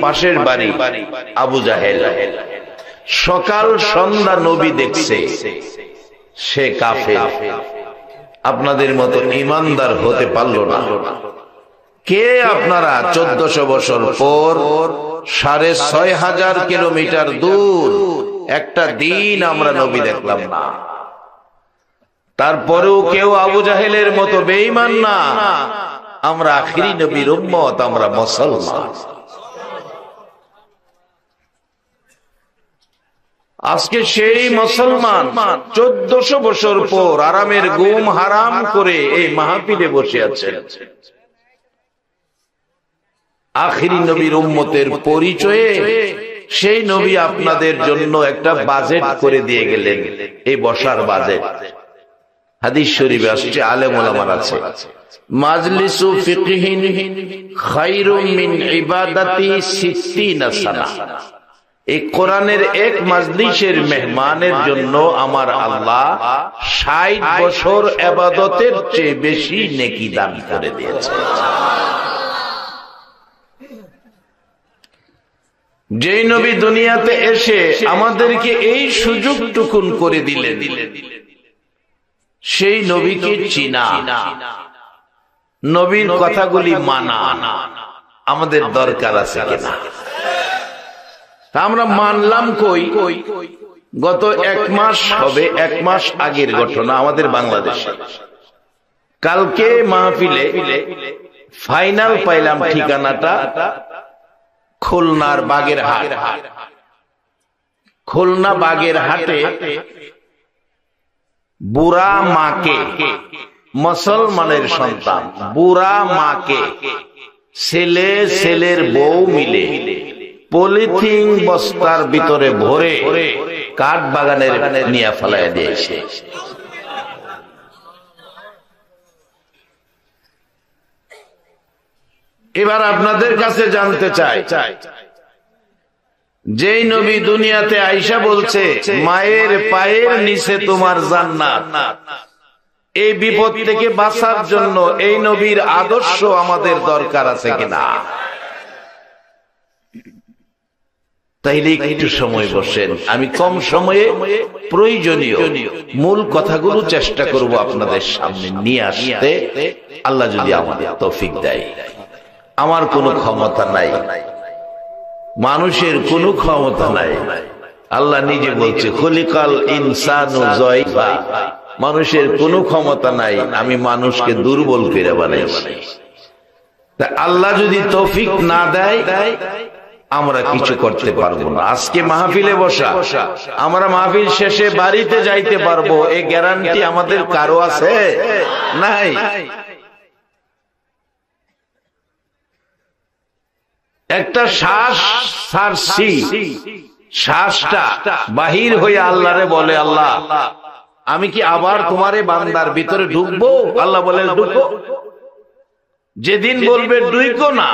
পাশের বাড়ি আবু জাহেল সকাল সন্ধ্যা নবী দেখছে, সে কাফের, আপনাদের মতো ইমানদার হতে পারলো না। কে আপনারা 1400 বছর পর 6500 কিলোমিটার দূর একটা দিন আমরা নবী দেখলাম না, তারপরেও কেউ আবু জাহেলের মতো বেঈমান না। আমরা আখিরি নবীর উম্মত, আমরা মুসলমান। আজকে সেই মুসলমান 1400 বছর পর আরামের ঘুম হারাম করে এই মাহফিলে বসে আছেন। আখিরি নবীর উম্মতের পরিচয়ে সেই নবী আপনাদের জন্য একটা বাজেট করে দিয়ে গেলেন, এই বসার বাজেট। হাদিস শরীফে আসছে, আলেম ওলামার আছে, মাজলিসু ফিকহিন খায়রুম মিন ইবাদাতি 60 সানা। এই কোরআনের এক মাজলিসের মেহমানের জন্য আমার আল্লাহ 60 বছর ইবাদতের চেয়ে বেশি নেকি দান করে দিয়েছে। যেই নবী দুনিয়াতে এসে আমাদেরকে এই সুযোগটুকুন করে দিলেন, সেই নবীকে চিনা, নবীর কথাগুলি মানা আমাদের দরকার আছে কিনা? আমরা মানলাম কই? গত 1 মাস হবে, 1 মাস আগের ঘটনা আমাদের বাংলাদেশে। কালকে মাহফিলে ফাইনাল পাইলাম ঠিকানাটা খুলনার বাগেরহাট। খুলনা বাগেরহাটে বুড়া মাকে, মুসলমানের সন্তান বুড়া মাকে ছেলে ছেলের বউ মিলে পলিথিন বস্তার ভিতরে ভরে কাঠ বাগানের নিয়ে ফেলাইয়া দিয়েছে। এবার আপনাদের কাছে জানতে চাই, যেই নবী দুনিয়াতে আইসা বলছে মায়ের পায়ের নিচে তোমার জান্নাত, এই বিপদ থেকে বাঁচার জন্য এই নবীর আদর্শ আমাদের দরকার আছে কিনা? তাইলে একটু সময় বসেন, আমি কম সময়ে প্রয়োজনীয় মূল কথাগুলো চেষ্টা করব আপনাদের সামনে নিয়ে আসতে, আল্লাহ যদি আমাদের তৌফিক দেয়। আমার কোনো ক্ষমতা নাই, মানুষের কোনো ক্ষমতা নাই। আল্লাহ নিজে বলছে খলিকাল ইনসানু যায়ফা, মানুষের কোনো ক্ষমতা নাই, আমি মানুষকে দুর্বল করে বানাইছি। তা আল্লাহ যদি তৌফিক না দেয় আমরা কিছু করতে পারবো না। আজকে মাহফিলে বসা, আমরা মাহফিল শেষে বাড়িতে যাইতে পারবো এই গ্যারান্টি আমাদের কারো আছে? নাই। একটা শ্বাস ছাড়ছি, শ্বাসটা বাহির হয়ে আল্লাহরে বলে, আল্লাহ আমি কি আবার তোমারে বান্দার ভিতরে ঢুকবো? আল্লাহ বলে ঢুকো। যেদিন বলবে ঢুকো না,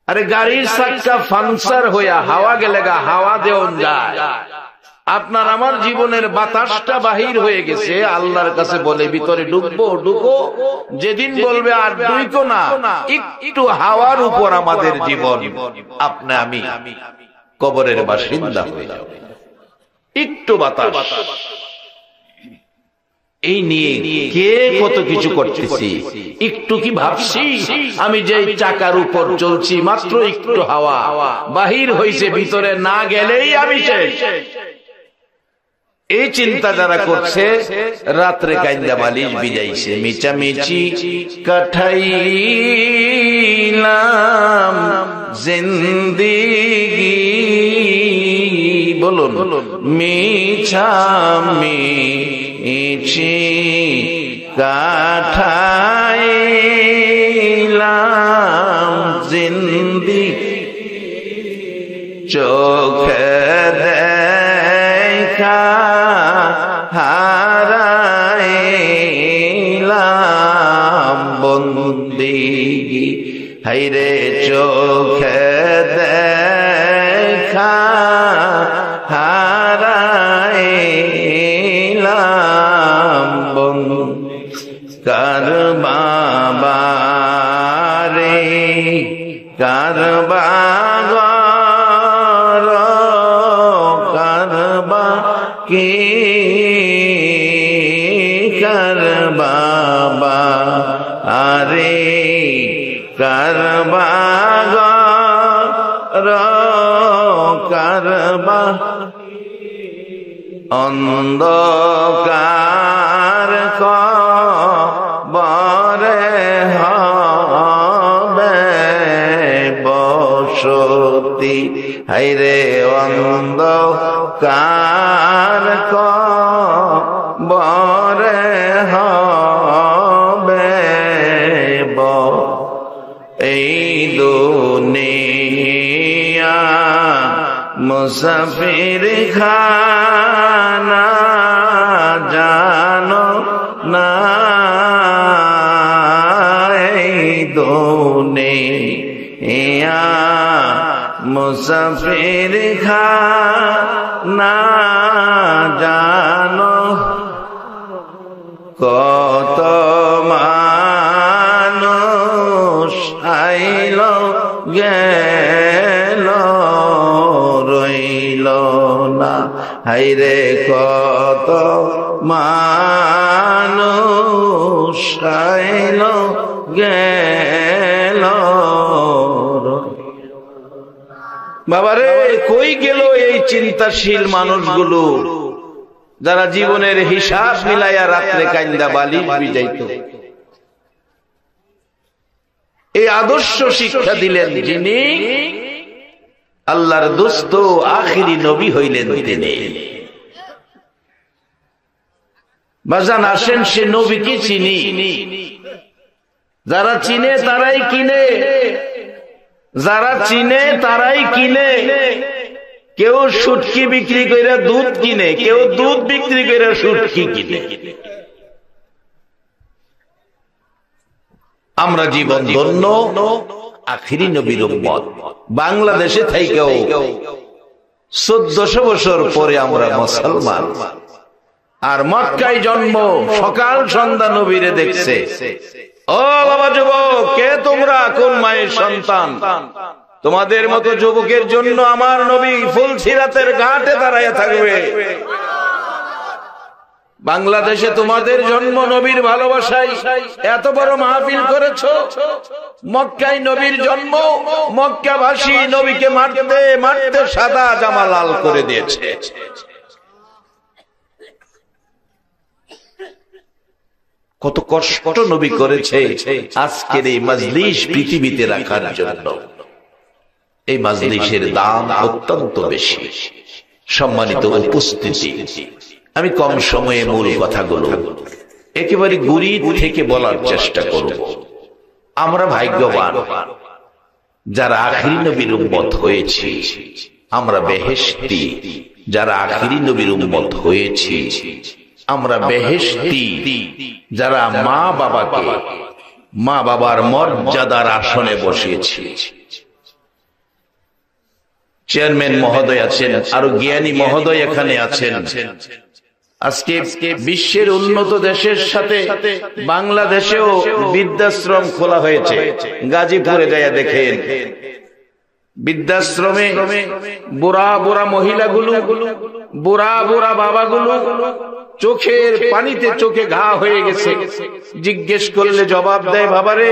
আরে গাড়ির চাক্কা পাংচার হইয়া হাওয়া গেলে হাওয়া দেওয়া যায়, আপনার আমার জীবনের বাতাসটা বাহির হয়ে গেছে, আল্লাহর কাছে বলে ভিতরে ঢুকবো, ঢুকো। যেদিন বলবে আর ঢুকো না, একটু হাওয়ার উপর আমাদের জীবন, আপনি আমি কবরের বাসিন্দা হয়ে যাব। একটু বাতাস, এই নিয়ে কে কত কিছু করতেছি, একটু কি ভাবছি? আমি যে চাকার উপর চলছি, মাত্র একটু হাওয়া বাহির হইছে, ভিতরে না গেলেই আমি শেষ। এই চিন্তা যারা করছে, রাত্রে কাইন্দা বালিশ বিজাইছে, মিচামিচি কাঠাইলাম জিন্দেগি, বলুন মিছামিচি কাঠাইলাম জিন্দেগি, চোখে দেখা হারাইলাম বন্দেগি, হাইরে চোখে দেখা হারাইলাম কার বাবা রে কারবাগর কারবা কে কারবাবা আরে কারবাগর কারবা অন্ধকার কবরে হবে বসতি হায়রে অন্ধকার কবরে হবে এই দুনিয়া মুসাফির খানা জানো না এই দুনিয়া মুসাফির খানা জানো কত মানুষ আইল গেল রইল না হায়রে কত মানুষ আইল গেল বাবারে কই গেল এই চিন্তাশীল মানুষগুলো যারা জীবনের হিসাব মিলাইয়া রাত্রে কান্দা বালিশ ভিজাইত এই আদর্শ শিক্ষা দিলেন যিনি আল্লাহর দোস্ত আখিরি নবী হইলেন তিনি বাজান আসেন সে নবীকে চিনি যারা চিনে তারাই কিনে যারা চিনে তারাই কিনে কেউ শুটকি বিক্রি করে দুধ কিনে কেউ দুধ বিক্রি করে শুটকি কিনে আমরা জীবন ধন্য আখিরি নবীর উম্মত বাংলাদেশে থেকেও 1400 বছর পরে আমরা মুসলমান আর মক্কায় জন্ম সকাল সন্ধ্যা নবীরে দেখছে ও বাবা যুবক কে তোমরা কোন মায়ের সন্তান তোমাদের মতো যুবকের জন্য আমার নবী ফুলসিরাতের ঘাটে দাঁড়ায় থাকবে বাংলাদেশে তোমাদের জন্ম নবীর ভালোবাসায় এত বড় মাহফিল করেছো মক্কায় নবীর জন্ম মক্কাবাসী নবীকে মারতে মারতে সাদা জামা লাল করে দিয়েছে কত কষ্ট নবী করেছে আজকের এই মাজলিস পৃথিবীতে রাখার জন্য এই মাজলিসের দাম অত্যন্ত বেশি সম্মানিত উপস্থিতি আমি কম সময়ে মূল কথাগুলো একেবারে গুড়ি থেকে বলার চেষ্টা করব আমরা ভাগ্যবান যারা আখিরি নবীর উম্মত হয়েছি আমরা বেহেশতি যারা আখিরি নবীর উম্মত হয়েছি আমরা বেহেশতি যারা মা বাবাকে মা বাবার মর্যাদার আসনে বসিয়েছি চেয়ারম্যান মহোদয় আছেন আরো জ্ঞানী মহোদয় এখানে আছেন আজকে বিশ্বের উন্নত দেশের সাথে বাংলাদেশেও বৃদ্ধাশ্রম খোলা হয়েছে গাজীপুরে যায় দেখেন বৃদ্ধাশ্রমে বুড়া বুড়া মহিলাগুলো বুড়া বুড়া বাবাগুলো চোখের পানিতে চোখে ঘা হয়ে গেছে জিজ্ঞেস করলে জবাব দেয় বাবারে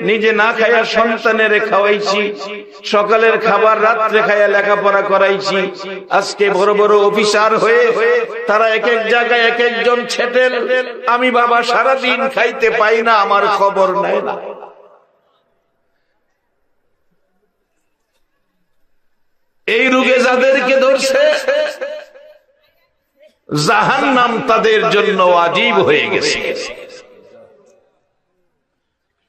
নিজে না খায়া সন্তানের খাওয়াইছি সকালের খাবার রাত্রে খায়া লেখাপড়া করাইছি আজকে বড় বড় অফিসার হয়ে তারা এক এক জায়গায় এক একজন ছেটেল আমি বাবা সারাদিন খাইতে পাই না আমার খবর নাই না এই রোগে যাদেরকে ধরছে জাহান্নাম তাদের জন্য ওয়াজিব হয়ে গেছে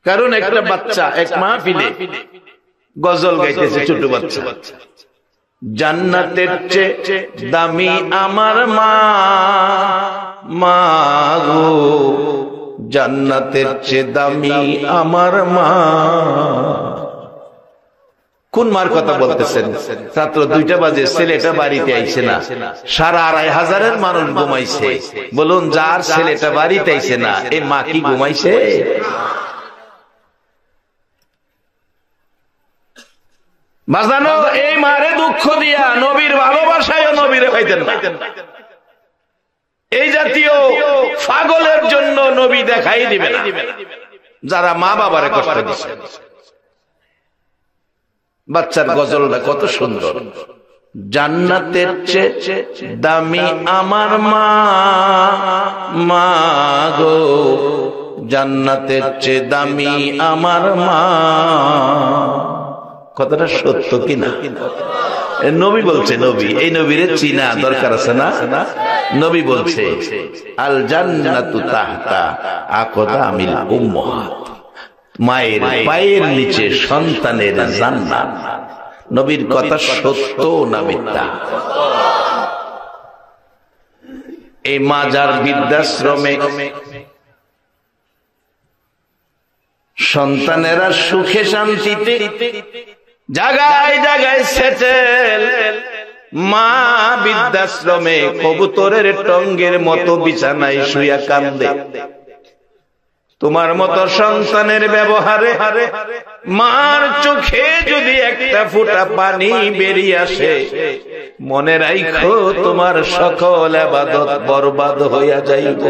কারণ একটা বাচ্চা এক মাহফিলে গজল গাইতেছে ছোট বাচ্চা জান্নাতের চেয়ে দামি আমার মা মা গো জান্নাতের চেয়ে দামি আমার মা কোন মার কথা বলতেছেন রাত্র 2টা বাজে ছেলেটা বাড়িতে আইছে না 2500 মানুষ ঘুমাইছে বলুন যার ছেলেটা বাড়িতে আইছে না এই মা কি ঘুমাইছে বাজানো এই মারে দুঃখ দিয়া নবীর ভালোবাসায় নবীরে পাইতেন না। এই জাতীয় পাগলের জন্য নবী দেখাই দিবে না, যারা মা বাবারে কষ্ট দিচ্ছে। বাচ্চার গজলটা কত সুন্দর, জান্নাতের চেয়ে দামি আমার মা, মা গো জান্নাতের চেয়ে দামি আমার মা। কথাটা সত্য কিনা? নবী বলছে, নবী এই নবীরে চিনা দরকার আছে না? নবী বলছে আল জান্নাতু তাহতা আকদামিল উম্মাহাত, মায়ের পায়ের নিচে সন্তানের জান্নাত। নবীর কথা সত্য না মিথ্যা? এই মাজার বৃদ্ধাশ্রমে সন্তানেরা সুখে শান্তিতে জায়গায় জায়গায় সেটেল, মা বৃদ্ধাশ্রমে কবুতরের টঙ্গের মতো বিছানায় শুয়া কান্দে। তোমার মতো সন্তানের ব্যবহারে মার চোখে যদি একটা ফোঁটা পানি বেরিয়ে আসে, মনে রাখো তোমার সকল ইবাদত বরবাদ হইয়া যাইব।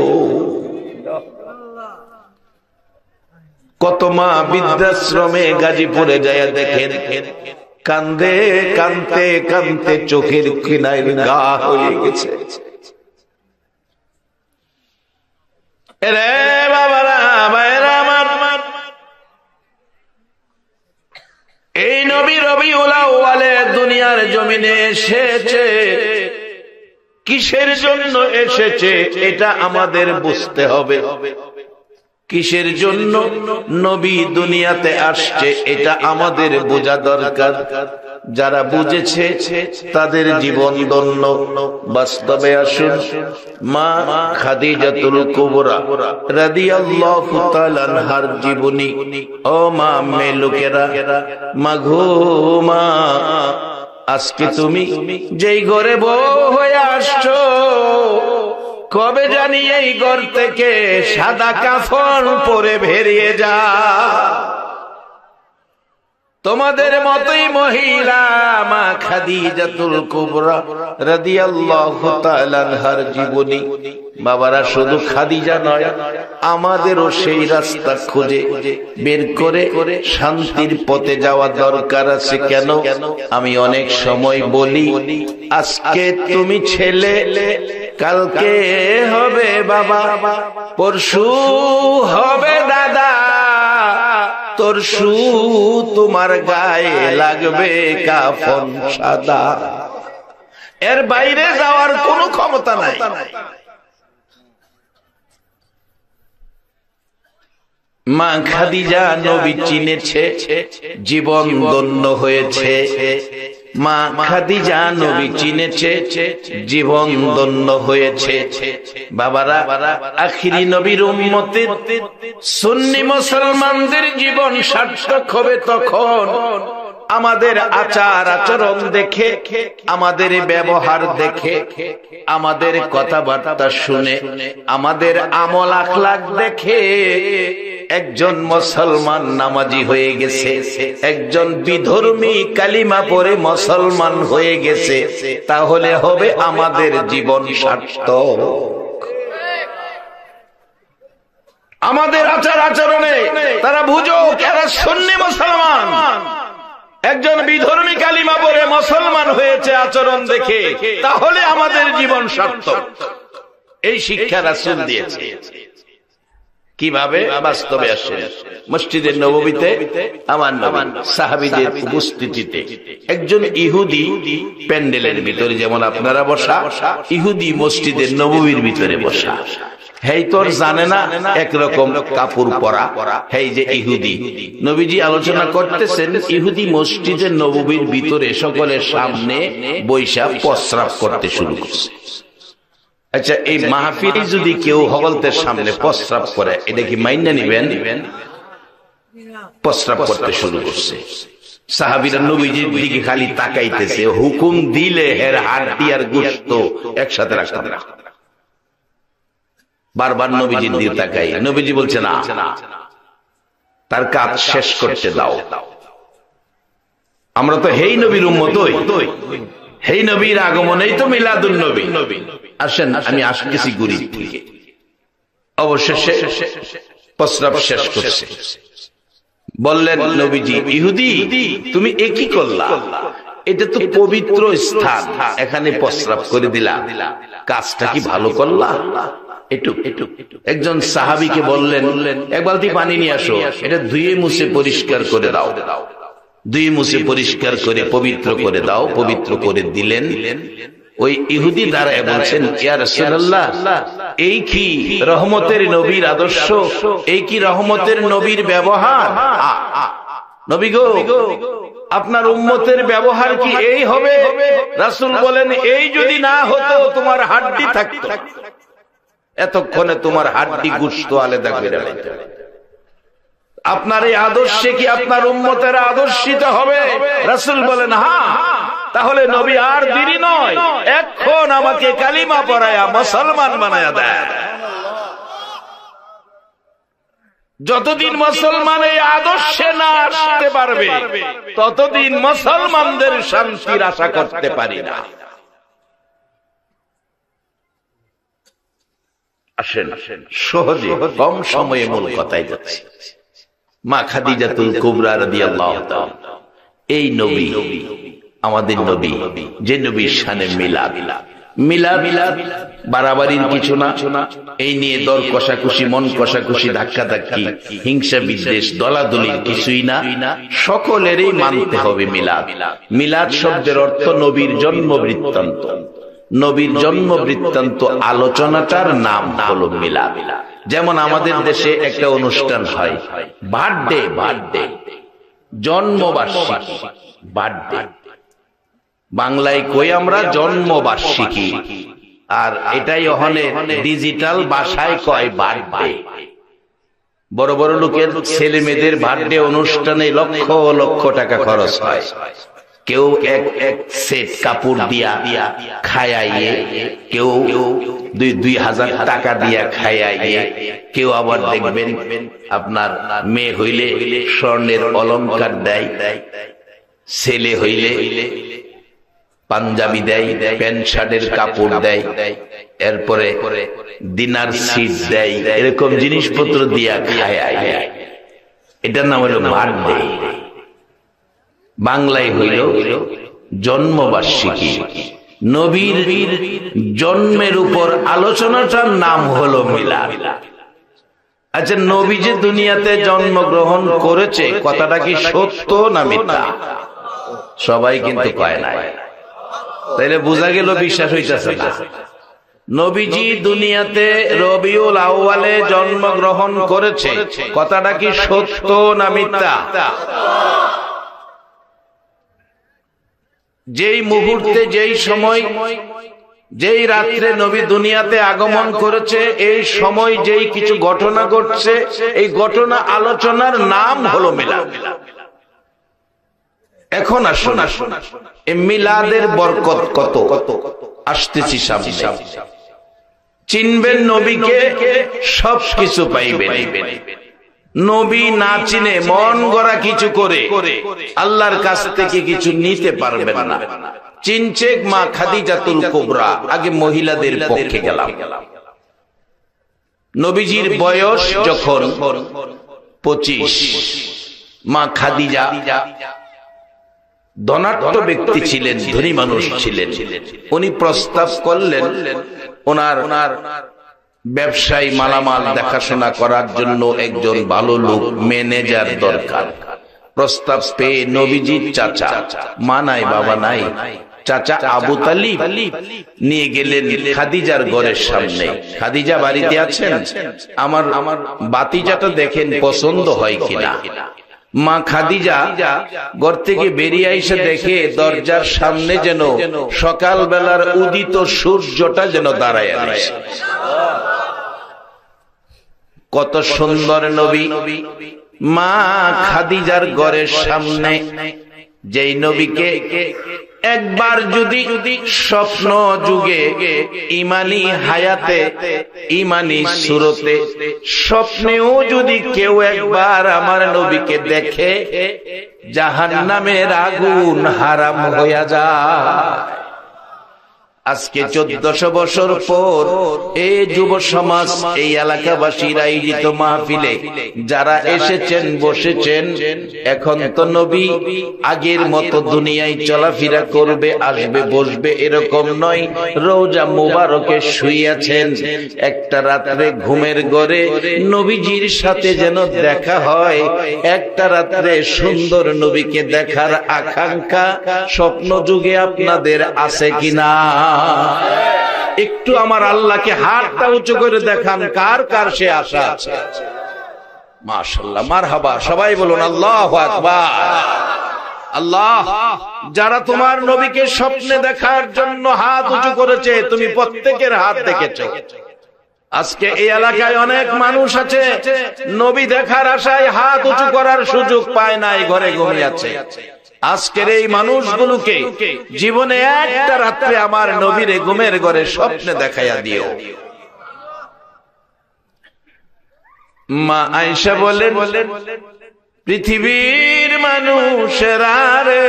কত মা বৃদ্ধাশ্রমে গাজীপুরে যায় দেখেন, কান্দে কান্দতে কান্দতে চোখের কিনার গা হয়ে গেছে। রে বাবারা, ভাইরা আমার, এই নবী রবিউল আউয়ালে দুনিয়ার জমিনে এসেছে, কিসের জন্য এসেছে এটা আমাদের বুঝতে হবে। কিসের জন্য নবী দুনিয়াতে আসছে এটা আমাদের বোঝা দরকার। যারা বুঝেছে তাদের জীবন ধন্য। বাস্তবে আসুন, মা খাদিজাতুল কুবরা রাদিয়াল্লাহু তাআলা আনহার জীবনী। ও মা, মেয়ে লোকেরা, মা গো মা, আজকে তুমি যেই ঘরে বউ হয়ে আসছো, কবে জানি এই ঘর থেকে সাদা কাফন পরে বেরিয়ে যা। তোমাদের মতোই মহিলা মা খাদিজাতুল কুবরা রাদিয়াল্লাহু তাআলা আনহার জীবনী। বাবারা, শুধু খাদিজা নয়, আমাদেরও সেই রাস্তা খুঁজে বের করে শান্তির পথে যাওয়া দরকার আছে। কেন? আমি অনেক সময় বলি, আজকে তুমি ছেলে, কালকে হবে বাবা, পরশু হবে দাদা, তরশু তোমার গায়ে লাগবে কাফন সাদা। এর বাইরে যাওয়ার কোনো ক্ষমতা নাই। মা খাদিজা নবী চিনেছে, জীবন ধন্য হয়েছে। মা খাদিজা নবী চিনেছে, জীবন ধন্য হয়েছে। বাবারা, আখিরি নবীর উম্মতের সুন্নি মুসলমানদের জীবন সার্থক হবে তখন আমাদের আচার আচরণ দেখে, আমাদের ব্যবহার দেখে, আমাদের কথাবার্তা শুনে, আমাদের আমল আখলাক দেখে একজন মুসলমান নামাজি হয়ে গেছে, একজন বিধর্মী কালিমা পড়ে মুসলমান হয়ে গেছে, তাহলে হবে আমাদের জীবন সার্থক। আমাদের আচার আচরণে তারা বুঝো কারা সুন্নি মুসলমান। একজন বিধর্মী কালিমা পড়ে মুসলমান হয়েছে আচরণ দেখে, তাহলে আমাদের জীবন সার্থক। এই শিক্ষা রাসূল দিয়েছে। কিভাবে? বাস্তবে আসে। মসজিদের নববীতে আমার নবী সাহাবীদের উপস্থিতিতে একজন ইহুদি প্যান্ডেলের ভিতরে, যেমন আপনারা বসা, ইহুদি মসজিদের নববীর ভিতরে বসা। হেই তোর জানে না একরকম কাপড় পরা, হেই যে ইহুদি। নবীজি আলোচনা করতেছেন, ইহুদি মসজিদের নববীর ভিতরে সকলের সামনে বৈশা প্রস্রাব করতে শুরু করছে। আচ্ছা, এই মাহফিলে যদি কেউ হগলতের সামনে প্রস্রাব করে, এটা কি মাইনা নিবেন? প্রস্রাব করতে শুরু করছে। সাহাবীরা নবীজির দিকে খালি তাকাইতেছে, হুকুম দিলে হের হাড্ডি আর গোশত একসাথে রাখতে না। বারবার নবীজির দিকে তাকাই, নবীজি বলছে না, তার কাজ শেষ করতে দাও। আমরা তো হেই নবীর উম্মতই, হেই নবীর আগমনেই তো মিলাদুন নবী। আসেন আমি আসতেছি গরিব থেকে। অবশেষে প্রস্রাব শেষ করছে, বললেন নবীজি, ইহুদি তুমি একই করলা, এটা তো পবিত্র স্থান, এখানে প্রস্রাব করে দিলা, কাজটা কি ভালো করলা? একজন সাহাবীকে বললেন, এক বালতি পানি নিয়ে আসো, এটা ধুয়ে মুছে পরিষ্কার করে দাও, ধুয়ে মুছে পরিষ্কার করে পবিত্র করে দাও। পবিত্র করে দিলেন। ওই ইহুদি দাঁড়ায় বলছেন, ইয়া রাসূলুল্লাহ, এই কি রহমতের নবীর আদর্শ? এই কি রহমতের নবীর ব্যবহার? নবী গো, আপনার উম্মতের ব্যবহার কি এই হবে? রাসূল বলেন, এই যদি না হতো তোমার হাড্ডি থাকতো, এতক্ষণে তোমার হাড্ডি গোশত আলাদা করে রাখতে। আপনার এই আদর্শে কি আপনার উম্মতেরা আদর্শিত হবে? রাসূল বলেন, হ্যাঁ। তাহলে নবী আর দেরি নয়, এখন আমাকে কালিমা পড়ায়া মুসলমান বানায়া দেয়। যতদিন মুসলমান এই আদর্শে না আসতে পারবে, ততদিন মুসলমানদের শান্তির আশা করতে পারি না। আসেন সহজে কম সময়ে মূল কথায় যাচ্ছি। মা খাদিজাতুল কুবরা রাদিয়াল্লাহু তাআলা, এই নবী আমাদের নবী, যে নবীর শানে মিলাদ। মিলাদ বাড়াবাড়ির কিছু না, এই নিয়ে দর কষাকষি, মন কষাকষি, ধাক্কাধাক্কি, হিংসা বিদ্বেষ, দলাদলির কিছুই না, সকলেরই মানতে হবে মিলাদ। মিলাদ শব্দের অর্থ নবীর জন্ম বৃত্তান্ত। নবীর জন্ম বৃত্তান্ত আলোচনাটার নাম হলো মিলাদ। যেমন আমাদের দেশে একটা অনুষ্ঠান হয়, বার্থডে, জন্মবার্ষিকী, বার্থডে। বাংলায় কই আমরা জন্মবার্ষিকী, আর এটাই ওখানে ডিজিটাল ভাষায় কয় বার্থডে। বড় বড় লোকের ছেলে মেয়েদের বার্থডে অনুষ্ঠানে লক্ষ লক্ষ টাকা খরচ হয়। কেউ এক সেট কাপড় দিয়া খায়াইয়ে, কেউ 2,000 টাকা দিয়া খায়াইয়ে, কেউ আবার দেখবেন আপনার মেয়ে হইলে স্বর্ণের অলংকার দেয়, ছেলে হইলে পাঞ্জাবি দেয়, প্যান্ট শার্টের কাপড় দেয়, এরপরে ডিনার সিট দেয়, এরকম জিনিসপত্র দিয়া খায়াইয়ে। এটার নাম হলো বার্থডে। বাংলায় হইল জন্মবার্ষিকী। নবীর জন্মের উপর আলোচনাটার নাম হলো মিলাদ। আচ্ছা, নবী যে দুনিয়াতে জন্মগ্রহণ করেছে, কথাটা কি সত্য না মিথ্যা? সবাই কিন্তু কয় নাই। তাইলে বোঝা গেল বিশ্বাস হইতেছে না। নবীজি দুনিয়াতে রবিউল আউয়ালে জন্মগ্রহণ করেছে, কথাটা কি সত্য না মিথ্যা? যেই মুহূর্তে, যেই সময়, যেই রাত্রে নবী দুনিয়াতে আগমন করেছে, এই সময় যেই কিছু ঘটনা ঘটছে, এই ঘটনা আলোচনার নাম হলো মিলাদ। এখন আসুন, এই মিলাদের বরকত কত আসতেছি সামনে। চিনবেন নবীকে, সব কিছু পাইবেন। নবী না চিনে মন গড়া কিছু করে আল্লাহর কাছ থেকে কিছু নিতে পারবেন না। চিনছে মা খাদিজাতুল কুবরা। আগে মহিলাদের পক্ষে গেলাম। নবীজির বয়স যখন 25, মা খাদিজা ধনাঢ্য ব্যক্তি ছিলেন, ধনী মানুষ ছিলেন। উনি প্রস্তাব করলেন ওনার ব্যবসায়ী মালামাল দেখাশোনা করার জন্য একজন ভালো লোক, ম্যানেজার দরকার। প্রস্তাব পেয়ে নবীজির চাচা, মা নাই বাবা নাই, চাচা আবু তালিব নিয়ে গেলেন খাদিজার ঘরের সামনে। খাদিজা বাড়িতে আছেন? আমার বাতিজাটা দেখেন পছন্দ হয় কিনা। মা খাদিজা ঘর থেকে বেরিয়ে এসে দেখে দরজার সামনে যেন সকালবেলার উদিত সূর্যটা যেন দাঁড়ায় আছে। কত সুন্দর নবী! মা খাদিজার ঘরের সামনে যেই নবীকে একবার যদি স্বপ্ন যুগে ইমানি হায়াতে ইমানি সুরতে স্বপ্নেও যদি কেউ একবার আমার নবীকে দেখে জাহান্নামের আগুন হারাম হইয়া যায়। আজকে 1400 বছর পর এই যুব সমাজ, এই এলাকাবাসীর আয়োজিত মাহফিলে যারা এসেছেন বসেছেন, এখন তো নবী আগের মতো দুনিয়ায় চলাফেরা করবে, আসবে, বসবে এরকম নয়। রওজা মুবারকে শুইয়াছেন। একটা রাত্রে ঘুমের ঘরে নবীজির সাথে যেন দেখা হয়, একটা রাত্রে সুন্দর নবীকে দেখার আকাঙ্ক্ষা স্বপ্ন যুগে আপনাদের আছে কিনা? একটু আমার আল্লাহকে হাতটা উঁচু করে দেখান, কার কার সে আশা আছে? মাশাআল্লাহ, মারহাবা, সবাই বলুন আল্লাহু আকবার। আল্লাহ, যারা তোমার নবীকে স্বপ্নে দেখার জন্য হাত উঁচু করেছে, তুমি প্রত্যেকের হাত দেখেছো। আজকে এই এলাকায় অনেক মানুষ আছে নবী দেখার আশায় হাত উঁচু করার সুযোগ পায় নাই, ঘরে ঘুমিয়ে আছে। আজকের এই মানুষগুলোকে জীবনে একটা রাত্রে আমার নবীরে ঘুমের ঘরে স্বপ্নে দেখাইয়া দিও। মা আয়েশা বলেন, পৃথিবীর মানুষেরা রে,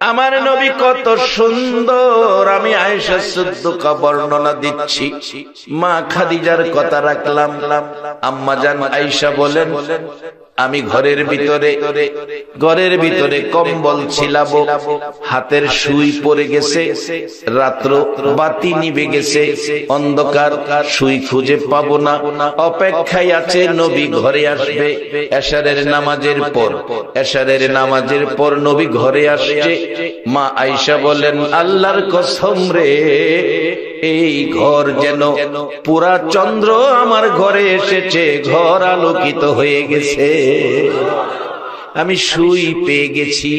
আমার নবী কত সুন্দর। আমি আয়েশা সিদ্দিকা বর্ণনা দিচ্ছি, মা খাদিজার কথা রাখলাম। আম্মা জান আয়েশা বলেন, আমি ঘরের ভিতরে কম্বল ছিলাবো, হাতের সুই পড়ে গেছে, রাত্র বাতি নিভে গেছে, অন্ধকার, সুই খুঁজে পাবো না, অপেক্ষায় আছে নবী ঘরে আসবে। এশারের নামাজের পর নবী ঘরে আসছে। মা আয়েশা বলেন, আল্লাহর কসম রে, এই ঘর যেন পুরা চন্দ্র আমার ঘরে এসেছে, ঘর আলোকিত হয়ে গেছে, আমি সুই পেয়ে গেছি।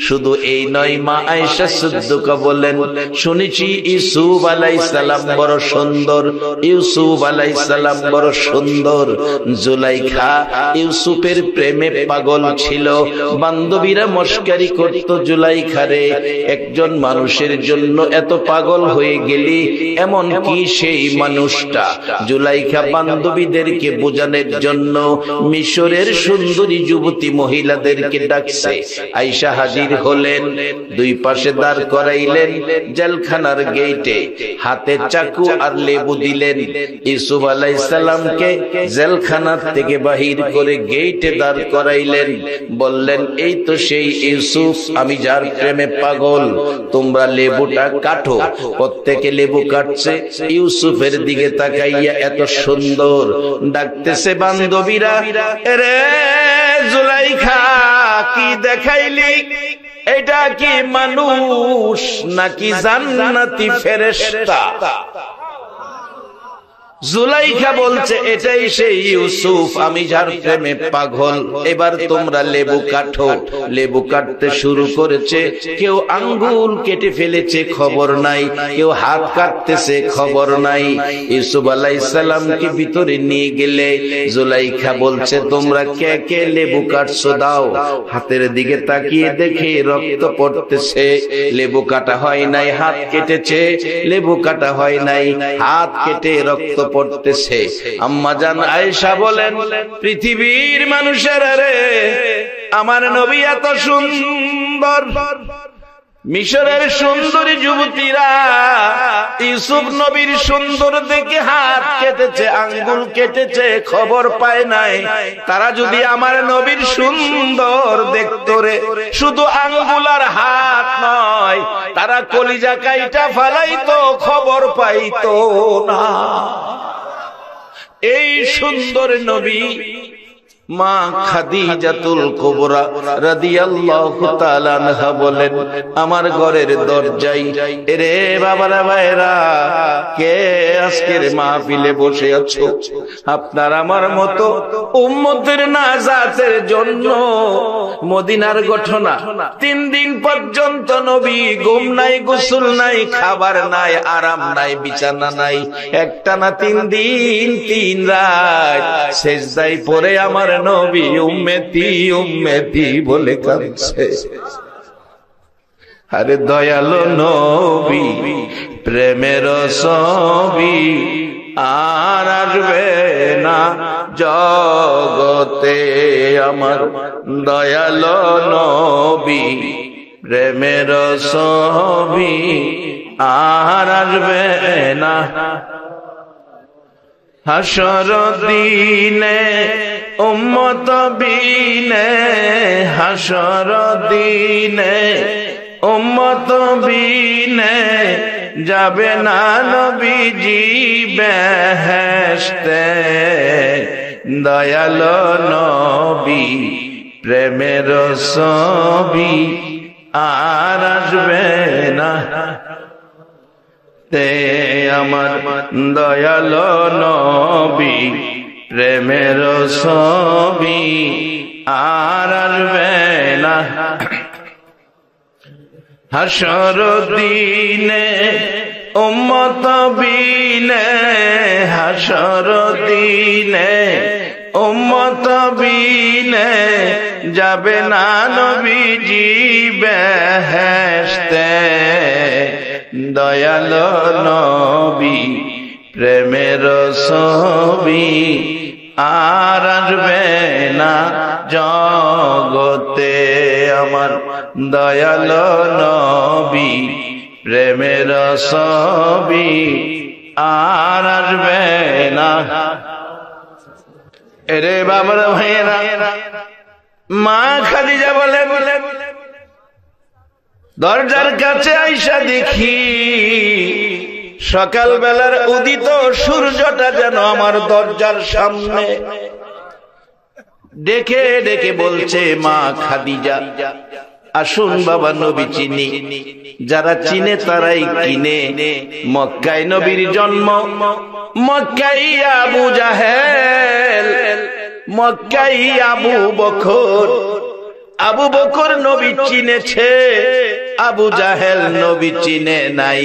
শুধু এই নয়, মা আয়েশা সিদ্দিকা বলেন, শুনেছি ইউসুফ আলাইহিস সালাম বড় সুন্দর, ইউসুফ আলাইহিস সালাম বড় সুন্দর। জুলাইখা ইউসুফের প্রেমে পাগল ছিল, বান্ধবীরা মস্কারি করত, জুলাইখারে একজন মানুষের জন্য এত পাগল হয়ে গেলি, এমন কি সেই মানুষটা? জুলাইখা বান্ধবীদেরকে বোঝানোর জন্য মিশরের সুন্দরী যুবতী মহিলাদের ডাকছে। আয়েশা হাজির হলেন, দুই পাশে দাঁড় করাইলেন জেলখানার গেটে, হাতে চাকু আর লেবু দিলেন। ইউসুফ আলাইহিস সালামকে জেলখানার থেকে বাহির করে গেটে দাঁড় করাইলেন, বললেন, এই তো সেই ইউসুফ, আমি যার প্রেমে পাগল, তোমরা লেবুটা কাটো। প্রত্যেকে লেবু কাটছে, ইউসুফের দিকে তাকাইয়া এত সুন্দর ডাকতেছে বান্ধবীরা, রে জুলাইখা কি দেখাইলি? এটা কি মানুষ নাকি জান্নাতি ফেরেশতা? জুলাইখা বলছে, এটাই সেই ইউসুফ, আমি যার প্রেমে পাগল। এবার তোমরা লেবু কাটো। লেবু কাটতে শুরু করেছে, কেউ আঙ্গুল কেটে ফেলেছে, খবর নাই, কেউ হাত কাটতেছে, খবর নাই। ইউসুফ আলাইহিস সালামকে ভিতরে নিয়ে গেলে জুলাইখা বলছে, তোমরা কে কে লেবু কাটছো দাও। হাতের দিকে তাকিয়ে দেখে রক্ত পড়তেছে, লেবু কাটা হয় নাই, হাত কেটেছে, লেবু কাটা হয় নাই, হাত কেটে রক্ত পড়তেছে। আম্মা জান আয়েশা বলেন, পৃথিবীর মানুষেরা রে, আমার নবী এত সুন্দর, মিশরের সুন্দরী যুবতীরা ইউসুফ নবীর সুন্দর দেখে হাত কেটেছে, আঙ্গুল কেটেছে, খবর পায় নাই। তারা যদি আমার নবীর সুন্দর দেখতো রে, শুধু আঙ্গুল আর হাত নয়, তারা কলিজা কাইটা ফালাইতো, খবর পাইতো না। এই সুন্দর নবী মা খাদিজাতুল কুবরা রাদিয়াল্লাহু তাআলা আনহা বলেন, আমার ঘরের দরজায়, রে বাবারা ভাইরা, কে আজকের মাহফিলে বসে আছো? আপনার আমার মতো উম্মতের নাজাতের জন্য মদিনার ঘটনা। 3 দিন পর্যন্ত নবী ঘুম নাই, গোসল নাই, খাবার নাই, আরাম নাই, বিছানা নাই, একটানা 3 দিন 3 রাত সেজদায় পড়ে আমার নবী উম্মতি উম্মতি বলে কাঁদছে। আরে দয়ালো নবী প্রেমের ছবি আর আসবে না জগতে আমার, দয়ালো নবী প্রেমের ছবি আর আসবে না। হাসর দিনে উম্মত বিনে, হাসর দিনে উম্মত বিনে যাবে না নবীজি বেহেশতে, দয়ালো নবী প্রেমের ছবি আর আসবে না। তে আমার দয়ালো নবী প্রেমের ছবি আর আসবে না। হাসর দিনে উম্মত বিনে, হাসর দিনে উম্মত বিনে যাবে না নবীজি বেহেশতে, দয়ালো নবী প্রেমের ছবি আর আসবে না জগতে আমার, দয়ালো নবী প্রেমের ছবি আর আসবে না। এরে বাবারা ভাইয়েরা, মা খাদিজা বলে দরজার কাছে আইসা দেখি সকাল বেলার উদিত সূর্যটা যেন আমার দরজার সামনে। ডেকে ডেকে বলছে মা খাদিজা, আসুন বাবা নবী চিনি, যারা চিনে তারাই কিনে। মক্কায় নবীর জন্ম, মক্কায় আবু জাহেল, মক্কায় আবু বকর। আবু বকর নবী চিনেছে, আবু জাহেল নবী চিনে নাই।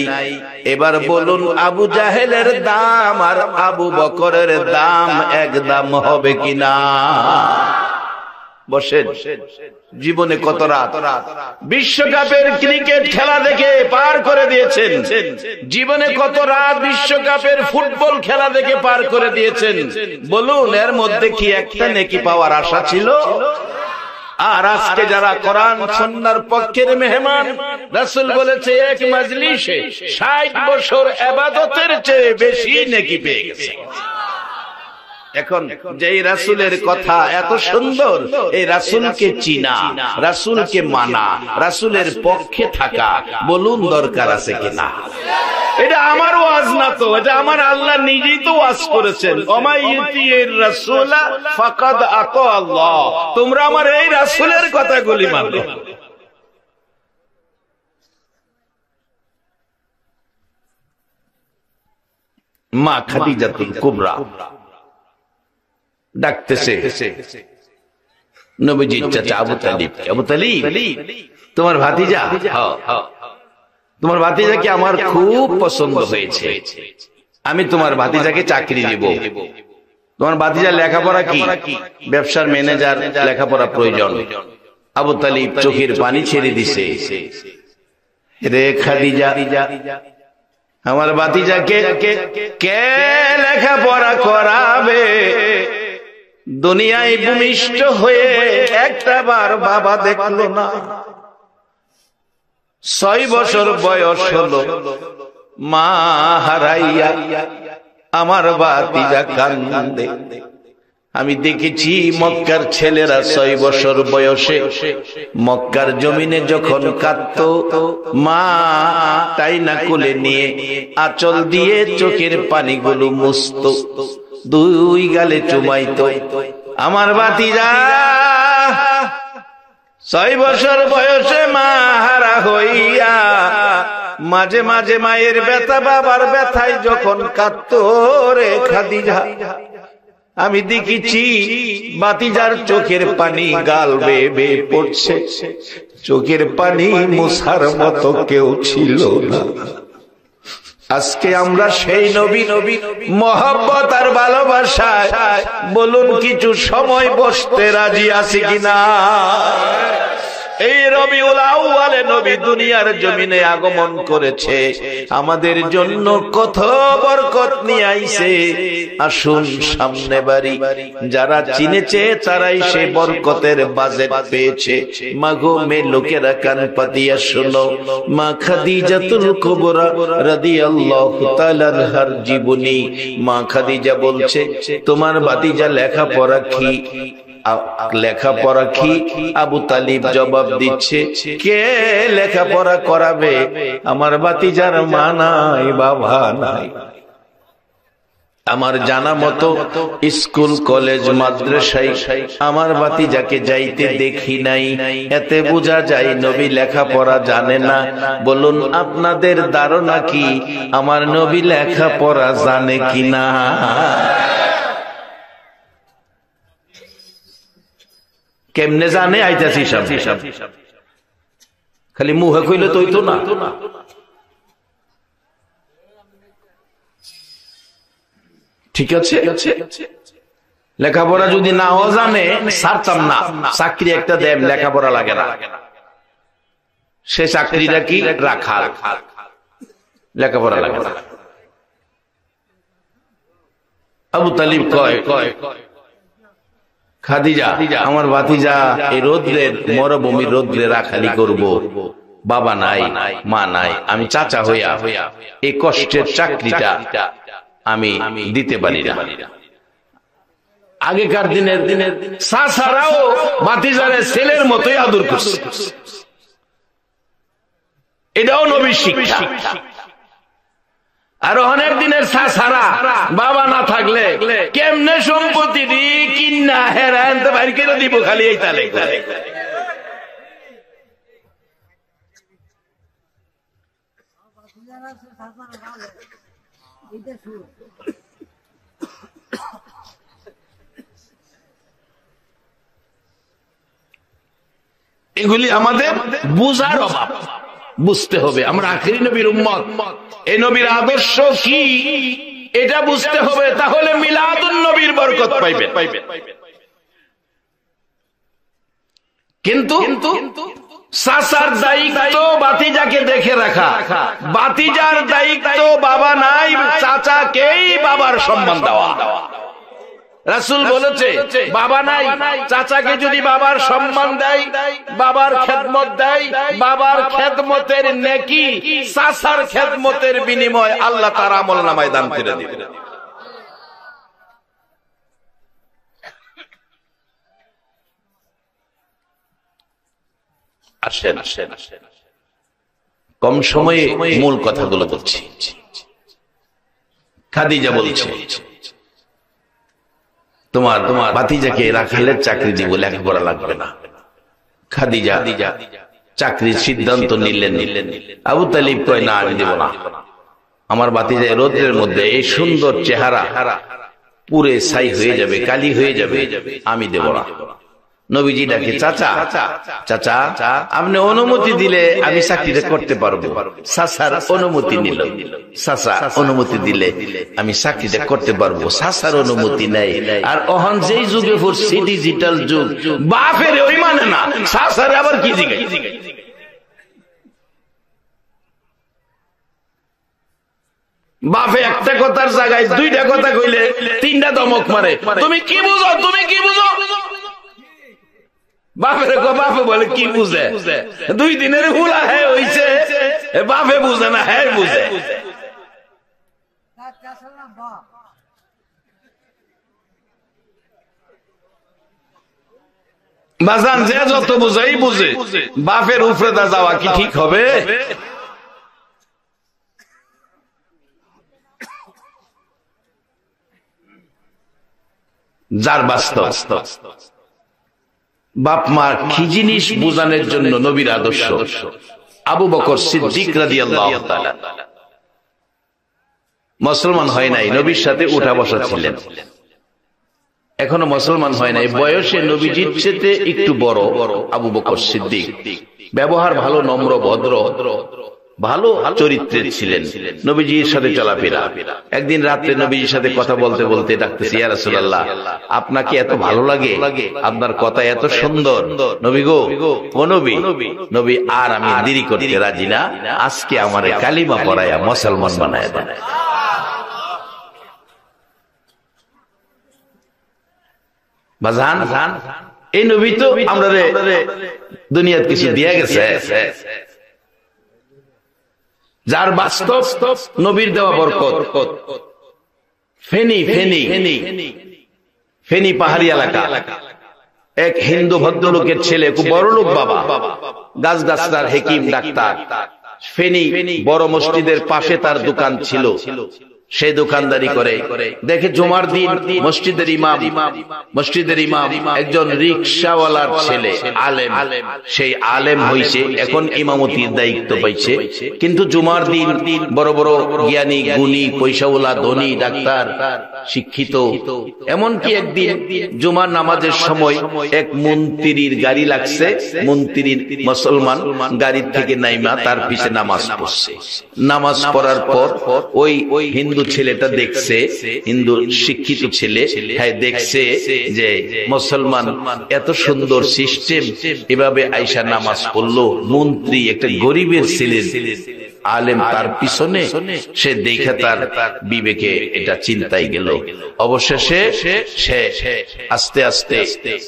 এবার বলুন আবু জাহেলের দাম আর আবু বকরের দাম এক দাম হবে কিনা? বসেন, জীবনে কত রাত বিশ্বকাপের ক্রিকেট খেলা দেখে পার করে দিয়েছেন, জীবনে কত রাত বিশ্বকাপের ফুটবল খেলা দেখে পার করে দিয়েছেন। বলুন এর মধ্যে কি একটা নেকি পাওয়ার আশা ছিল? আর আজকে যারা কোরআন সুন্নাহর পক্ষের মেহমান, রাসূল বলেছে এক মাজলিসে 60 বছর ইবাদতের চেয়ে বেশি নেকি পেয়ে গেছে। এখন যেই রাসূলের কথা এত সুন্দর, এই রাসূলকে চিনা, রাসূলকে মানা, রাসূলের পক্ষে থাকা, বলুন দরকার আছে কিনা? এটা আমার ওয়াজ না তো, এটা আমার আল্লাহ নিজেই তো ওয়াজ করেছেন, ওমা ইউতির রাসূলা ফাকাদ আতা আল্লাহ। তোমরা আমার এই রাসূলের কথাগুলি মানো। মা খাদিজাতুল কুবরা ডাকতেছে নবীজির চাচা আবু তালিব, আবু তালিব তোমার ভাতিজা, তোমার ভাতিজাকে আমার খুব পছন্দ হয়েছে, আমি তোমার ভাতিজাকে চাকরি দিব। তোমার ভাতিজা লেখাপড়া কি? ব্যবসার ম্যানেজার, লেখাপড়া প্রয়োজন। আবু তালিব চোখের পানি ছেড়ে দিছে, রে খাদিজা আমার ভাতিজাকে কে লেখাপড়া করাবে? দুনিয়ায় ভূমিষ্ঠ হয়ে একটা বার বাবা দেখলো না, 6 বছর বয়স হলো, মা হারাইয়া আমার ভাতিজা কান্দে। আমি দেখেছি মক্কার ছেলেরা 6 বছর বয়সে মক্কার জমিনে যখন কাঁদতো, মা তাই না কোলে নিয়ে আঁচল দিয়ে চোখের পানিগুলো মুছতো, 2 গালে চুমাইতো। আমার ভাতিজা 6 বছর বয়সে মা হারা হইয়া মাঝে মাঝে মায়ের ব্যথা বাবার ব্যথায় যখন কাঁদতো, রে খাদিজা আমি দেখেছি ভাতিজার চোখের পানি গাল বেয়ে বেয়ে পড়ছে, চোখের পানি মোছার মতো কেউ ছিল না। আজকে আমরা সেই নবী মহব্বত আর ভালোবাসায় বলুন কিছু সময় বসতে রাজি আছি কিনা? এই রবিউল আউয়ালে নবী দুনিয়ার জমিনে আগমন করেছে, আমাদের জন্য কত বরকত নিয়ে আইছে। আসুন সামনে বাড়ি, যারা চিনেছে তারাই সে বরকতের বাজেট পেয়েছে। মাগো মে লোকেরা কান পাতিয়া শোনো, মা খাদিজাতুল কুবরা রাদিয়াল্লাহু তাআলা আনহার জীবনী। মা খাদিজা বলছে, তোমার ভাতিজা লেখাপড়া কি? লেখাপড়া কি? আবু তালিব জবাব দিচ্ছে, কে লেখাপড়া করাবে? আমার ভাতিজার মা নাই, বাবা নাই। আমার জানা মতো স্কুল কলেজ মাদ্রাসায় আমার ভাতিজাকে যাইতে দেখি নাই। এতে বোঝা যায় নবী লেখাপড়া জানে না। বলুন আপনাদের ধারণা কি আমার নবী লেখাপড়া জানে কিনা? কেমনে জানে? আইতাছি সব খালি মুহে কইলে তো হইতো না। ঠিক আছে, লেখাপড়া যদি নাও জানে ছাড়তাম না। চাকরি একটা দেন, লেখাপড়া লাগে না। সে চাকরিটা কি? রাখাল, লেখাপড়া লাগে না। আবু তালিব কয়, খাদিজা আমার ভাতিজা এই রোদ্রের মরুভূমির রোদ্রে রাখালি করব, বাবা নাই, মা নাই, আমি চাচা হইয়া এই কষ্টের চাকরিটা আমি দিতে পারি না। আগেকার দিনের চাচারাও ভাতিজারে ছেলের মতোই আদর করছে। এটাও নবীর শিক্ষা। আর অনেক দিনের চাচারা বাবা না থাকলে কেমনে সম্পত্তি কিনা হেরা আনতে বাইর করে দিব, খালি এই তালে। এগুলি আমাদের বুঝার অভাব। বুঝতে হবে আমরা আখিরি নবীর উম্মত, এই নবীর আদর্শ কি এটা বুঝতে হবে। তাহলে মিলাদুন নবীর বরকত পাইবেন। কিন্তু চাচার দায়িত্ব ভাতিজাকে দেখে রাখা, ভাতিজার দায়িত্ব বাবা নাই, চাচাকেই বাবার সম্মান দেওয়া। রাসূল বলেছে বাবা নাই, চাচাকে যদি বাবার সম্মান দেয়, বাবার খেদমত দেয়, বাবার খেদমতের নেকি চাচার খেদমতের বিনিময় আল্লাহ তার আমলনামায় দান করে দিবেন। আসেন কম সময়ে মূল কথাগুলো বলছি। খাদিজা বলছে, তোমার ভাতিজাকে রাখালের চাকরি দিব, লেখাপড়া লাগবে না। খাদিজা চাকরির সিদ্ধান্ত নিলেন। আবু তালিব কয়, না আমি দেব না। আমার ভাতিজা রোদ্রের মধ্যে এই সুন্দর চেহারা পুরে ছাই হয়ে যাবে, কালি হয়ে যাবে, আমি দেব না। নবীজি ডাকে, চাচা চাচা আপনি অনুমতি দিলে আমি চাকরিটা করতে পারবো। চাচার অনুমতি নিল, চাচা অনুমতি দিলে আমি চাকরিটা করতে পারবো। চাচার অনুমতি নেই। আর অহন যেই যুগে পড়ছি ডিজিটাল যুগ, বাপের ওই মানে না, চাচার আবার কি জিগাই। বাপে একটা কথার জায়গায় দুইটা কথা কইলে তিনটা দমক মারে। তুমি কি বুঝো, তুমি কি বুঝো? বাপের বাপে বলে কি বুঝে? 2 দিনের হুলা হ্যাঁ হইছে, বাপে বুঝে না, হ্যাঁ বুঝে। বাজান যে যত বুঝাই বুঝে, বাপের উপরে তা যাওয়া কি ঠিক হবে? যার বাস্তব বাপ মা কি জিনিস বোঝানোর জন্য নবীর আদর্শ। আবু বকর সিদ্দিক রাদিয়াল্লাহু তাআলা মুসলমান হয় নাই, নবীর সাথে উঠা বসা ছিলেন, এখনো মুসলমান হয় নাই। বয়সে নবীজির চেয়ে একটু বড় আবু বকর সিদ্দিক, ব্যবহার ভালো, নম্র ভদ্র, ভালো চরিত্রের ছিলেন, নবীজির সাথে চলাফেরা। একদিন রাত্রে নবীজির সাথে কথা বলতে বলতে ডাকতেছি, ইয়া রাসূলুল্লাহ, আপনাকে এত ভালো লাগে, আপনার কথা এত সুন্দর, নবী গো, ও নবী। নবী আর আমি দেরি করতে রাজি না, আজকে আমারে কালিমা পড়ায়া মুসলমান বানায়া দেন। বাজান, এই নবী তো আমরা দুনিয়ার কিছু দিয়ে গেছে, যার বাস্তব নবীর দেওয়া বরকত। ফেনী পাহাড়ি এলাকা, এক হিন্দু ভদ্রলোকের ছেলে, খুব বড় লোক বাবা, গাছগাছার হেকিম ডাক্তার। ফেনী বড় মসজিদের পাশে তার দোকান ছিল, সে দোকানদারি করে। দেখে জুমার দিন মসজিদের ইমাম একজন রিকশাওয়ালার ছেলে, আলেম। সেই আলেম হইছে, এখন ইমামতির দায়িত্ব পাইছে, কিন্তু জুমার দিন বড় বড় জ্ঞানী গুণী পয়সাওয়ালা ধনী ডাক্তার শিক্ষিত। এমনকি একদিন জুমার নামাজের সময় এক মন্ত্রীর গাড়ি লাগছে, মন্ত্রীর মুসলমান গাড়ি থেকে নাইমা তার পিছে নামাজ পড়ছে। নামাজ পড়ার পর ওই হিন্দু ছেলেটা দেখছে, হিন্দু শিক্ষিত ছেলে, হ্যাঁ দেখছে যে মুসলমান এত সুন্দর সিস্টেম, এভাবে আইসা নামাজ পড়লো। মন্ত্রী একটা গরিবের ছেলে, আলেম তার পিছনে, সে দেখে তার বিবেকে এটা চিন্তাই গেল। অবশেষে সে আস্তে আস্তে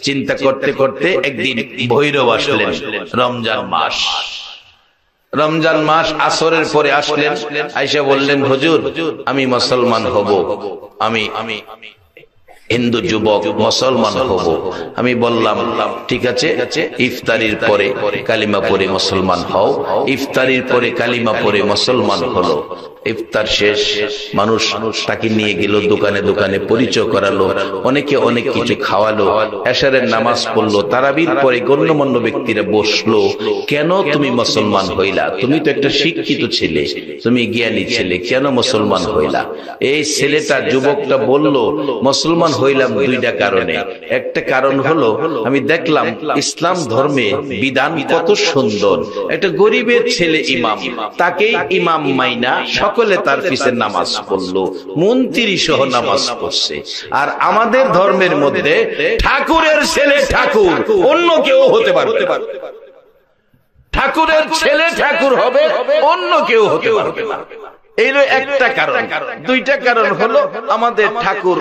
চিন্তা করতে করতে একদিন ভৈরব আসলেন, রমজান মাস আসরের পরে আসলেন, আয়েশা বললেন, হুজুর আমি মুসলমান হব, আমি হিন্দু যুবক মুসলমান হব। আমি বললাম ঠিক আছে, ইফতারির পরে কালিমা পড়ে মুসলমান হও। ইফতারির পরে কালিমা পড়ে মুসলমান হলো। ইফতার শেষ, মানুষ তাকে নিয়ে গেল দোকানে দোকানে, পরিচয় করালো, অনেকে অনেক কিছু খাওয়ালো, এশারের নামাজ পড়লো। তারাবির পরে গণ্যমান্য ব্যক্তিরা বসলো, কেন তুমি মুসলমান হইলা? তুমি তো একটা শিক্ষিত ছেলে, তুমি জ্ঞানী ছেলে, কেন মুসলমান হইলা? এই ছেলেটা, যুবকটা বলল, মুসলমান হইলাম দুইটা কারণে। একটা কারণ হলো, আমি দেখলাম ইসলাম ধর্মে বিধান কত সুন্দর। একটা গরিবের ছেলে ইমাম, তাকেই ইমাম মাইনা সকলে তার পিছে নামাজ পড়লো, মন্ত্রী সহ নামাজ পড়ছে। আর আমাদের ধর্মের মধ্যে ঠাকুরের ছেলে ঠাকুর, অন্য কেউ হতে পারবে না। ঠাকুরের ছেলে ঠাকুর হবে, অন্য কেউ হতে পারবে না। এই একটা কারণ। দুইটা কারণ হলো, আমাদের ঠাকুর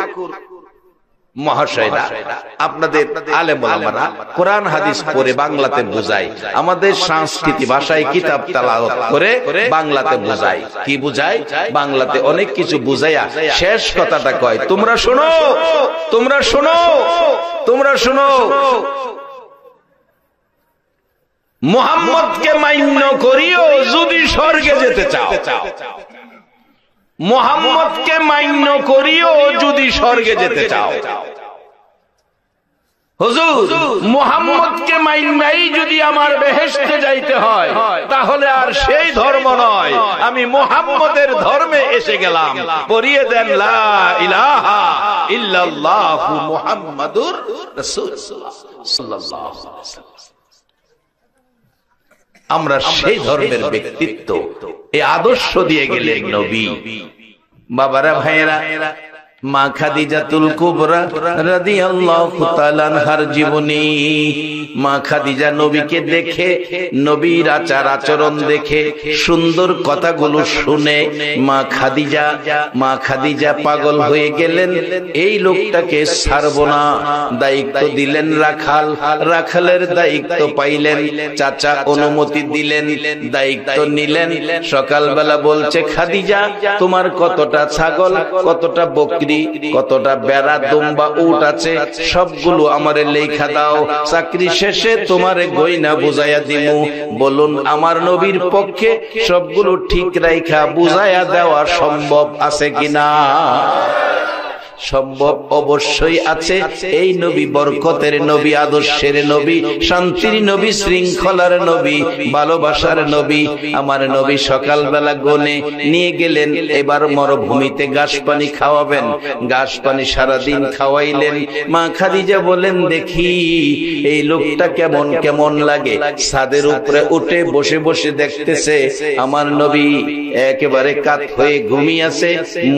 মহাশয়রা, আপনাদের আলেম ওলামারা কোরআন হাদিস পড়ে বাংলাতে বুঝায়, আমাদের সংস্কৃতি ভাষায় কিতাব তেলাওয়াত করে বাংলাতে বুঝায়। কি বুঝায়? বাংলাতে অনেক কিছু বুঝাইয়া শেষ কথাটা কয়, তোমরা শোনো, তোমরা শোনো, তোমরা শোনো, মুহাম্মদকে মান্য করিও যদি স্বর্গে যেতে চাও। মুহাম্মদকে মান্য করিও যদি স্বর্গে যেতে চাও। হুজুর, মুহাম্মদকে মাইনাই যদি আমার বেহেশতে যাইতে হয়, তাহলে আর সেই ধর্ম নয়, আমি মুহাম্মদের ধর্মে এসে গেলাম। পড়িয়ে দেন লা ইলাহা ইল্লাল্লাহু মুহাম্মাদুর রাসূলুল্লাহ সাল্লাল্লাহু আলাইহি ওয়াসাল্লাম। আমরা সেই ধর্মের ব্যক্তিত্ব, এই আদর্শ দিয়ে গেলেন নবী। বাবারা, ভাইয়েরা, মা খাদিজাতুল কুবরা রাদিয়াল্লাহু তাআলা আনহার জীবনী। মা খাদিজা নবীকে দেখে, নবীর আচার আচরণ দেখে, সুন্দর কথাগুলো শুনে মা খাদিজা পাগল হয়ে গেলেন। এই লোকটাকে ছাড়বো না। দায়িত্ব দিলেন রাখাল, রাখালের দায়িত্ব পাইলেন, চাচা অনুমতি দিলেন, দায়িত্ব নিলেন। সকালবেলা বলছে, খাদিজা তোমার কতটা ছাগল, কতটা বকরি, কতটা বেড়া, দুম্বা, উট আছে, সবগুলো আমারে লেখা দাও। চাকরি শেষে তোমারে গয়না বুঝাইয়া দিমু। বলুন, আমার নবীর পক্ষে সবগুলো ঠিক রাইখা বুঝাইয়া দেওয়া সম্ভব আছে কিনা? সম্ভব অবশ্যই আছে। এই নবী বরকতের নবী, আদর্শের নবী, শান্তির নবী, শৃঙ্খলার নবী, ভালোবাসার নবী। আমার নবী সকালবেলা গনে নিয়ে গেলেন, এবার মরুভূমিতে ঘাস পানি খাওয়াবেন। ঘাস পানি সারাদিন খাওয়াইলেন। মা খাদিজা বলেন, দেখি এই লোকটা কেমন কেমন লাগে। ছাদের উপরে উঠে বসে বসে দেখতেছে আমার নবী একেবারে কাত হয়ে ঘুমিয়ে আছে।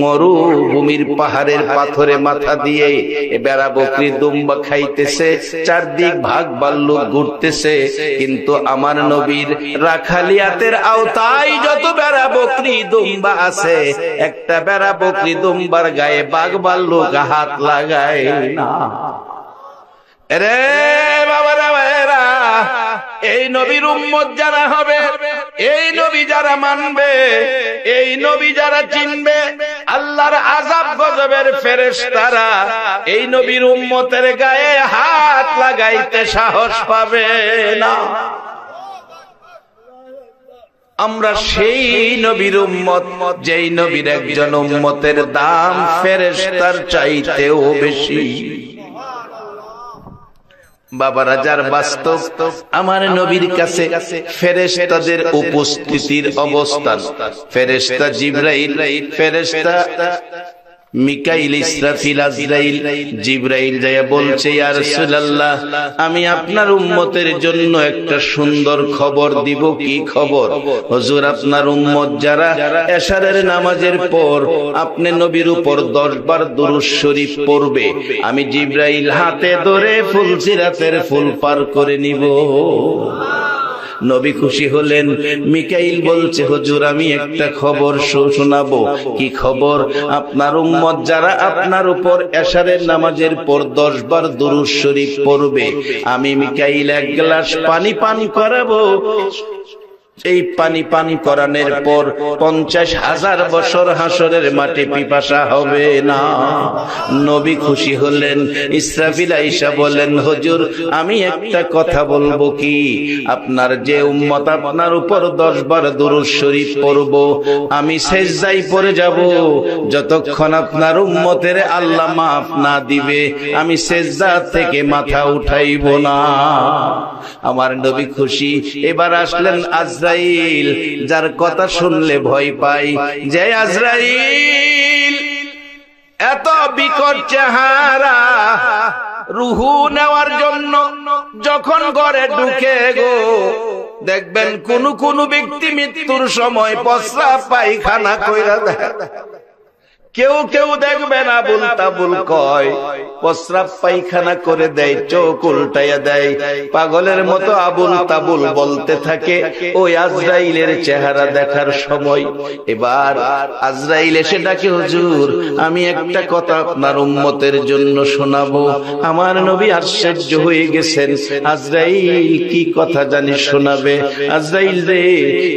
মরুভূমির পাহাড়ের পাথরে মাথা দিয়ে বেড়া বকরি দুম্বা খাইতেছে, চারদিক ভাগ ভাল্লুক ঘুরতেছে। কিন্তু আমার নবীর রাখালিয়াতের আওতায় যত বেড়া বকরি দুম্বা আছে, একটা বেড়া বকরি দুম্বার গায়ে বাঘ ভাল্লুক হাত লাগায় না। রে বাবারা ভাইরা, এই নবীর উম্মত যারা হবে, এই নবী যারা মানবে, এই নবী যারা চিনবে, আল্লাহর আযাব গজবের ফেরেশতারা এই নবীর উম্মতের গায়ে হাত লাগাইতে সাহস পাবে না। আমরা সেই নবীর উম্মত, যেই নবীর একজন উম্মতের দাম ফেরেশতার চাইতেও বেশি। বাবারা, যার বাস্তব আমার নবীর কাছে ফেরেশতাদের উপস্থিতির অবস্থান, ফেরেশতা জিবরাইল, ফেরেশতা মিকাইল, ইসরাফিল, আজরাইল। জিবরাইল যায় বলছে, ইয়া রাসূলুল্লাহ, আমি আপনার উম্মতের জন্য একটা সুন্দর খবর দিব। কি খবর? হুজুর, আপনার উম্মত যারা এশারের নামাজের পর আপনি নবীর উপর 10 বার দুরূদ শরীফ পড়বে, আমি জিবরাইল হাতে ধরে ফুলসিরাতের ফুল পার করে নিব। নবী খুশি হলেন। মিকাইল বলছে, হুজুর, আমি একটা খবর শোনাবো। কি খবর? আপনার উম্মত যারা আপনার উপর এশারের নামাজের পর 10 বার দুরূদ শরীফ পড়বে, আমি মিকাইল 1 গ্লাস পানি পান করাবো। এই পানি পানি করানোর পর 50,000 বছর হাসরের মাঠে পিপাসা হবে না। নবী খুশি হলেন। ইসরাফিল আয়েশা বলেন, হুজুর, আমি একটা কথা বলবো। কি? আপনার যে উম্মত আপনার উপর 10 বার দুরূদ শরীফ পড়ব, আমি সেজদায় পড়ে যাব। যতক্ষণ আপনার উম্মতের আল্লাহ মাফ না দিবে, আমি সেজদা থেকে মাথা উঠাইব না। আমার নবী খুশি। এবার আসলেন আজরাইল, যার কথা শুনলে ভয় পাই। যে আজরাইল এত বিকট চেহারা, রুহু নেওয়ার জন্য যখন ঘরে ঢুকে গো, দেখবেন কোন কোন ব্যক্তি মৃত্যুর সময় প্রস্রাব পায়খানা কইরা দেয়। কেউ কেউ দেখবেন আবুল তাবুল কয়, প্রস্রাব পায়খানা করে দেয়, চোখ উল্টাইয়া দেয়, পাগলের মতো আবুল তাবুল বলতে থাকে। ওই আজরাইলের চেহারা দেখার সময় এবার আজরাইল এসে ডাকে, হুজুর, আমি একটা কথা আপনার উম্মতের জন্য শোনাবো। আমার নবী আশ্চর্য হয়ে গেছেন। আজরাইল কি কথা জানি শোনাবে? আজরাইল রে,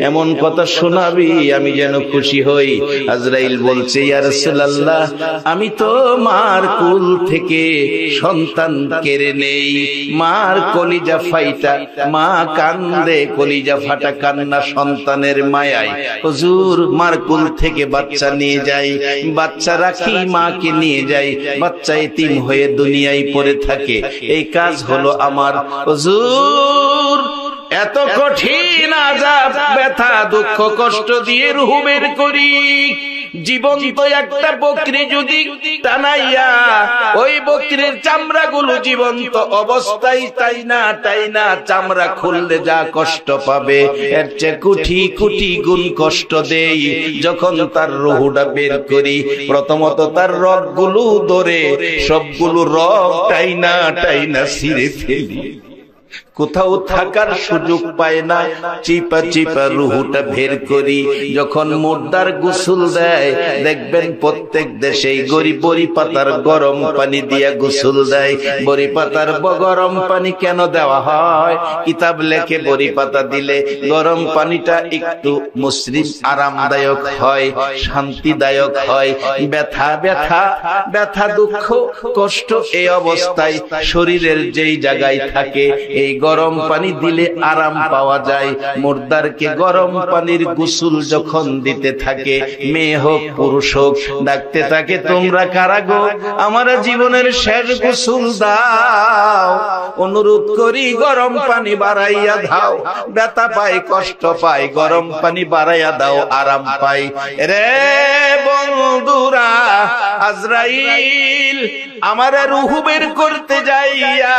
এমন কথা শোনাবি আমি যেন খুশি হই। আজরাইল বলছে, ইয়া রাসূলুল্লাহ, আমি তো মার কুল থেকে সন্তান কেড়ে নেই, মার কলিজা ফাইটা, মা কান্দে, কলিজা ফাটা কান্না সন্তানের মায়ায়। হুজুর, মার কুল থেকে বাচ্চা নিয়ে যাই, বাচ্চা রাখি, মাকে নিয়ে যাই, বাচ্চা এতিম হয়ে দুনিয়ায় পড়ে থাকে। এই কাজ হলো আমার। হুজুর, এত কঠিন আযাব, ব্যথা, দুঃখ, কষ্ট দিয়ে রূহ বের করি। জীবন্ত একটা বকরি যদি টানাইয়া ওই বকরির চামড়াগুলো জীবন্ত অবস্থায় তাই না চামড়া খুললে যা কষ্ট পাবে, এর চেয়ে কোটি কোটি গুণ কষ্ট দেই যখন তার রূহটা বের করি। প্রথমত তার রগগুলো ধরে সবগুলো রগ টাইনা ছিঁড়ে ফেলি, কোথাও থাকার সুযোগ পায় না, চিপা চিপা রুহুটা বের করি। যখন মুর্দার গোসল দেয়, দেখবেন প্রত্যেক দেশেই বড়ি পাতার গরম পানি দিয়া গোসল দেয়। বড়ি পাতার গরম পানি কেন দেওয়া হয়? কিতাব লেখে বড়ি পাতা দিলে গরম পানিটা একটু মুসরিফ, আরামদায়ক হয়, শান্তিদায়ক হয়। ব্যথা দুঃখ কষ্ট এই অবস্থায় শরীরের যেই জায়গায় থাকে, এই গরম পানি দিলে আরাম পাওয়া যায়। মুর্দারকে গরম পানির গোসল যখন দিতে থাকে, মেয়ে হোক পুরুষ হোক, ডাকতে থাকে, তোমরা কারা গো, আমার জীবনের শেষ গোসল দাও, অনুরোধ করি গরম পানি বাড়াইয়া দাও। ব্যথা পাই, কষ্ট পাই, গরম পানি বাড়াইয়া দাও, আরাম পাই। রে বন্ধুরা, আজরাইল আমার রূহ বের করতে যাইয়া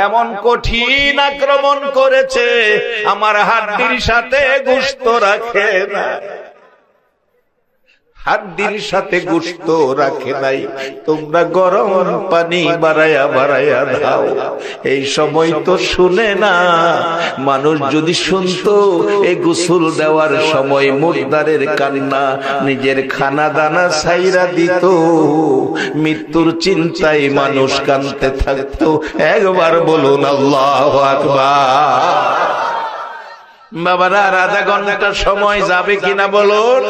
এমন কঠিন আক্রমণ করেছে, আমার হাড্ডির সাথে গোশত রাখে না, হাড্ডির সাথে গোশত রাখে নাই। তোমরা গরম পানি বাড়াইয়া বাড়াইয়া দাও। এই সময় তো শুনে না। মানুষ যদি শুনতো এই গোসল দেওয়ার সময় মুর্দারের কান্না, নিজের খানা দানা ছাইরা দিত, মৃত্যুর চিন্তায় মানুষ কাঁদতে থাকতো। একবার বলুন আল্লাহু আকবার। বাবারা, আর আধা ঘন্টা সময় যাবে কিনা বলুন?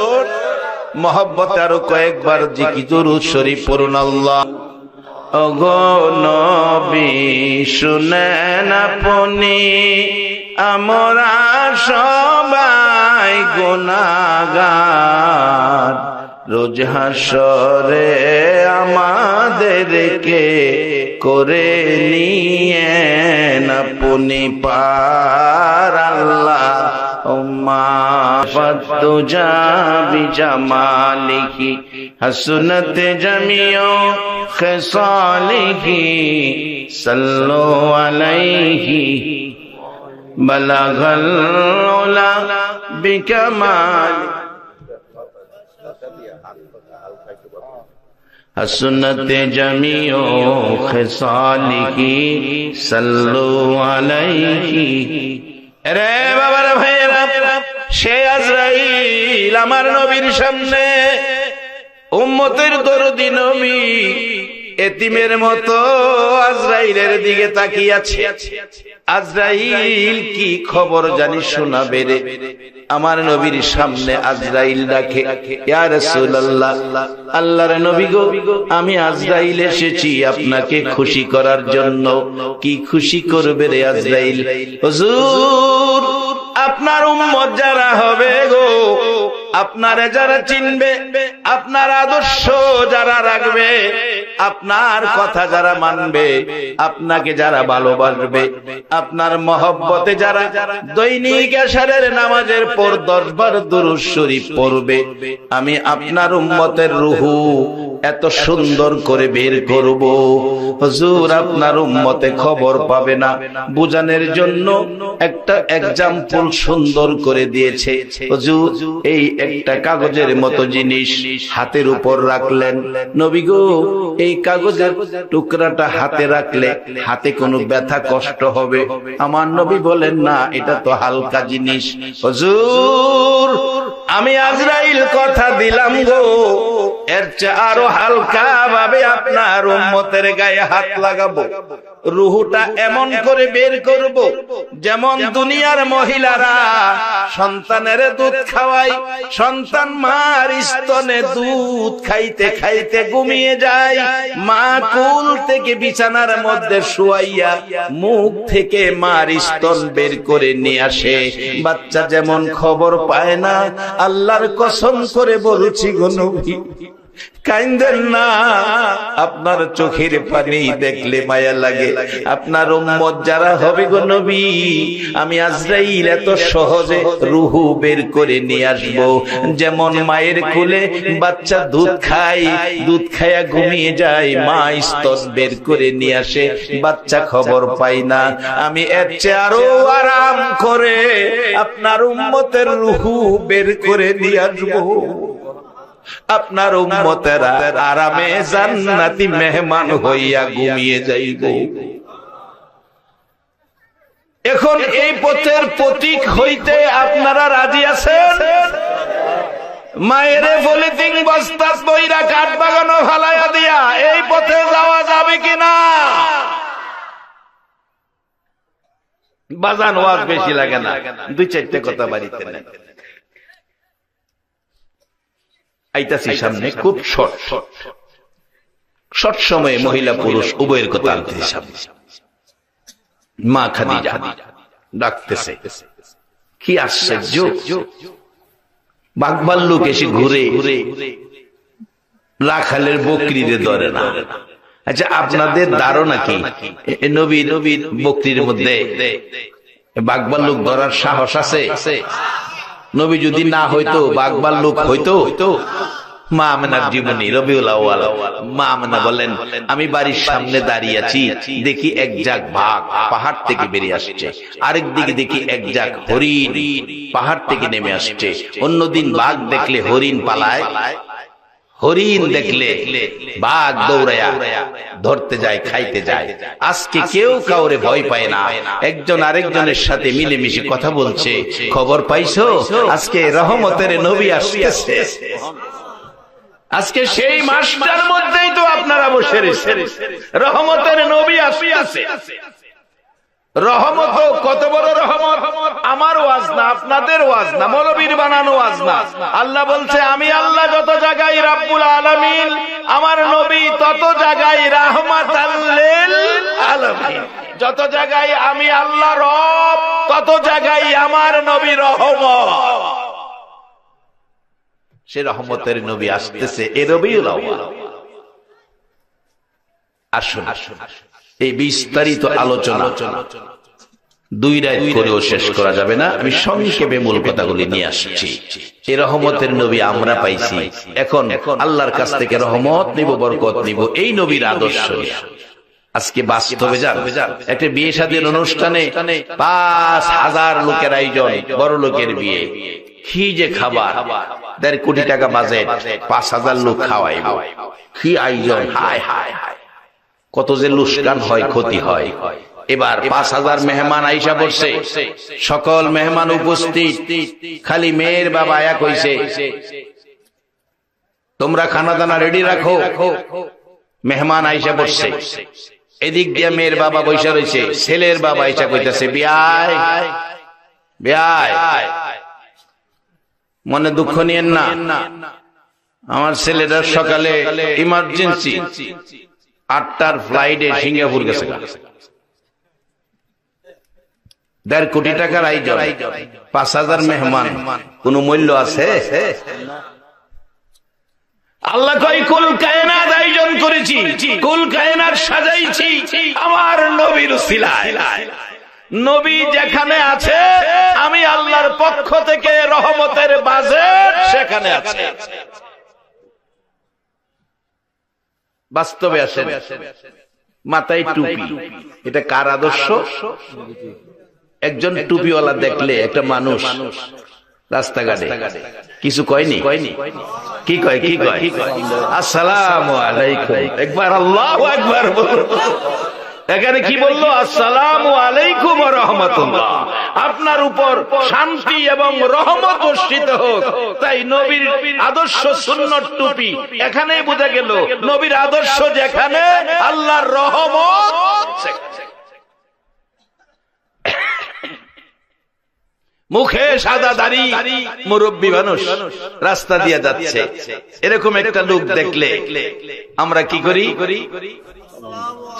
মহব্বতে আরো কয়েকবার জিকির শরীফ পড়ুন। আল্লাহ ওগো নবী শুনেন আপনি, আমরা সবাই গুনাহগার, রোজ হাসরে আমাদেরকে করে নিয়েন আপনি পার। আল্লাহ বিজামালিহি হাসনাত জামিউ খিসালিহি সাল্লু আলাইহি বালাগাল উলা বিকামাল হাসনাত জামিউ খিসালিহি সাল্লু আলাইহি। রে বাবার ভাইয়েরা, সে আজরাইল আমার নবীর সামনে উম্মতের দরদি নবী এতিমের মতো আজরাইলের দিকে তাকিয়ে আছে। আজরাইল কি খবর জানি শোনাবে রে। আমার নবীর সামনে আজরাইল ডাকে, ইয়া রাসূলুল্লাহ, আল্লাহর নবী গো, আমি আজরাইল এসেছি আপনাকে খুশি করার জন্য। কি খুশি করবে রে আজরাইল? হুজুর, আপনার উম্মত যারা হবে গো, আপনারে যারা চিনবে, আপনার আদর্শ যারা রাখবে, আপনার কথা যারা মানবে, আপনাকে যারা ভালোবাসবে, আপনার মহব্বতে যারা দৈনিক এশারের নামাজের পর 10 বার দুরূদ শরীফ পড়বে, আমি আপনার উম্মতের রূহ এত সুন্দর করে বের করব। হুজুর, আপনার উম্মতে খবর পাবে না, বুঝানোর জন্য একটা এক্সাম্পল সুন্দর করে দিয়েছে। হুজুর, এই একটা কাগজের মতো জিনিস হাতের উপর রাখলেন। নবী গো, এই কাগজের টুকরাটা হাতে রাখলে হাতে কোনো ব্যথা কষ্ট হবে? আমার নবী বলেন, না, এটা তো হালকা জিনিস। হুজুর, আমি আজরাইল কথা দিলাম গো, এর চেয়ে আরো হালকা ভাবে আপনার উম্মতের গায়ে হাত লাগাবো, রুহুটা এমন করে বের করব যেমন দুনিয়ার মহিলারা সন্তানের দুধ খাওয়ায়, সন্তান মার স্তনে দুধ খাইতে খাইতে ঘুমিয়ে যায়, মা কোল থেকে বিছানার মধ্যে শুয়াইয়া মুখ থেকে মার স্তন বের করে নিয়ে আসে। বাচ্চা যেমন খবর পায় না, আল্লাহর কসম করে বলছি গো নবী, কাইন্দেন না, আপনার চোখের পানি দেখলে মায়া লাগে। আপনার উম্মত যারা হবে গো নবী, আমি আজরাইল এত সহজে রুহু বের করে নিয়ে আসবো। যেমন মায়ের কোলে বাচ্চা দুধ খায়, দুধ খায়া ঘুমিয়ে যায়, মা স্তন বের করে নিয়ে আসে, বাচ্চা খবর পাই না, আমি এর চেয়ে আরো আরাম করে আপনার উম্মতের রুহু বের করে নিয়ে আসবো। আপনার উম্মতেরা আরামে জান্নাতি মেহমান হইয়া ঘুমিয়ে যাইব। এখন এই পথের প্রতীক হইতে আপনারা রাজি আছেন? মায়েরে পলিথিন বস্তা বইরা কাঠ বাগানো ফালাইয়া দিয়া এই পথে যাওয়া যাবে কিনা? বাজান ওয়াজ বেশি লাগে না, 2-4টা কথা বাড়িতে না। আইতাছি সামনে, খুব শর্ট সময়ে মহিলা পুরুষ উভয়ের কথা আনতে সামনে। মা খাদিজা ডাকতেছে। কি আশ্চর্য, বাঘভাল্লুক এসে ঘুরে রাখালের বকরিরে ধরে না। আচ্ছা, আপনাদের ধারণা কি নবীর বকরির মধ্যে বাঘভাল্লুক ধরার সাহস আছে? নবী যদি না হইতো বাঘভাল্লুক হইতো? মা আমেনার জীবনী, রবিউল আউয়াল। মা আমেনা বলেন, আমি বাড়ির সামনে দাঁড়িয়ে আছি, দেখি এক ঝাঁক বাঘ পাহাড় থেকে বেরিয়ে আসছে, আরেক দিকে দেখি এক ঝাঁক হরিণ পাহাড় থেকে নেমে আসছে। অন্যদিন বাঘ দেখলে হরিণ পালায়, হরিণ দেখলে বাঘ দৌড়ায়া ধরতে যায়, খাইতে যায়। আজকে কেউ কাউরে ভয় পায় না, একজন আরেকজনের সাথে মিলেমিশে কথা বলছে। খবর পাইছো? আজকে রহমতের নবী আসতেছে। আজকে সেই মাসটার মধ্যেই তো আপনারা বসে রয়েছেন, রহমতের নবী আসতেছে। রহমত কত বড় রহমত! আমার ওয়াজ না, আপনাদের ওয়াজ না, মৌলবীর বানানো ওয়াজ না। আল্লাহ বলছে, আমি আল্লাহ যত জায়গায় রাব্বুল আলামিন, আমার নবী তত জায়গায় রাহমাতাল লিল আলামিন। যত জায়গায় আমি আল্লাহ রব, তত জায়গায় আমার নবী রহমত। সে রহমতের নবী আসতেছে এ রবিউল আউয়াল। আসুন, এই বিস্তারিত আলোচনা 2 রাত করেও শেষ করা যাবে না। আমি সংক্ষেপে মূল কথাগুলি নিয়ে আসছি। এই রহমতের নবী আমরা পাইছি, এখন আল্লাহর কাছ থেকে রহমত নিব, বরকত নিব এই নবীর আদর্শ। আজকে বাস্তবে যান, একটা বিয়ে শাদীর অনুষ্ঠানে 5000 লোকের আয়োজন, বড় লোকের বিয়ে, কি যে খাবার, 1.5 কোটি টাকা বাজেট, 5000 লোক খাওয়াইব, কি আয়োজন! হায় হায় হায়, কত যে লুস্কান হয়, ক্ষতি হয়। এবার 5000 মেহমান আইসা বসছে, সকল মেহমান উপস্থিত, খালি মেয়ের বাবা আয়া কইছে, তোমরা খানা দানা রেডি রাখো। মেহমান আইসা বসছে, এদিক দিয়ে মেয়ের বাবা বৈশা রয়েছে, ছেলের বাবা আইসা কইতেছে, বিয়াই বিয়াই, মনে দুঃখ নিয়েন না, আমার ছেলেটা সকালে ইমার্জেন্সি 8টার ফ্লাইটে সিঙ্গাপুর গেছে। 1.5 কোটি টাকার আয়োজন, 5000 মেহমান, কোন মূল্য আছে? আল্লাহ কই, কুল কায়নাত আয়োজন করেছি, কুল কায়নাত সাজাইছি আমার নবীর উসিলায়। নবী যেখানে আছে, আমি আল্লাহর পক্ষ থেকে রহমতের বাজেট সেখানে আছে। বাস্তবে আসেন, মাথায় টুপি, এটা কার আদর্শ? একজন টুপিওয়ালা দেখলে একটা মানুষ রাস্তাঘাটে কিছু কয়নি? কি কয়? কি কয়? আসসালামু আলাইকুম। একবার আল্লাহু আকবার বলো। এখানে কি বললো? আসসালামু আলাইকুম ওয়া রাহমাতুল্লাহ, আপনার উপর শান্তি এবং রহমত বর্ষিত হোক। তাই নবীর আদর্শ সুন্নত টুপি, এখানেই বোঝা গেল নবীর আদর্শ যেখানে, আল্লাহর রহমত সেখানে। মুখে সাদা দাড়ি, মুরব্বী মানুষ রাস্তা দিয়ে যাচ্ছে, এরকম একটা লোক দেখলে আমরা কি করি?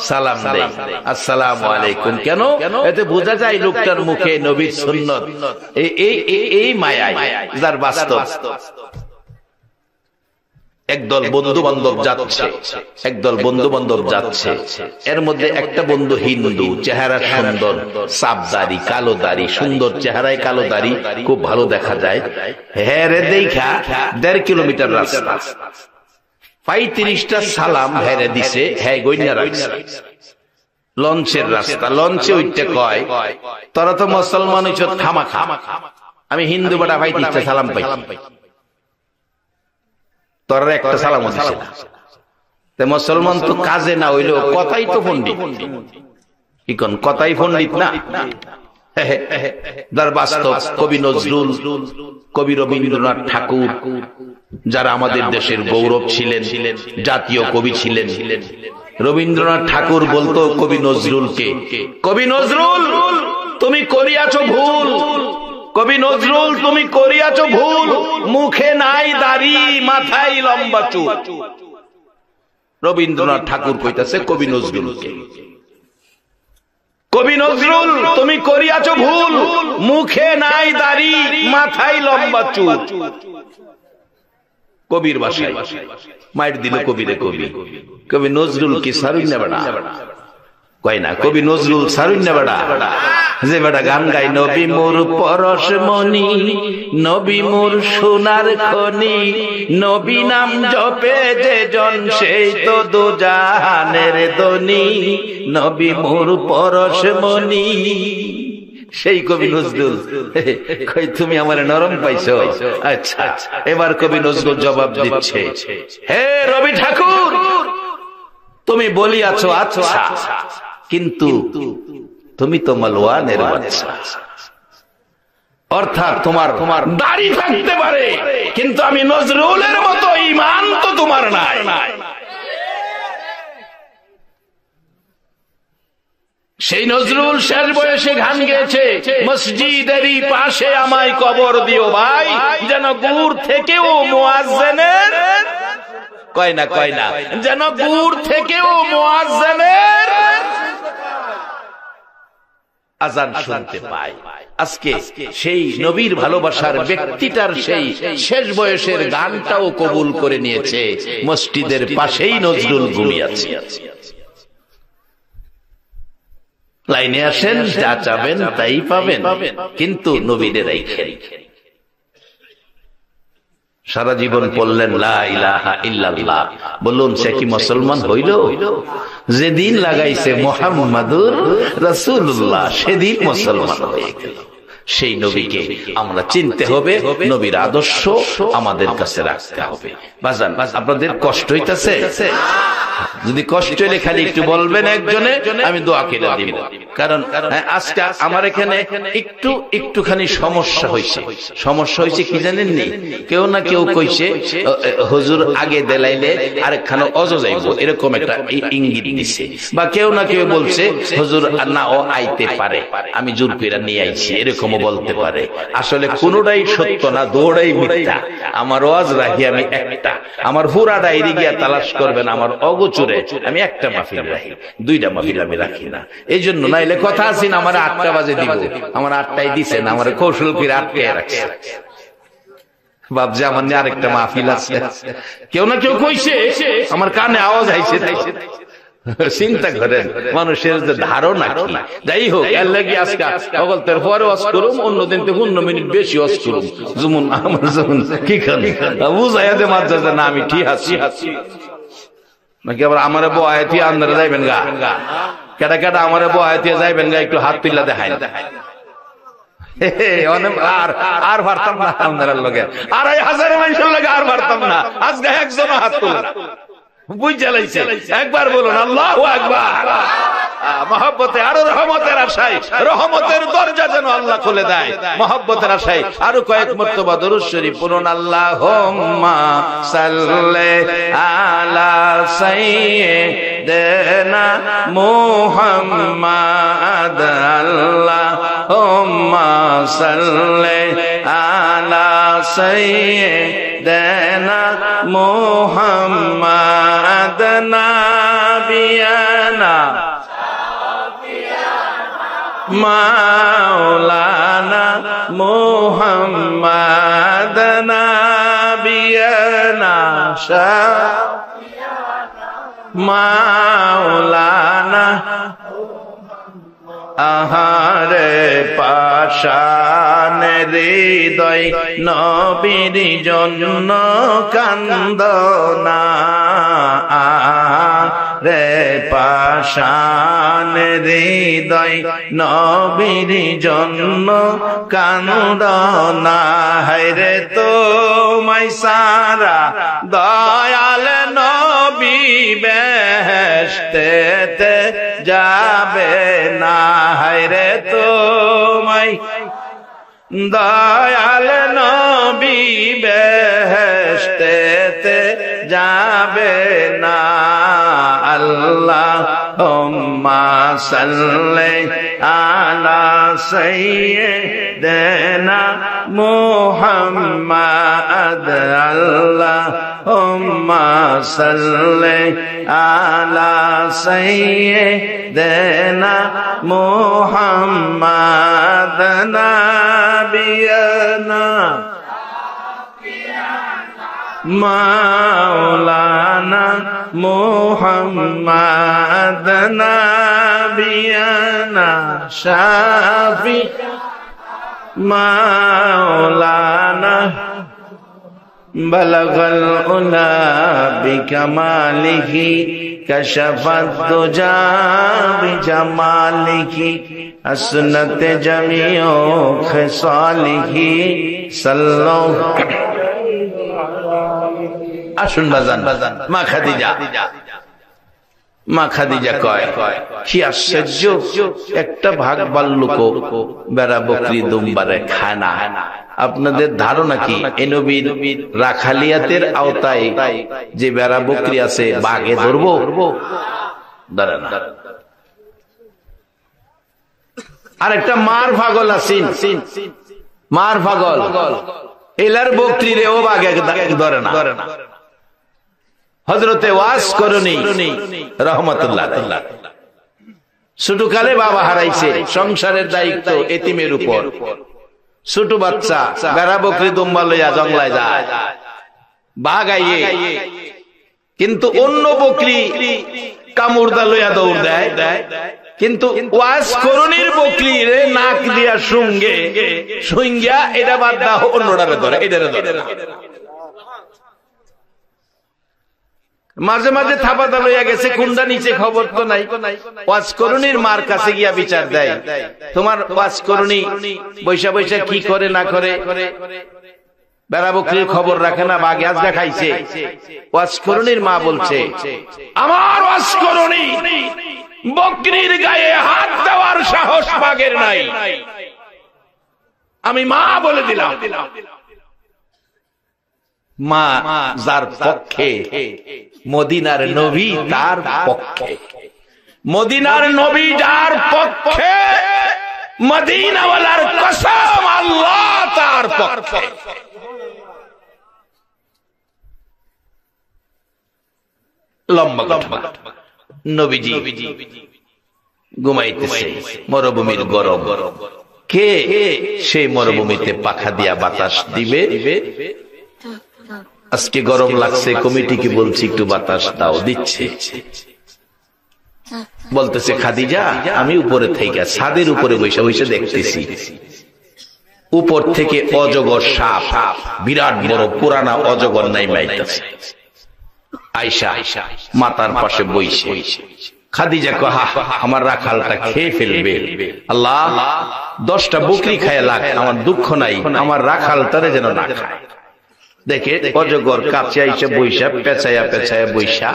সালাম দেই, আসসালামু আলাইকুম। কেন? এতে বোঝা যায় লোকটার মুখে নবীর সুন্নত, এই মায়ায় যার বাস্তব। একদল বন্ধু বান্ধব যাচ্ছে, এর মধ্যে একটা বন্ধু হিন্দু, চেহারা সুন্দর, সাপ দাড়ি, কালো দাড়ি, সুন্দর চেহারায় কালো দাড়ি, খুব ভালো দেখা যায়। হ্যাঁ রে, দেখা 1.5 কিলোমিটার রাস্তা, 35টা সালাম হেরে দিছে, হ্যাঁ গইনা রাখছে। লঞ্চের রাস্তা, লঞ্চে উঠতে কয়, তোরা তো মুসলমান হইছ খামাখা, আমি হিন্দু বেটা 35টা সালাম পাইছি, তোরা একটা সালাম দিছে না। মুসলমান তো কাজে না হইলেও কথাই তো পণ্ডিত, এখন কথাই পণ্ডিত না। যার বাস্তব কবি নজরুল, কবি রবীন্দ্রনাথ ঠাকুর, যারা আমাদের দেশের গৌরব ছিলেন, জাতীয় কবি ছিলেন। রবীন্দ্রনাথ ঠাকুর বলতো কবি নজরুলকে, কবি নজরুল তুমি করিয়াছ ভুল, কবি নজরুল তুমি করিয়াছ ভুল, মুখে নাই দাড়ি, মাথায় লম্বা চুল। রবীন্দ্রনাথ ঠাকুর কইতাছে কবি নজরুলকে। কবি নজরুল তুমি করিয়াছো ভুল, মুখে নাই দাড়ি মাথায় লম্বা চুল। কবির ভাষায় মাইর দিল কবিরে কবি। কবি নজরুল কি সারুন না বেড়া কয় না, কবি নজরুল সারুন না বেড়া যে বেটা গান গাই নবী মোর পরশমণি, নবী মোর সোনার খনি, নবী নাম জপে যে জন সেই তো দুজাহানের ধনী, নবী মোর পরশমণি। সেই কবি নজরুল কই তুমি আমার নরম পাইছো? আচ্ছা, এবার কবি নজরুল জবাব দিচ্ছে, হে রবি ঠাকুর তুমি বলিয়াছো আচ্ছা, কিন্তু তুমি তো মালওয়ানের বাচ্চা, অর্থাৎ তোমার দাড়ি থাকতে পারে কিন্তু আমি নজরুলের মতো ঈমান তো তোমার নাই। সেই নজরুল শেষ বয়সে গান গেয়েছে, মসজিদেরই পাশে আমায় কবর দিও ভাই, যেন দূর থেকেও মুয়াজ্জিনের কয় না যেন দূর থেকেও মুয়াজ্জিনের আজান শুনতে পাই। আজকে সেই নবীর ভালোবাসার ব্যক্তিটার সেই শেষ বয়সের গানটাও কবুল করে নিয়েছে, মসজিদের পাশেই নজরুল ঘুমিয়েছে। লাইনে আসেন, যা চাবেন তাই পাবেন, কিন্তু নবীরে রাইখেন। সারা জীবন পড়লেন লা ইলাহা ইল্লাল্লাহ, বলুন সে কি মুসলমান হইল? যেদিন লাগাইছে মুহাম্মাদুর রাসূলুল্লাহ সেদিন মুসলমান হয়ে গেল। সেই নবীকে আমরা চিনতে হবে, নবীর আদর্শ আমাদের কাছে রাখতে হবে। বাজান আপনাদের কষ্ট হইতাছে? যদি কষ্ট হলে খালি একটু বলবেন একজনে, আমি দোয়া করে দিব। কারণ আজকে আমার এখানে একটুখানি সমস্যা হয়েছে কি জানেননি? কেউ না কেউ কইছে হুজুর আগে দেলাইলে আরেকখানে অজ যাইব, এরকম একটা ইঙ্গিত দিছে। বা কেউ না কেউ বলছে হুজুর না ও আইতে পারে, আমি জোর কইরা নিয়ে আইছি, এরকমও বলতে পারে। আসলে কোনটাই সত্য না, দৌড়াই মিথ্যা। আমার ওয়াজ রাখি আমি একটা, আমার পুরা ডায়েরি গিয়া তালাশ করবেন আমার অগোচরে আমি একটা মাহফিল রাখি, দুইটা মাহফিল আমি রাখি না। এই জন্য নাইলে কথা আছি না আমার 8টা বাজে দিব, আমার 8টায় দিছে না, আমার কৌশল করে আটকে রাখছে। ভাবছে আমার নিয়ে আরেকটা মাহফিল আছে, কেউ না কেউ কইছে, আমার কানে আওয়াজ আইছে। চিন্তা করেন মানুষের যে ধারণা কি। যাই হোক, এর লাগি আজকে অগলতের পরে ওয়াজ করুম, অন্যদিন তো 15 মিনিট বেশি ওয়াজ করুম। যেমন আমার যেমন কি খালি বুঝাইয়া দে মাঝে না আমি ঠিক আছি নাকি আবার আমার বয়াতি আন্দারে যাইবেন গা, কেটা কেটা আমার বয়াতি যাইবেন গা, একটু হাত তুললা দেখায় আর পারতাম না আপনার লগে, 2500 মানুষের লগে আর পারতাম না। আজকে একজন হাত তোলা বুঝা লাইছে, একবার বলুন আল্লাহু আকবার। মহব্বতে আরো রহমতের আশায়, রহমতের দরজা যেন আল্লাহ খুলে দেয়। মহব্বতের আশায় আরো কয়েক মর্তবা দরুদ শরীফ পড়ুন। আল্লাহুম্মা সাল্লি আলা সাইয়্যিদিনা মুহাম্মাদ, আল্লাহুম্মা সাল্লি আলা সাইয়্যিদিনা মুহাম্মাদ নাবিয়ানা মাওলানা মুহাম্মাদ নাবিয়ানা মাওলানা। আহারে পাশান হৃদয় নবীর জন্য কান্দনা, রে পাশান হৃদয় নবীর জন্য কান্দনা। হায়রে তোমায় সারা দয়াল নবী বেহেশতেতে যাবে না। হায়রে তোমায় দয়াল নবী বেহেশতেতে যাবে না। আল্লাহুম্মা সাল্লি আলা সাইয়্যিদিনা মুহাম্মাদ আল্লাহুম্মা সাল্লি আলা সাইয়্যিদিনা মুহাম্মাদ নাবিয়ানা মাওলানা মুহাম্মাদ নাবিয়ানা শাফি মাওলানা বালাগাল উলা বিকামালিহি কাশাফাত দুজা বিজামালিহি আসনাত জামিউ খিসালিহি সাল্লাল্লাহু। আসুন বাজান, মা খাদিজা, মা খাদিজা কয় কি আশ্চর্য, একটা ভাগ বাল্লুক বেড়া বকরি দুম্বারে খায় না। আপনাদের ধারণা কি এই নবীর রাখালিয়াতের আওতায় যে বেড়া বকরি আছে বাঘে ধরবো? ধরে না। আর একটা মার পাগল আছেন, মার পাগল, এলার বকরি রে ও বাঘে ধরে না। হযরতে ওয়াস করুনি রহমাতুল্লাহ ছোটকালে বাবা হারাইছে, সংসারের দায়িত্ব এতিমের উপর। ছোট বাচ্চা বেড়া বকরি দুম্বা লইয়া জঙ্গলায় যায়, বাঘ আইয়ে, কিন্তু অন্য বকরি কামড়দা লইয়া দৌড় দেয়, কিন্তু ওয়াস করুনির বকরি রে নাক দিয়া শুঙ্গে শুঙ্গিয়া এটা বাদ দাও অন্যটারে ধরে, এটারে ধরে। মাঝে মাঝে থাপাতা লইয়া গেছে, কুন্ডা নিচে খবর তো নাই। ওয়াজ করুনির মার কাছে গিয়া বিচার দেয়, তোমার ওয়াজ করুনি বৈশা বৈশা কি করে না করে, বেড়া বকরির খবর রাখে না, বাঘে আজগা খাইছে। ওয়াজ করুনির মা বলছে, আমার ওয়াজ করুনি বকরির গায়ে হাত দেওয়ার সাহস বাঘের নাই, আমি মা বলে দিলাম। মা যার পক্ষে, মদিনার নবী তার পক্ষে, মদিনার নবী যার পক্ষে, মদিনাওয়ালার কসম আল্লাহ তার পক্ষে। লম্বা কথা, নবীজি ঘুমাইতেছে, মরুভূমির গরম, কে সেই মরুভূমিতে পাখা দিয়া বাতাস দিবে? আজকে গরম লাগছে, কমিটিকে বলছি একটু বাতাস দাও, দিচ্ছে। বলতেছে খাদিজা আমি উপরে থেকে ছাদের উপরে বসে বসে দেখতেছি, উপর থেকে অজগর সাপ, বিরাট বড় পুরানা অজগর নাই মাইতেছে। আয়সা মাতার পাশে বইছে। খাদিজা কহা আমার রাখালটা খেয়ে ফেলবে, আল্লাহ 10টা বকরি খায় লাখ, আমার দুঃখ নাই, আমার রাখালটারে যেন না খায়। দেখে অজগর কাছে আইসা বৈশা পেঁচাইয়া পেঁচাইয়া বৈশা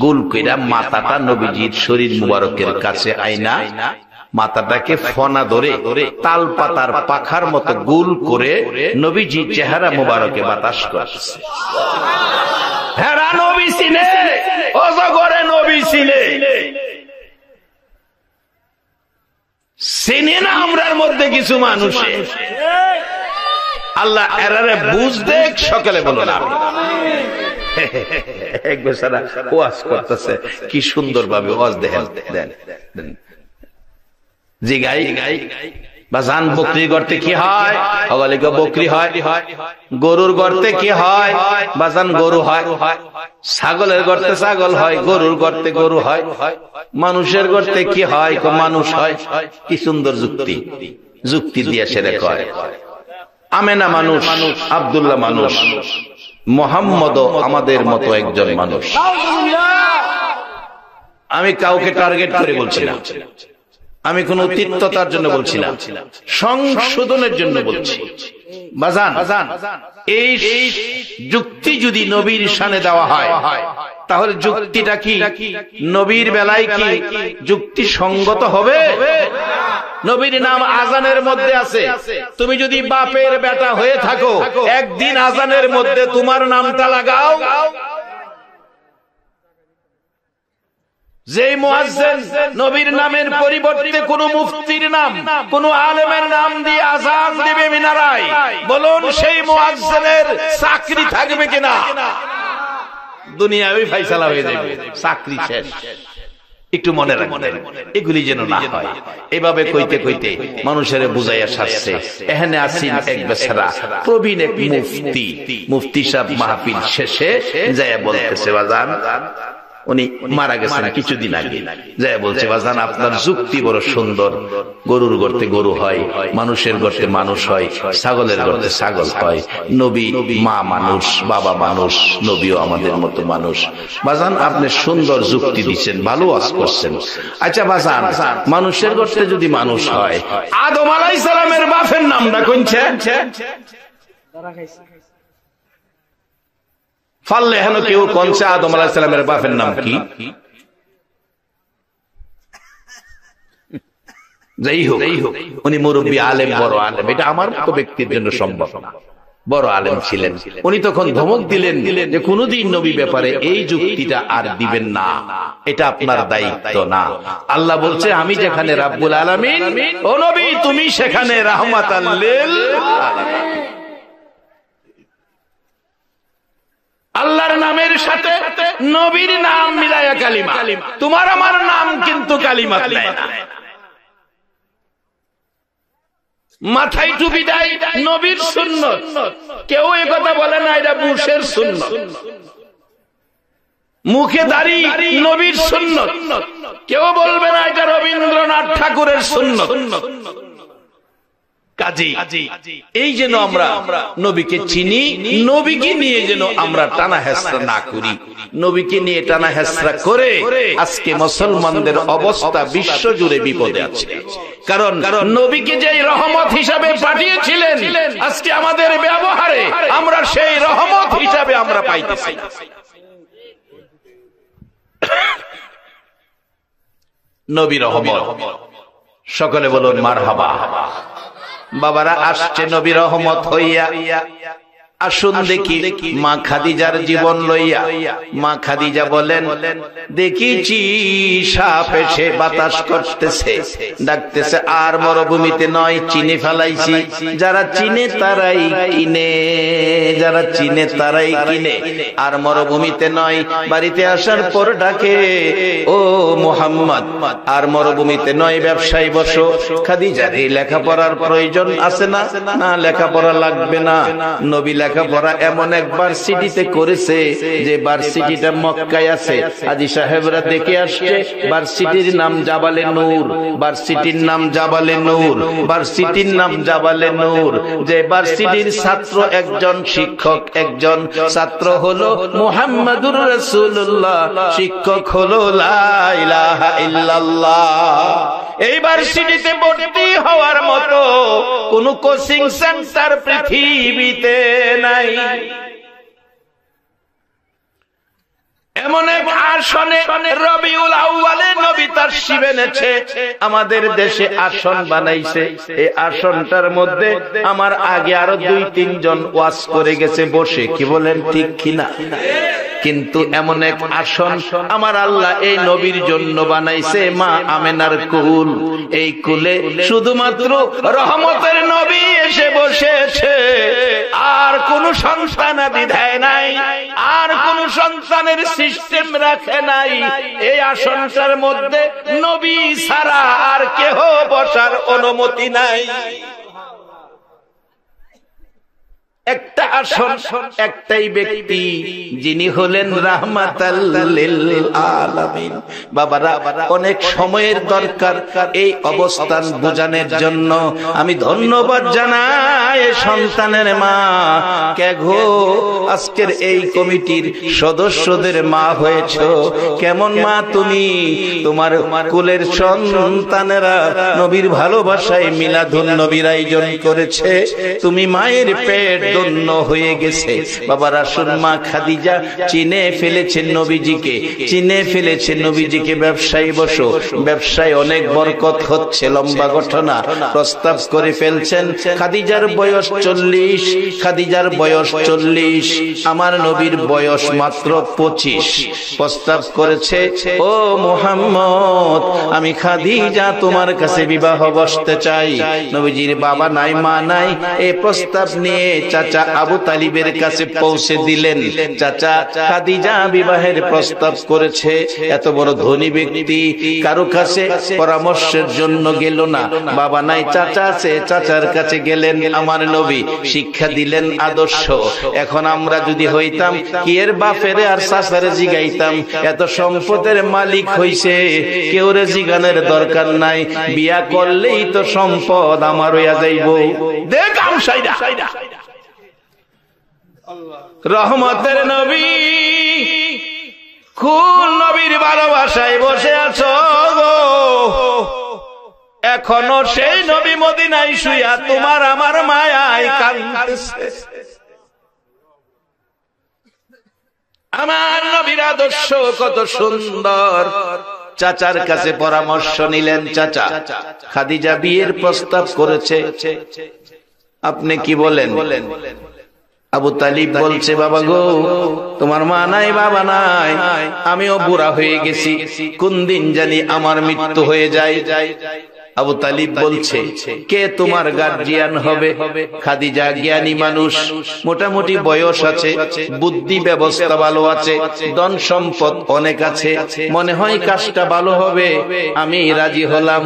গোল কইরা মাথাটা নবীজির শরীর মুবারকের কাছে আইনা মাথাটাকে ফনা ধরে তাল পাতার পাখার মতো গোল করে নবীজি চেহারা মুবারকে বাতাস করছে। হেরা নবী ছিলে, অজগরে নবী ছিলে, চিনি না আমরার মধ্যে কিছু মানুষে। আল্লাহ এরারে বুঝ দেখ, সকালে বলো না এক বেচারা ওয়াজ করতেছে, কি সুন্দর ভাবে ওয়াজ দেন জি গাই বাজান। বকরির গর্তে কি হয়? বকরি হয়। গরুর গর্তে কি হয়? বাজান গরু হয়। ছাগলের গর্তে ছাগল হয়, গরুর গর্তে গরু হয়। মানুষের গর্তে কি হয়? মানুষ হয়। কি সুন্দর যুক্তি, যুক্তি দিয়ে সেরে কয়। আমেনা মানুষ, আব্দুল্লাহ মানুষ, মোহাম্মদ আমাদের মতো একজন মানুষ। আমি কাউকে টার্গেট করে বলছি না, আমি কোন তিক্ততার জন্য বলছি না, সংশোধনের জন্য বলছি। বাজান এই যুক্তি যদি নবীর শানে দেওয়া হয়, তাহলে যুক্তিটা কি নবীর বেলায় কি যুক্তি সঙ্গত হবে? নবীর নাম আজানের মধ্যে আছে, তুমি যদি বাপের বেটা হয়ে থাকো, একদিন আজানের মধ্যে তোমার নামটা লাগাও। যে মুয়াজ্জিন নবীর নামের পরিবর্তে কোন মুফতির নাম, কোন আলেমের নাম দিয়ে আযান দিবে মিনারায়, বলুন সেই মুয়াজ্জিনের চাকরি থাকবে কিনা? দুনিয়ায় ফয়সালা হয়ে যাবে, চাকরি শেষ। একটু মনে রাখবেন এগুলি যেন না হয়। এভাবে কইতে কইতে মানুষের বুঝাইয়া সারছে। এখানে আসিন এক বেচারা প্রবীণ এক মুফতি সাহেব মাহফিল শেষে যায় বলতেছে, বাজান, উনি মারা গেছেন কিছুদিন আগে, যায় বলছে, বাজান আপনার যুক্তি বড় সুন্দর। গরুর গর্তে গরু হয়, মানুষের গর্তে মানুষ হয়, ছাগলের গর্তে ছাগল হয়। নবী মা মানুষ, বাবা মানুষ, নবীও আমাদের মতো মানুষ। বাজান আপনি সুন্দর যুক্তি দিচ্ছেন, ভালো ওয়াজ করছেন। আচ্ছা বাজান, মানুষের গর্তে যদি মানুষ হয়, আদম আলাইহিস সালামের বাপের নামটা কোনছে? ফাললে হেন কেউ কোনছে আদম আলাইহিস সালামের বাপের নাম কি? যাই হোক, উনি মুরব্বী আলেম, বড় আলেম, এটা আমার মতো ব্যক্তির জন্য সম্ভব না। বড় আলেম ছিলেন উনি। তখন ধমক দিলেন যে কোনদিন নবী ব্যাপারে এই যুক্তিটা আর দিবেন না, এটা আপনার দায়িত্ব না। আল্লাহ বলছে, আমি যেখানে রাব্বুল আলামিন, ও নবী তুমি সেখানে রাহমাতাল লিল আলামিন। আল্লাহর নামের সাথে নবীর নাম মিলায়া কালিমা। তোমার আমার নাম কিন্তু কালিমা নাই। মাথায় টুপি দেয় নবীর সুন্নত, কেউ এ কথা বলে না এটা বুশের সুন্নত। মুখে দাড়ি নবীর সুন্নত, কেউ বলবে না এটা রবীন্দ্রনাথ ঠাকুরের সুন্নত। কাজী এই যেন আমরা নবীকে চিনি, নবীকে নিয়ে যেন আমরা টানা হেসরা না করি। নবীকে নিয়ে টানা হেসরা করে আজকে মুসলমানদের অবস্থা বিশ্ব জুড়ে বিপদে আছে। কারণ নবীকে যে রহমত হিসাবে পাঠিয়েছিলেন, আজকে আমাদের ব্যবহারে আমরা সেই রহমত হিসাবে আমরা পাইতেছি। নবী রহমত, সকলে বলুন মারহাবা। বাবারা আসছে নবী রহমত হইয়া। আসুন দেখি মা খাদিজার জীবন লইয়া। মা খাদিজা বলেন, দেখিছি সাপ এসে বাতাস করতেছে, ডাকতেছে, আর মরুভূমিতে নয়, চিনে ফেলাইছি। যারা চিনে তারাই কিনে, যারা চিনে তারাই কিনে। আর মরুভূমিতে নয়, বাড়িতে আসার পর ডাকে, ও মুহাম্মদ, আর মরুভূমিতে নয়, ব্যবসায় বসো। খাদিজার এই লেখাপড়ার প্রয়োজন আছে না? না, লেখাপড়া লাগবে না। নবী লেখাপড়া এমন এক ভার্সিটিতে করেছে যে ভার্সিটিটা মক্কায় আছে। হাজী সাহেবরা দেখে আসছে, ভার্সিটির নাম জাবালে নূর, ভার্সিটির নাম জাবালে নূর, ভার্সিটির নাম জাবালে নূর। যে ভার্সিটির ছাত্র একজন, শিক্ষক একজন, ছাত্র হলো মুহাম্মাদুর রাসূলুল্লাহ, শিক্ষক হলো লা ইলাহা ইল্লাল্লাহ। এই ভার্সিটিতে ভর্তি হওয়ার মতো কোন কোচিং সেন্টার পৃথিবীতে নাই। এমন এক আসনে রবিউল আউয়ালে নবী তাশরীফ এনেছে। আমাদের দেশে আসন বানাইছে, এই আসনটার মধ্যে আমার আগে আরো 2-3 জন ওয়াজ করে গেছে বসে, কি বলেন ঠিক কিনা? কিন্তু এমন এক আসন আমার আল্লাহ এই নবীর জন্য বানাইছে, মা আমেনার কুল। এই কুলে শুধুমাত্র রহমতের নবী এসে বসেছে। আর কোন সন্তানাদি দেয় নাই, আর কোন সন্তানের সিস্টেম রাখে নাই। এই আসনটার মধ্যে নবী ছাড়া আর কেহ বসার অনুমতি নাই। একটা আসন, একটাই ব্যক্তি, যিনি হলেন রাহমাতাল লিল আলামিন। বাবারা, অনেক সময়ের দরকার এই অবস্থান বোঝানোর জন্য। আমি ধন্যবাদ জানাই সন্তানের মা। কে গো, আজকের এই কমিটির সদস্যদের মা হয়েছ, কেমন মা তুমি? তোমার কুলের সন্তানেরা নবীর ভালোবাসায় মিলাদুন নবীর আয়োজন করেছে। তুমি মায়ের পেট ধন্য হয়ে গেছে। বাবা রাসূল মা খাদিজা চিনে ফেলেছেন নবীজিকে, চিনে ফেলেছেন নবীজিকে। ব্যবসায়ী বসো, ব্যবসায় অনেক বরকত হচ্ছে, লম্বা ঘটনা। প্রস্তাব করে ফেলছেন। খাদিজার বয়স 40, খাদিজার বয়স 40, আমার নবীর বয়স মাত্র 25। প্রস্তাব করেছে, ও মুহাম্মদ, আমি খাদিজা তোমার কাছে বিবাহ বসতে চাই। নবীজির বাবা নাই, মা নাই। এই প্রস্তাব নিয়ে চাচা আবু তালিবের কাছে পৌঁছে দিলেন। চাচা খাদিজা বিবাহের প্রস্তাব করেছে। এত বড় ধনী ব্যক্তি কারো কাছে পরামর্শের জন্য গেল না। বাবা নাই, চাচা আছে, চাচার কাছে গেলেন। আমার নবী শিক্ষা দিলেন আদর্শ। এখন আমরা যদি হইতাম কি এর বাপেরে আর চাচারে জিগাইতাম, এত সম্পদের মালিক হইছে, কেউ রে জিগানের দরকার নাই, বিয়া করলেই তো সম্পদ আমার হইয়া যাইব। দেখাম সাইডা রহমতের নবী, কোন নবীর ভালোবাসায় বসে আছো গো? এখনো সেই নবী মদিনায় শুইয়া তোমার আমার মায়ায় কাঁদতেছে। আমার নবীর আদর্শ কত সুন্দর। চাচার কাছে পরামর্শ নিলেন। চাচা খাদিজা বিয়ের প্রস্তাব করেছে, আপনি কি বলেন? আবু তালিব বলছে, বাবা গো, তোমার মা নাই, বাবা নাই, আমিও বুড়া হয়ে গেছি, কোন দিন জানি আমার মৃত্যু হয়ে যায়। আবু তালিব বলছে, কে তোমার গার্জিয়ান হবে? খাদিজা জ্ঞানী মানুষ, মোটামুটি বয়স আছে, বুদ্ধি ব্যবস্থা ভালো আছে, ধন সম্পদ অনেক আছে, মনে হয় কাজটা ভালো হবে। আমি রাজি হলাম।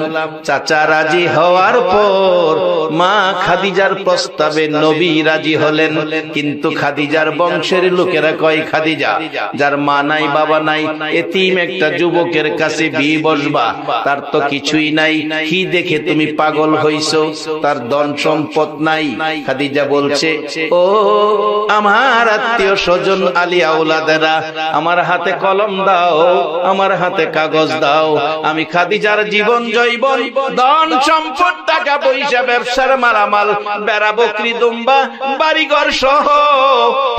চাচা রাজি হওয়ার পর মা খাদিজার প্রস্তাবে নবী রাজি হলেন। কিন্তু খাদিজার বংশের লোকেরা কয়, খাদিজা যার মা নাই, বাবা নাই, এতিম একটা যুবকের কাছে বিয়ে বসবা? তার তো কিছুই নাই, কি দেখে তুমি পাগল হইছো? তার ধন সম্পদ নাই। খাদিজা বলছে, ও আমার আত্মীয় স্বজন আলী আওলাদেরা, আমার হাতে কলম দাও, আমার হাতে কাগজ দাও। আমি খাদিজার জীবন জৈবন, ধন সম্পদ, টাকা পয়সা, ব্যবসার মালামাল, বেড়া বকরি দুম্বা, বাড়িঘর সহ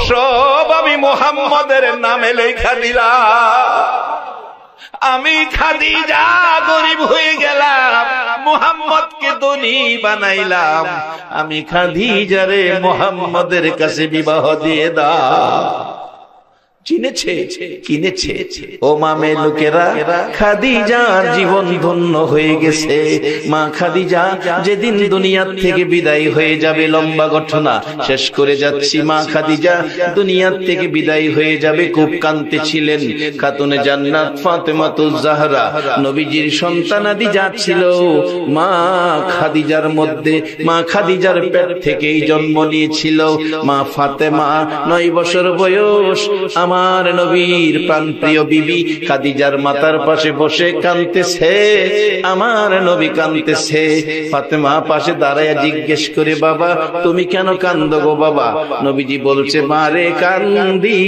সব আমি মুহাম্মদের নামে লেখা দিলাম। আমি খাদিজা গরিব হয়ে গেলাম, মুহাম্মদকে ধনী বানাইলাম। আমি খাদিজারে মুহাম্মদের কাছে বিবাহ দিয়ে দাও। চিনেছে, কিনেছে। ও মামে লোকেরা, খাদিজার জীবন ধন্য হয়ে গেছে। মা খাদিজা যেদিন দুনিয়া থেকে বিদায় হয়ে যাবে, লম্বা ঘটনা শেষ করে যাচ্ছি। মা খাদিজা দুনিয়া থেকে বিদায় হয়ে যাবে, খুব কাঁদতেছিলেন। খাতুনে জান্নাত ফাতেমাতুজ জাহরা, নবীজির সন্তানাদি যা ছিল মা খাদিজার মধ্যে, মা খাদিজার পেট থেকেই জন্ম নিয়েছিল মা ফাতেমা। 9 বছর বয়স আমার নবীর প্রাণপ্রিয় বিবি খাদিজার মাতার পাশে বসে কাঁদতেছে। আমার নবী কাঁদতেছে। ফাতেমা পাশে দাঁড়ায় জিজ্ঞেস করে, বাবা তুমি কেন কাঁদো গো বাবা? নবীজি বলছে, মা রে কান্দি,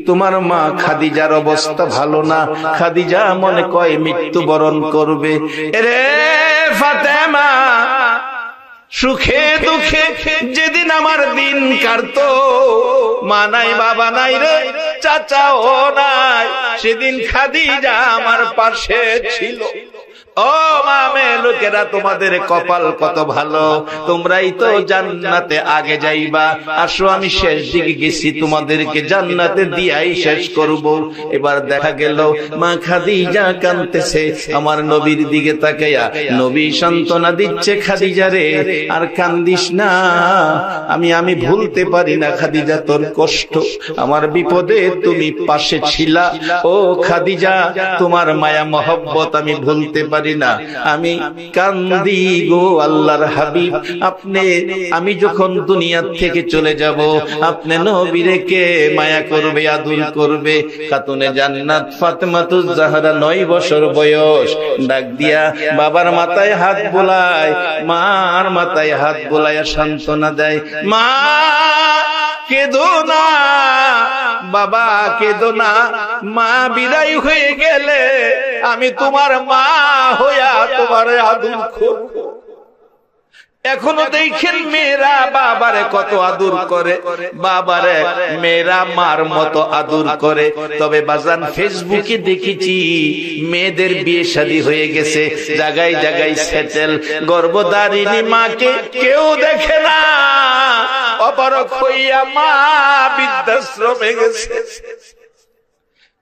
তোমার মা খাদিজার অবস্থা ভালো না, খাদিজা মনে কয় মৃত্যুবরণ করবে। রে ফাতেমা, সুখে দুঃখে যেদিন আমার দিন কাটতো, মা নাই, বাবা নাই রে, চাচাও নাই, সেদিন খাদিজা আমার পাশে ছিল। ও মামে লোকেরা, তোমাদের কপাল কত ভালো, তোমরাই তো জান্নাতে আগে যাইবা। আসো আমি শেষ দিকে গেছি, তোমাদেরকে জান্নাতে দিয়াই শেষ করব। এবার দেখা গেল মা খাদিজা কাঁদতেছে। আমার নবীর দিকে তাকাইয়া নবী সান্ত্বনা দিচ্ছে, খাদিজা রে আর কান্দিস না, আমি ভুলতে পারি না খাদিজা তোর কষ্ট, আমার বিপদে তুমি পাশে ছিলা। ও খাদিজা, তোমার মায়া মহব্বত আমি ভুলতে পারি না, আমি কান্দি গো আল্লাহর হাবিব। আপনি, আমি যখন দুনিয়া থেকে চলে যাব, আপনি নবীরে কে মায়া করবে, আদর করবে? খাতুনে জান্নাত ফাতেমাতুজ জাহরা 9 বছর বয়স, ডাক দিয়া বাবার মাথায় হাত বোলায়, মার মাথায় হাত বোলায় সান্ত্বনা দেয়, মা কেঁদো না, বাবা কেঁদো না, মা বিদায় হয়ে গেলে আমি তোমার মা হইয়া তোমার আদর করব। এখনো দেখেন মেয়েরা বাবারে কত আদর করে, বাবারে মেয়েরা মার মতো আদর করে। তবে বাজান ফেসবুকে দেখেছি মেয়েদের বিয়ে শাদী হয়ে গেছে, জায়গায় জায়গায় সেটেল, গর্ভধারিণী মাকে কেউ দেখে না, অপারক হইয়া মা বৃদ্ধাশ্রমে গেছে।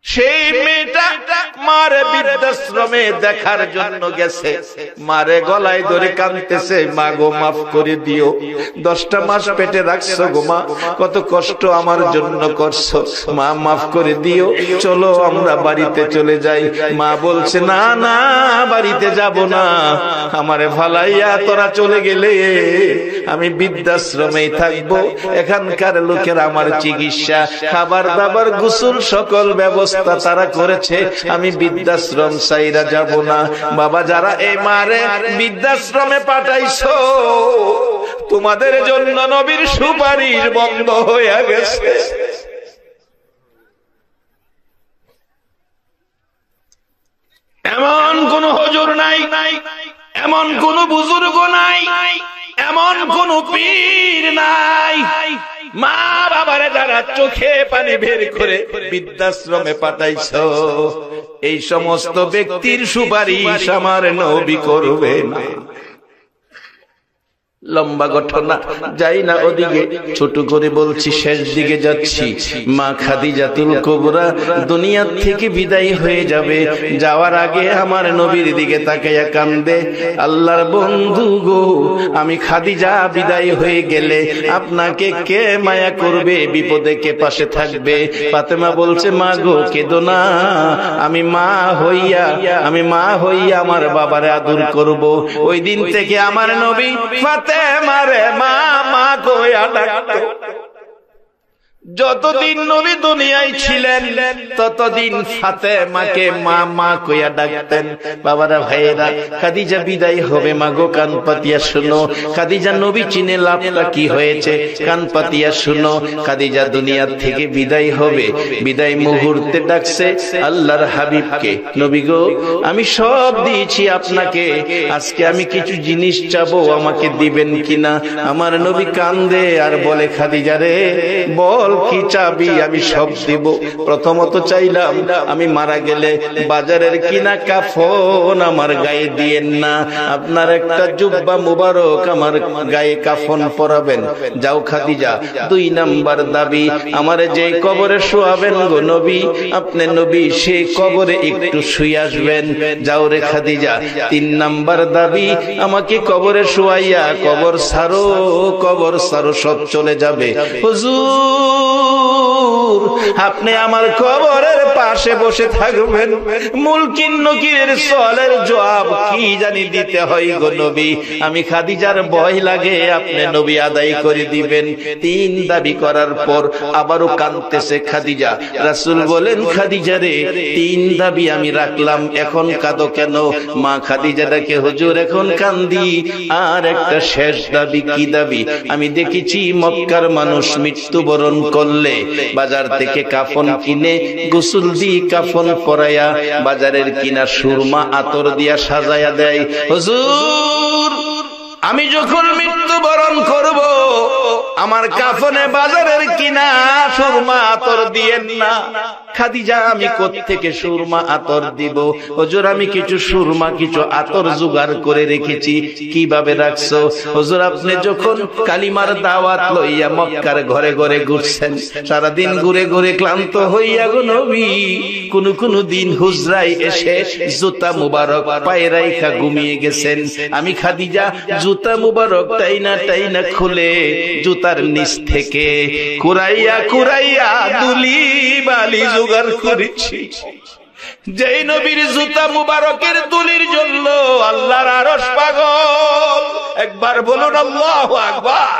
সেই মেয়েটা মারে বৃদ্ধাশ্রমে দেখার জন্য গেছে, মারে গলায় ধরে কাঁদতেছে, মা গো মাফ করে দিও, 10টা মাস পেটে রাখছো গো মা, কত কষ্ট আমার জন্য করছো, মা মাফ করে দিও, চলো আমরা বাড়িতে চলে যাই। মা বলছে না না, বাড়িতে যাব না, আমারে ফালাইয়া তোরা চলে গেলে আমি বৃদ্ধাশ্রমেই থাকবো, এখানকার লোকের আমার চিকিৎসা, খাবার দাবার, গোসল সকল ব্যবস্থা তারা করেছে, আমি বৃদ্ধাশ্রম চাইরা যাব না। বাবা, যারা এই মারে বৃদ্ধাশ্রমে পাঠাইছো, তোমাদের জন্য নবীর সুপারিশ বন্ধ হয়ে গেছে। এমন কোন হুজুর নাই, এমন কোন বুজুর্গ নাই, এমন কোন পীর নাই, মা বাবারে যারা চোখে পানি বের করে বৃদ্ধাশ্রমে পাঠাইছো, এই সমস্ত ব্যক্তির সুপারিশ আমার নবী করবে না। লম্বা ঘটনা, যাই না ওদিকে, ছোট করে বলছি, শেষ দিকে যাচ্ছি। মা খাদিজাতুল কুবরা দুনিয়ার থেকে বিদায় হয়ে যাবে, যাওয়ার আগে আমার নবীর দিকে তাকাইয়া কান্দে, আল্লাহর বন্ধু গো, আমি খাদিজা বিদায় হয়ে গেলে আপনাকে কে মায়া করবে, বিপদে কে পাশে থাকবে? ফাতেমা বলছে, মা গো কেঁদো না, আমি মা হইয়া আমার বাবারে আদর করব। ওই দিন থেকে আমার নবী ফাতেমারে মা মা কইয়া ডাকতো। যতদিন নবী দুনিয়ায় ছিলেন ততদিন ফাতেমাকে মা মা কইয়া ডাকতেন। বাবারা ভাইয়েরা, খাদিজা বিদায় হবে, মা গো কান পাতিয়া শুনো, খাদিজা নবী চিনে লাভটা কি হয়েছে, কান পাতিয়া শুনো। খাদিজা দুনিয়ার থেকে বিদায় হবে, বিদায় মুহূর্তে ডাকছে আল্লাহর হাবিবকে, নবী গো আমি সব দিয়েছি আপনাকে, আজকে আমি কিছু জিনিস চাবো, আমাকে দিবেন কিনা? আমার নবী কান্দে আর বলে, খাদিজা রে বল কি চাবি, আমি সব দিব। প্রথমত চাইলাম আমি মারা গেলে বাজারের কিনা কাফন আমার গায়ে দিয়েন না, আপনার একটা জুব্বা মুবারক আমার গায়ে কাফন পরাবেন। যাও খাদিজা। 2 নাম্বার দাবি, আমারে যে কবরে শোয়াবেন গো নবী, আপনি নবী সেই কবরে একটু শুয়ে আসবেন। যাও রে খাদিজা। 3 নাম্বার দাবি, আমাকে কবরে শোয়াইয়া কবর সারো, সব চলে যাবে। হুজুর আপনি আমার কবরের পাশে বসে থাকবেন, মুলকিন নকিরের সওয়ালের জবাব কি জানি দিতে হয় গো নবী, আমি খাদিজার ভয় লাগে, আপনি নবী আদায় করে দিবেন। 3 দাবি করার পর আবারও কাঁদতেছে খাদিজা। রাসূল বলেন, খাদিজা রে 3 দাবি আমি রাখলাম, এখন কাঁদো কেন? মা খাদিজা ডাকে, হুজুর এখন কান্দি, আর একটা শেষ দাবি। কি দাবি? আমি দেখেছি মক্কার মানুষ মৃত্যুবরণ করলে বাজার থেকে কাফন কিনে গোসল দিয়ে কাফন পরাইয়া বাজারের কিনা সুরমা আতর দিয়া সাজায়া দেয়। হুজুর আমি যখন মৃত্যুবরণ করব, আমার কাফনে বাজারের কিনা সুরমা আতর দিয়েন না। খাদিজা আমি কোত্থেকে সুরমা আতর দিব? হুজুর আমি কিছু সুরমা কিছু আতর জোগাড় করে রেখেছি। কিভাবে রাখছো? হুজুর আপনি যখন কালিমার দাওয়াত লইয়া মক্কার ঘরে ঘরে ঘুরছেন, সারাদিন ঘুরে ঘুরে ক্লান্ত হইয়া গো নবী কোন দিন হুজরায় এসে জুতা মুবারক পায়ে রাইখা ঘুমিয়ে গেছেন। আমি খাদিজা জুতা মুবারক টাইনা খুলে জুতার নিচ থেকে কুরাইয়া দুলি বালি জোগাড় করেছি। যেই নবীর জুতা মুবারকের দুলির জন্য আল্লাহর আরশ পাগল, একবার বলুন আল্লাহু আকবার।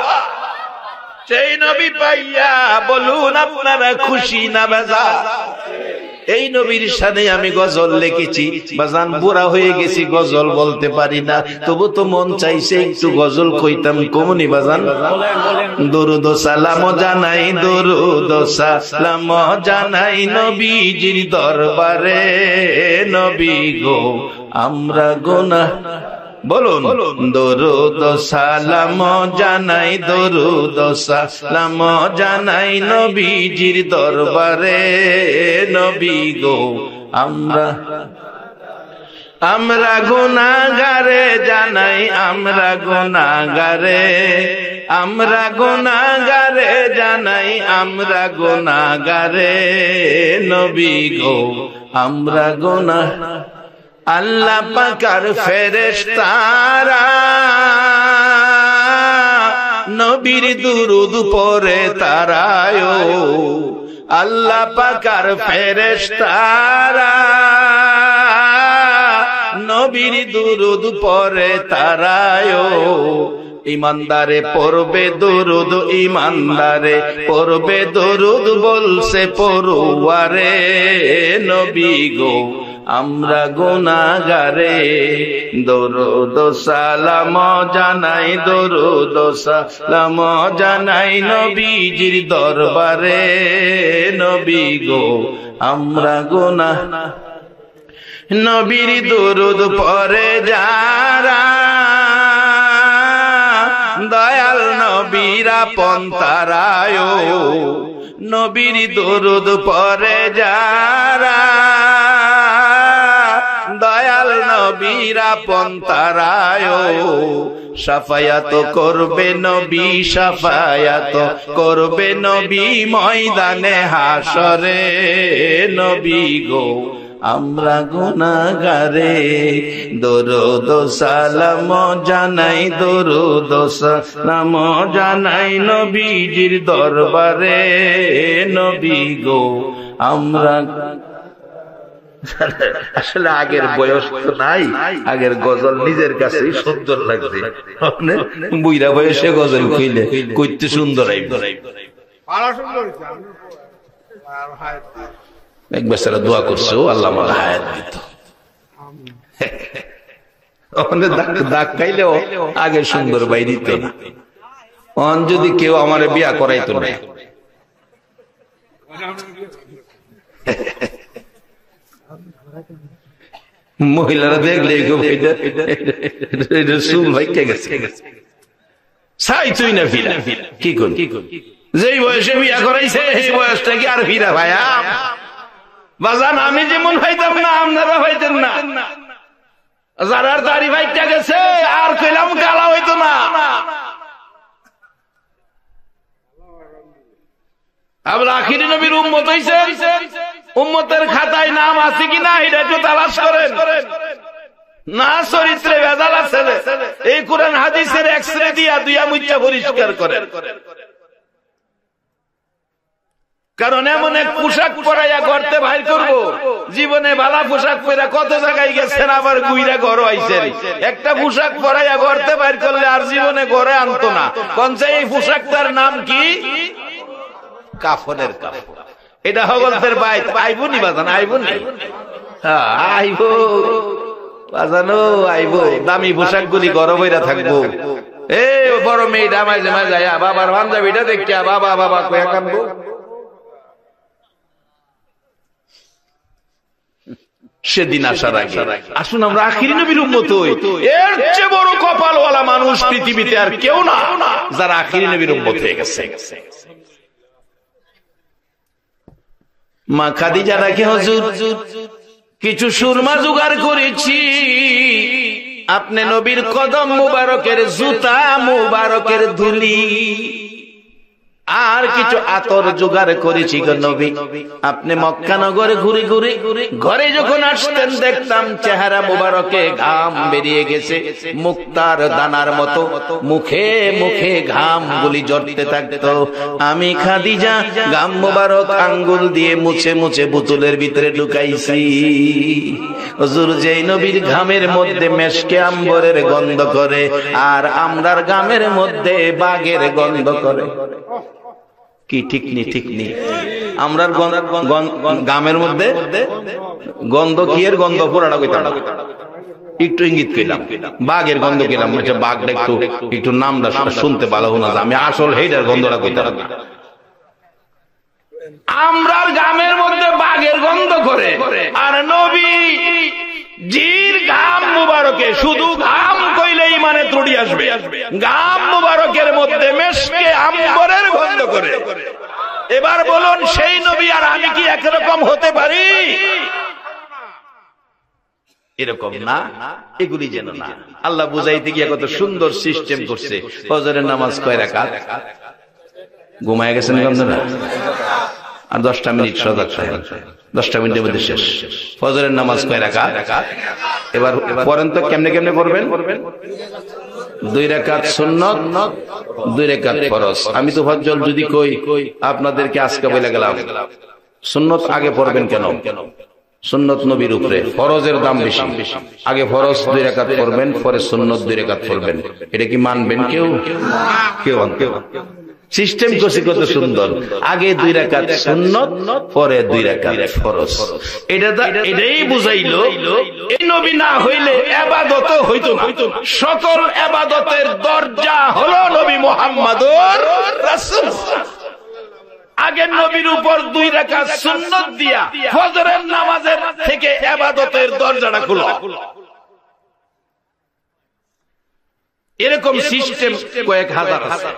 সেই নবী পাইয়া বলুন আপনারা খুশি না বেজার? এই নবীর শানে আমি গজল লিখেছি। বাজান বুড়া হয়ে গেছি, গজল বলতে পারি না, তবু তো মন চাইছে একটু গজল কইতাম। কমনি বাজান? দরুদ সালাম জানাই, দরুদ সালাম জানাই নবীজির দরবারে। নবী গো আমরা গুনাহ বলুন দরুদ সালাম জানাই, দরুদ সালাম জানাই নবীজির দরবারে। নবী গো আমরা গুনাহগারে জানাই, আমরা গুনাহগারে, আমরা গুনাহগারে জানাই, আমরা গুনাহগারে। নবী গো আমরা গুনাহ আল্লাহ পাকের ফেরেশতারা নবীর দুরূদ পড়ে তারায়, আল্লাহ পাকের ফেরেশতারা নবীর দুরূদ পড়ে তারায়। ইমানদারে পড়বে দুরূদ, ইমানদারে পড়বে দুরূদ বলছে পড়ুয়ারে। নবী গো আমরা গুনাহগারে, দরুদ সালাম জানাই, দরুদ সালাম জানাই নবীজির দরবারে। নবী গো আমরা গুনাহ নবীর দুরূদ পড়ে যারা দয়াল নবীর আপন তারায়। নবীর দুরূদ পড়ে যারা দয়াল নবীর আপন তারায়। শাফায়াত করবে নবী, শাফায়াত করবে নবী ময়দানে হাসরে। নবী গো আমরা গুনাহগারে, দরুদ সালাম জানাই, দরুদ সালাম জানাই নবীজির দরবারে। নবী গো আমরা আসলে আগের বয়স তো নাই, আগের গজল নিজের কাছেই সুন্দর লাগছে। বুইরা বয়সে গজল কইলে কইতে সুন্দর একবার সারা দোয়া করছো আল্লাহ আমার হায়াত দিত। দাগ খাইলেও আগে সুন্দর বাই দিত না। যদি কেউ আমার বিয়া করাইতো না, মহিলারা দেখলে চুল ভাইকে গেছে, চাইছই না ফিরা। কি কর যেই বয়সে বিয়া করাইছে সেই বয়সটা কি আর ফিরা ভাইয়া বাজান? আমি যেমন হইতাম না আপনারা হইতেন না। যারা দাড়ি ভাইটা গেছে আর কইলাম গালা হইতো না। আমরা আখিরি নবীর উম্মত হইছে, উম্মতের খাতায় নাম আছে কিনা এটা একটু তালাশ করেন। না চরিত্রে ভেজাল আছে, এই কোরআন হাদিসের এক্সরে দিয়া দুইয়া মুইটা পরিষ্কার করেন। কারণ এমন এক পোশাক পরাইয়া করতে ভাই করবো, জীবনে ভালা পোশাক পরা কত জায়গায় গেছেন, আবার গুইরা ঘর আইছেন। একটা পোশাক পরাইয়া করতে বাইর করলে আর জীবনে ঘরে আনতো না। কনসাই এই পোশাকটার নাম কি? কাফনের কাপড়। এটা হগলদের বাইত আইব নি বাজান? আইব নি? আইব বাজানো, আইব। দামি পোশাক গুলি গরম হইয়া থাকবো। এ বড় মেয়েটা মাঝে মাঝে বাবার পাঞ্জাবিটা দেখিয়া বাবা বাবা কয়া কানবো। সেদিন আসার আগে আসুন আমরা আখিরি নবীর উম্মত হই। এর চেয়ে বড় কপালওয়ালা মানুষ পৃথিবীতে আর কেউ না যারা আখিরি নবীর উম্মত হয়ে গেছে। মা খাদিজা রাখে, হুজুর কিছু সুরমা জোগাড় করেছি, আপনি নবীর কদম মুবারকের জুতা মুবারকের ধুলি আর কিছু আতর জোগাড় করেছি গো নবী। আপনি মক্কা নগরে ঘুরে ঘুরে ঘরে যখন আসতেন দেখতাম চেহারা মুবারকে ঘাম বেরিয়ে গেছে, মুক্তার দানার মতো মুখে মুখে ঘাম গুলি জড়তে থাকতো। আমি খাদিজা ঘাম মুবারক আঙ্গুল দিয়ে মুছে মুছে বোতলের ভিতরে ঢুকাইছি। হুজুর যেই নবীর ঘামের মধ্যে মেশকে আম্বরের গন্ধ করে আর আমরার ঘামের মধ্যে বাগের গন্ধ করে, কি ঠিক নি? ঠিক নি? আমরার গামের মধ্যে গন্ধ কি এর গন্ধ পুরাটা কইতাম না, একটু ইঙ্গিত কইলাম। বাঘের গন্ধ কইলাম, বাঘটা একটু একটু নামটা শুনতে ভালো হলো না, আমি আসল হেইটার গন্ধটা কইতাম না। আমরার গামের মধ্যে বাঘের গন্ধ করে আর নবী জির ঘাম মুবারকে, শুধু ঘাম কইলেই মানে ত্রুটি আসবে। ঘাম মুবারকের মধ্যে মেশকে আম্বরের গন্ধ করে। এবার বলুন সেই নবী আর আমি কি একরকম হতে পারি? এরকম না, এগুলি যেন না। আল্লাহ বুঝাইতে গিয়ে কত সুন্দর সিস্টেম করছে। ফজরের নামাজ কয় রাকাত? ঘুমায় গেছেন আপনারা? আর 10টা মিনিট সজাগ থাকেন, 10টা মিনিটের মধ্যে শেষ। ফজরের নামাজ কয় রাকাত? এবার পড়েন তো, কেমনে কেমনে পড়বেন? 2 রাকাত সুন্নত, 2 রাকাত ফরজ। আমি তো ফজল যদি কই আপনাদেরকে আজকে বলে গেলাম, সুন্নত আগে পড়বেন কেন? সুন্নত নবীর উপরে, ফরজের দাম বেশি। আগে ফরজ 2 রাকাত পড়বেন, পরে সুন্নত 2 রাকাত পড়বেন। এটা কি মানবেন কেউ? কেউ সিস্টেম করছে কত সুন্দর। আগে 2 রাকাত সুন্নত, পরে 2 রাকাত ফরজ। এটাই বুঝাইলো এই নবী না হইলে ইবাদত হইতো না। সকল ইবাদতের দরজা হলো নবী মুহাম্মদুর রাসূলুল্লাহ। আগের নবীর উপর 2 রাকাত সুন্নত দিয়া ফজরের নামাজের থেকে ইবাদতের দরজাটা খুলো। এরকম সিস্টেম কয়েক হাজার আছে।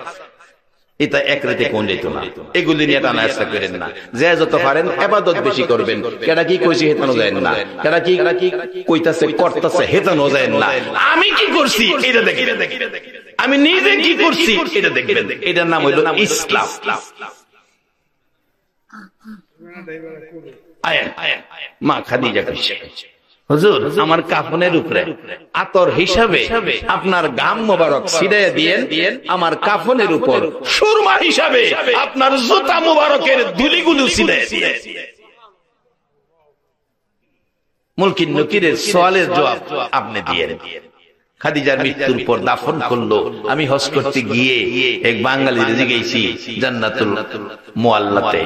এটা এক রাতে কোন যেত না। এগুলি নিয়ে টানা চেষ্টা করেন না। যে যত পারেন ইবাদত বেশি করবেন। কেডা কি কইছে হেতানো যায় না, কেডা কি কইতাছে করতেছে হেতানো যায় না। আমি কি করছি এটা দেখেন, আমি নিজে কি করছি এটা দেখবেন। এটার নাম হইল ইসলাম। মা খাদিজা কইছে, হুজুর আমার কাফনের উপরে আতর হিসাবে আপনার গাম মোবারক ছিটাইয়া দিয়েন, আমার কাফনের উপর সুরমা হিসাবে আপনার জুতা মোবারকের ধুলিগুলো ছিটাইয়া দিয়েন। মুলকিন নকিরের সওয়ালের জবাব আপনি দিয়েন। খাদিজার মৃত্যুর পর দাফন করলো। আমি হজ করতে গিয়ে এক বাঙালির জিজ্ঞেসি জান্নাতুল মুআল্লাতে,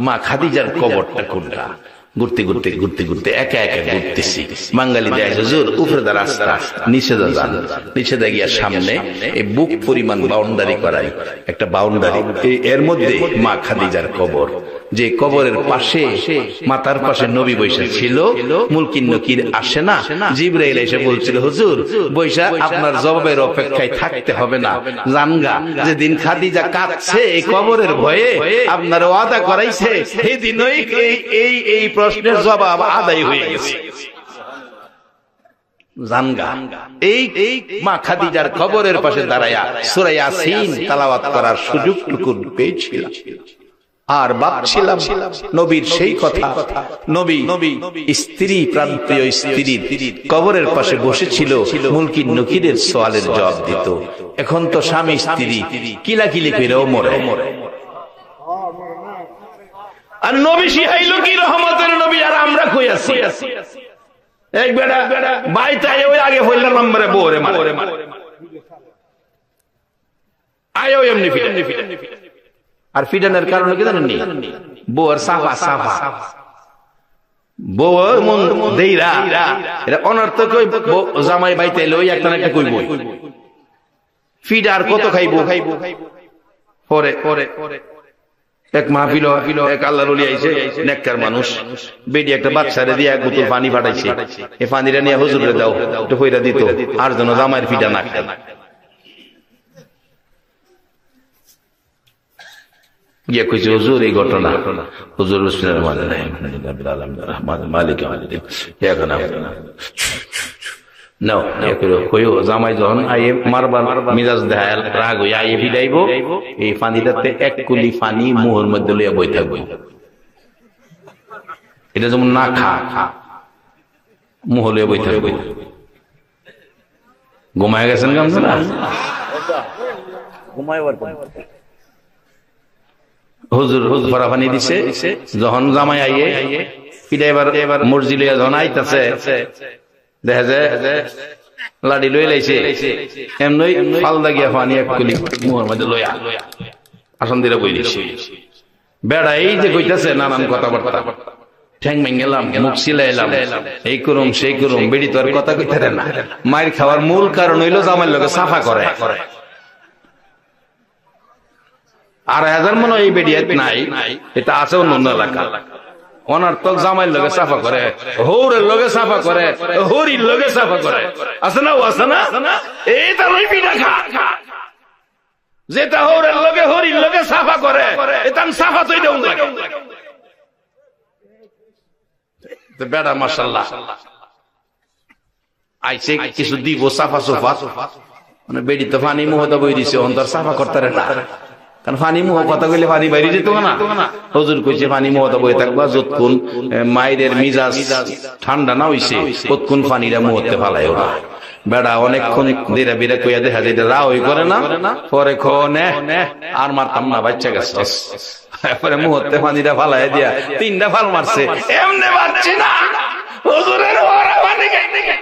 মা খাদিজার কবরটা কোনটা? ঘুরতে ঘুরতে ঘুরতে ঘুরতে একা একা ঘুরতেছি। বাঙালি দেয় হুজুর উপরে দা রাস্তা, নিচে যান। নিচে গিয়া সামনে এই বুক পরিমাণ বাউন্ডারি করাই একটা বাউন্ডারি, এর মধ্যে মা খাদিজার কবর। যে কবরের পাশে মাথার পাশে নবী বৈশা ছিল। মুলকিন নকির আসে না, জিবরাইল এসে বলছিল হুজুর বৈশা আপনার জবাবের অপেক্ষায় থাকতে হবে না, জানগা যেদিন খাদিজা কাঁদছে এই কবরের ভয়ে আপনার ওয়াদা করাইছে, সেদিনই এই প্রশ্নের জবাব আদায় হয়ে গেছে। জানগা এই মা খাদিজার কবরের পাশে দাঁড়ায়া সূরা ইয়াসিন তেলাওয়াত করার সুযোগটুকু পেয়েছিলাম। আর ভাবছিলাম নবীর সেই কথা, নবী স্ত্রী প্রান্তীয় স্ত্রীর কবরের পাশে বসেছিল, মুলকিন নকিরের সওয়ালের জবাব দিত। এখন তো স্বামী স্ত্রী কিলাকিলি করেও মরে। আর নবী শিখাইল কি রহমতের নবী, আর আমরা কই আছি? এক বেটা বাইতায় ওই আগে হইলার নম্বরে বউরে মারে, আয়ও এমনি ফিরে। আর ফিডানের কারণে কি জানেন? বউর সাফা সাফা, বউ মন দেইরা এটা অনর্থক। জামাই বাইতে এলো একটা একটা কইব ফিডার কত খাইবো। পরে এক মাহফিল এক আল্লাহর ওলি আইছে, নেককার মানুষ, বেডি একটা বাচ্চারে দিয়ে এক বোতল পানি পাঠাইছে। এই পানিটা নিয়ে হুজুরে দাও, একটু কইরা দিত, আর যেন জামাইয়ের ফিডা না খায়। গিয়ে কইছে হুজুর এই ঘটনা। হুজুর জামাই যখন আইয়ে মারবার মিজাজ দেখায় রাগ হইয়া আইয়ে ফিডাইব, এই পানিটাতে 1 কুলি পানি মুহের মধ্যে লইয়া বই থাকবো। এটা যেমন না খা মুহ লইয়া বই থাকবো। ঘুমায় গেছেন গামছা ঘুমাইবার হুজুর ভরা পানি দিছে। যখন জামাই আইয়ে ফিডাইবার মর্জি লইয়া যখন আইতাছে, দেখা যায় লাডি লই লাইছে, এমনই ফালদা গিয়া পানি 1 কুলি মুহের মধ্যে লইয়া আসন দিলে বই দিছে। বেড়া এই যে কইতাছে নানান কথাবার্তা, ঠ্যাং ভেঙেলাম, মুখ সিলাইলাম, এই করুম সেই করুম, বেড়ি তো আর কথা কইতে না। মায়ের খাওয়ার মূল কারণ হইল জামাইয়ের লোকে সাফা করে। 2,500 মনে এই বেড়িয়াত নাই, এটা আছে অন্য এলাকা। অনার্থক জামাইয়ের লগে সাফা করে, হৌরের লগে সাফা করে, হরির লগে সাফা করে, আছে না? আছে না? এইটা লইবি না খা। যেটা হৌরের লগে হরির লগে সাফা করে এটা আমি সাফা তৈ দেব লাগে। বেড়া মাশাআল্লাহ আইছে কিছু দিব সাফা সোফা, মানে বেড়ি তো পানি মুহতা বই দিছে, অন্তর সাফা করতে না, কারণ পানি মুহ কথা কইলে পানি বাইরে যেত না। হুজুর কইছে পানি মুহতা বই থাকবা, যতক্ষণ মায়ের মিজাজ ঠান্ডা না হইছে ততক্ষণ পানিটা মুহতে ফালাইও না। বেড়া অনেকক্ষণ ধীরে ধীরে কইয়া দেখা যায় রা ওই করে না, পরে খনে আর মারতাম না, বাচ্চা গেছে পরে মুহূর্তে পানিটা ফালাই দিয়া 3টা ফাল মারছে, এমনি মারছি না হুজুরের ওরা পানি খাইতে খাই।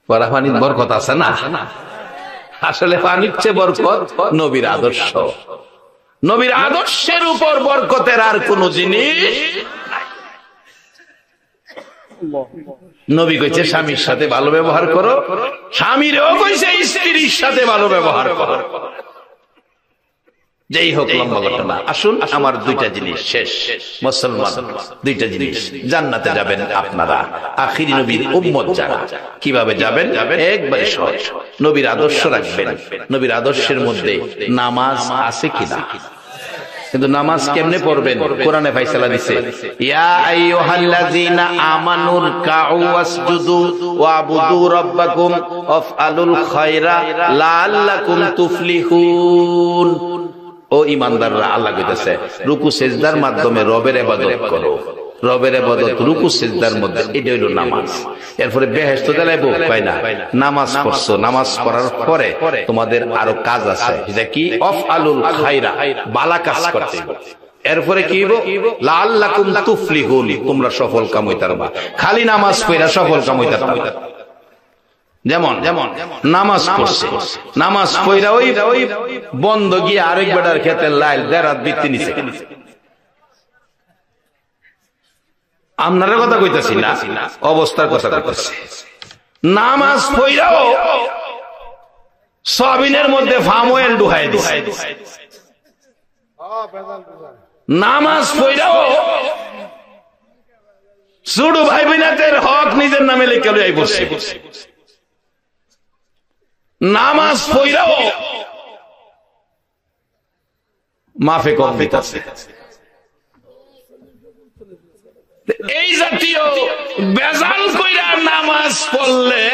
পরা পানির বরকত আছে না? আসলে পানির চেয়ে বরকত নবীর আদর্শ। নবীর আদর্শের উপর বরকতের আর কোন জিনিস নাই। নবী কইছে স্বামীর সাথে ভালো ব্যবহার করো, স্বামীরও কইছে স্ত্রীর সাথে ভালো ব্যবহার করো। যেই হোক লম্বা ঘটনা, আসুন আমার 2টা জিনিস শেষ। মুসলমান 2টা জিনিস, জান্নাতে যাবেন আপনারা, আখিরি নবীর উম্মত যারা। কিভাবে যাবেন? একবারে সহজ, নবীর আদর্শ রাখবেন। নবীর আদর্শের মধ্যে নামাজ আছে কিনা? কিন্তু নামাজ কেমনে পড়বেন? কোরআনে ফয়সালা দিছে, ইয়া আইয়ুহাল্লাযীনা আমানুর কাউ ওয়াসজুদু ওয়াবুদু রাব্বাকুম ওয়াফআলুল খায়রা লাআল্লাকুম তুফলিহুন। ও ঈমানদাররা, আল্লাহ কইতেছে রুকু সিজদার মাধ্যমে রবের ইবাদত করো। রবের ইবাদত রুকু সিজদার মধ্যে, এটা হলো নামাজ। এরপরে বেহেশত দিলাইবো কয় না, নামাজ পড়ছো, নামাজ পড়ার পরে তোমাদের আরো কাজ আছে, যেটা কি আফআলুল খায়রা, ভালো কাজ করতে হবে। এরপরে কি হইব? লাআল্লাকুম তুফলিহুন, তোমরা সফল কাম হইতে পারবা। খালি নামাজ পড়া সফল কাম হইতে পারবা। যেমন নামাজ পড়ছে, নামাজ পড়া ওই বন্ধ গিয়ে আরেক বেটার খেতে লাইল দেরাত বৃত্তি নিছে। আপনার কথা কইতাছি না, অবস্থার কথা কইতাছি। নামাজ পড়াও সয়াবিনের মধ্যে ফার্ম অয়েল ডুহাই দিছে। নামাজ পড়াও ছোট ভাই বোনাদের হক নিজের নামে লিখে লই বসে। নামাজ পড়াও মাফে কম দিতেছে। এই জাতীয় বেজাল কইরা নামাজ পড়লে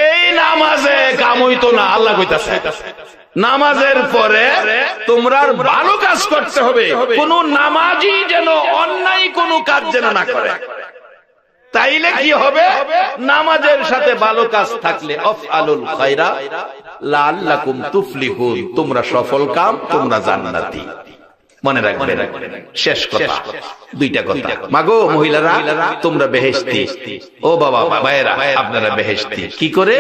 এই নামাজে কাম হইতো না। আল্লাহ কইতাছে নামাজের পরে তোমরা ভালো কাজ করতে হবে, কোন নামাজি যেন অন্যায় কোন কাজ যেন না করে। তাইলে কি হবে? নামাজের সাথে ভালো কাজ থাকলে আফআলুল খায়রা লাআল্লাকুম তুফলিহুন, তোমরা সফল কাম, তোমরা জান্নাতি। মনে রাখবেন, শেষ কথা 2টা কথা। মাগো মহিলারা, তোমরা বেহেশতি। ও বাবা ভাইয়েরা, আপনারা বেহেশতি। কি করে?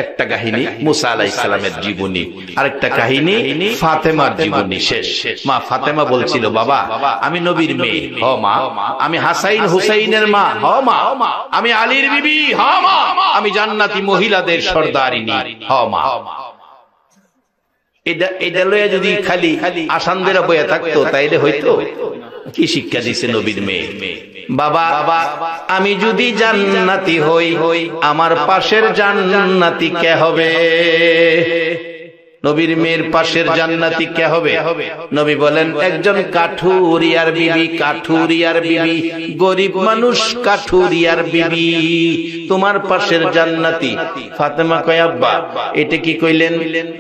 একটা কাহিনী মুসা আলাইহিস সালামের জীবনী, আরেকটা কাহিনী ফাতেমার জীবনী। শেষ, মা ফাতেমা বলছিল, বাবা আমি নবীর মেয়ে, হ মা। আমি হাসাইন হুসাইনের মা, হ মা। আমি আলীর বিবি, হ মা। আমি জান্নাতি মহিলাদের সর্দারিনী, হ মা। এটা লইয়া যদি খালি আসানদের বইয়া থাকতো তাইলে হইতো? কি শিক্ষা দিছে নবীর মেয়ে? বাবা আমি যদি জান্নাতি হই, আমার পাশের জান্নাতি কে হবে? নবীর মেয়ের পাশের জান্নাতি কে হবে? নবী বলেন একজন কাঠুরিয়ার বিবি। কাঠুরিয়ার বিবি, গরিব মানুষ, কাঠুরিয়ার বিবি তোমার পাশের জান্নাতি। ফাতেমা কয়, আব্বা এটা কি কইলেন?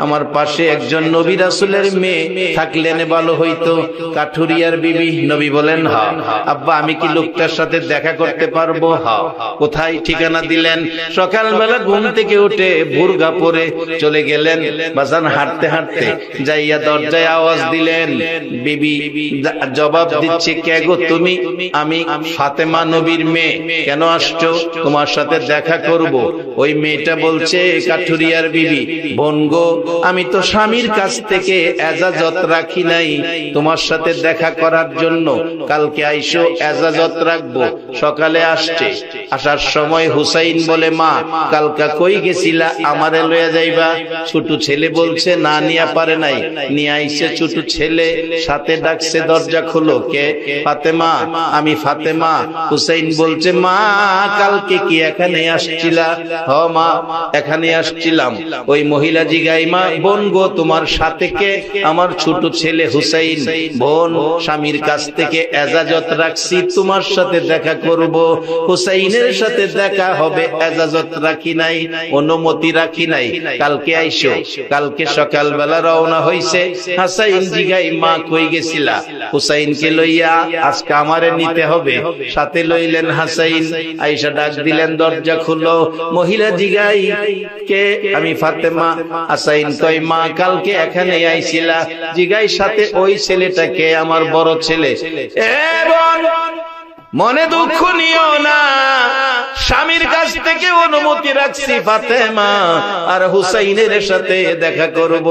আমার পাশে একজন নবী রাসূলের মেয়ে থাকলেন ভালো হইতো, কাঠুরিয়ার বিবি। নবী বলেন হ্যাঁ। আব্বা আমি কি লোকটার সাথে দেখা করতে পারবো? হ্যাঁ। কোথায়? ঠিকানা দিলেন। সকালবেলা ঘুম থেকে উঠে বুরগা পরে চলে গেলেন বাজান হাঁটতে হাঁটতে যাইয়া দরজায় আওয়াজ দিলেন, বিবি জবাব দিচ্ছে, কে গো তুমি? আমি ফাতেমা নবীর মেয়ে, কেন আসছো? তোমার সাথে দেখা করব। ওই মেয়েটা বলছে, কাঠুরিয়ার বিবি, বোন গো, আমি তো স্বামীর কাছ থেকে এজাজত রাখি নাই তোমার সাথে দেখা করার জন্য, কালকে আইসো, এজাজত রাখবো। সকালে আসছে, আসার সময় হুসাইন বলে, মা কালকা কই গেছিলা, আমারে লইয়া যাইবা? ছোট ছেলে বলছে না, নিয়া পারে নাই, নিয়ে আইসে ছোট ছেলে, সাথে ডাকছে, দরজা খোলো। কে? ফাতেমা। আমি ফাতেমা। হুসাইন বলছে, মা কালকে কি এখানে আসছিলা? হ মা, এখানে আসছিলাম। ওই মহিলা জিগাই, মা বোন গো, তোমার সাথে কে? আমার ছোট ছেলে হুসাইন। বোন, স্বামীর কাছ থেকে এজাজত রাখছি তোমার সাথে দেখা করব, হুসাইনের সাথে দেখা হবে, এজাজত রাখি নাই, অনুমতি রাখি নাই, কালকে আইসো। কালকে সকালবেলা রওনা হইছে। হুসাইন জিগাই, মা কই গেছিলা? হুসাইনকে লইয়া আজকে আমারে নিতে হবে। সাথে লইলেন হুসাইন, আয়েশা ডাক দিলেন, দরজা খুলো। মহিলা জিগাই, কে? আমি ফাতেমা। হুসাইন কই, মা কালকে এখানে আইছিলা? জিগাই, সাথে ওই ছেলেটাকে? আমার বড় ছেলে। বোন, মনে দুঃখ নিও না, স্বামীর কাছ থেকে অনুমতি রাখছি ফাতেমা, আর হুসাইনের সাথে দেখা করব।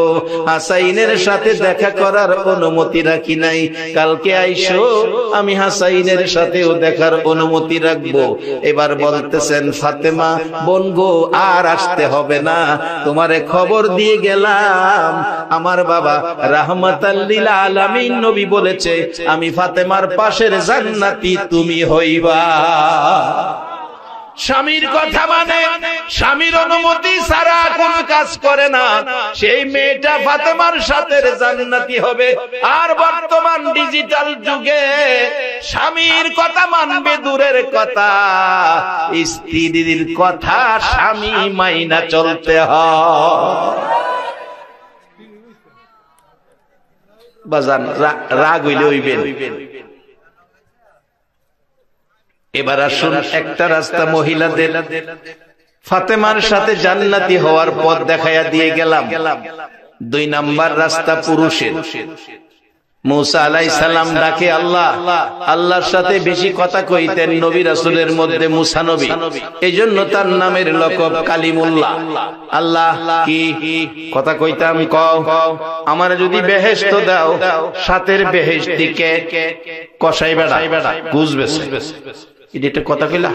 হুসাইনের সাথে দেখা করার অনুমতি রাখি নাই, কালকে আইসো, আমি হুসাইনের সাথেও দেখার অনুমতি রাখবো। এবার বলতেছেন, ফাতেমা বোন গো, আর আসতে হবে না, তোমারে খবর দিয়ে গেলাম, আমার বাবা রাহমাতাল লিল আলামিন নবী বলেছে, আমি ফাতেমার পাশের জান্নাতি তুমি হইবা। স্বামীর কথা মানে, স্বামীর অনুমতি ছাড়া কোন কাজ করে না, সেই মেয়েটা ফাতেমার সাথে জান্নাতি হবে। আর বর্তমান ডিজিটাল যুগে স্বামীর কথা মানবে দূরের কথা, স্ত্রীর কথা স্বামী মাইনা চলতে হয়। বাজান, রাগ হইলে হইবেন। এবার আসুন, একটা রাস্তা মহিলাদের, ফাতেমার সাথে জান্নাতি হওয়ার পথ দেখাইয়া দিয়ে গেলাম। 2 নাম্বার রাস্তা পুরুষের। মুসা আলাইহিস সালাম ডাকে আল্লাহ, আল্লাহর সাথে বেশি কথা কইতেন নবী রাসূলের মধ্যে মুসা নবী, এইজন্য তার নামের লকব কালিমুল্লাহ। আল্লাহ কি কথা কইতাম, কও আমারে যদি বেহেশত দাও, সাথের বেহেশতি কে? কসাই বেড়া, বুঝবে এটা কথা কইলা?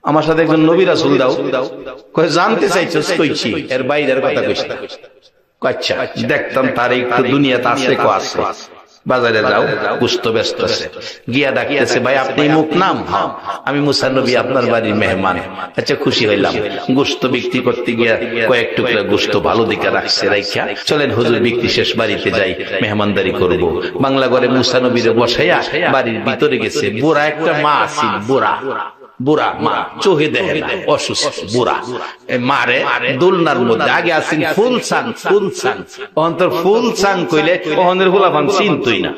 আমার সাথে একজন নবী রাসূল দাও, কই জানতে চাইছস, কইছি এর বাইরের কথা কইছ না। আচ্ছা, দেখতাম তার একটু দুনিয়াতে আছে কো আছে, বাজারে যাও, কুস্ত ব্যস্ত আছে, গিয়া ডাকতেছে, ভাই আপনি মুখ নাম? হ্যাঁ, আমি মুসা নবী, আপনার বাড়ির মেহমান। আচ্ছা, খুশি হইলাম। গোশত বিক্রি করতে গিয়া কয়েক টুকরা গোশত ভালো দিকে রাখছে, রাইখা চলেন হুজুর বিক্রি শেষ, বাড়িতে যাই, মেহমানদারি করব। বাংলা ঘরে মুসা নবীরে বসাইয়া বাড়ির ভিতরে গেছে। বুড়া একটা মা আছিল, বুড়া মা, চোখে দেখে না, অসুস্থ বুড়া। মারে দোলনার মধ্যে, আগে আসেন ফুল চান, অন্তর ফুল চান কইলে ওহনের হুলাফান চিনতই না,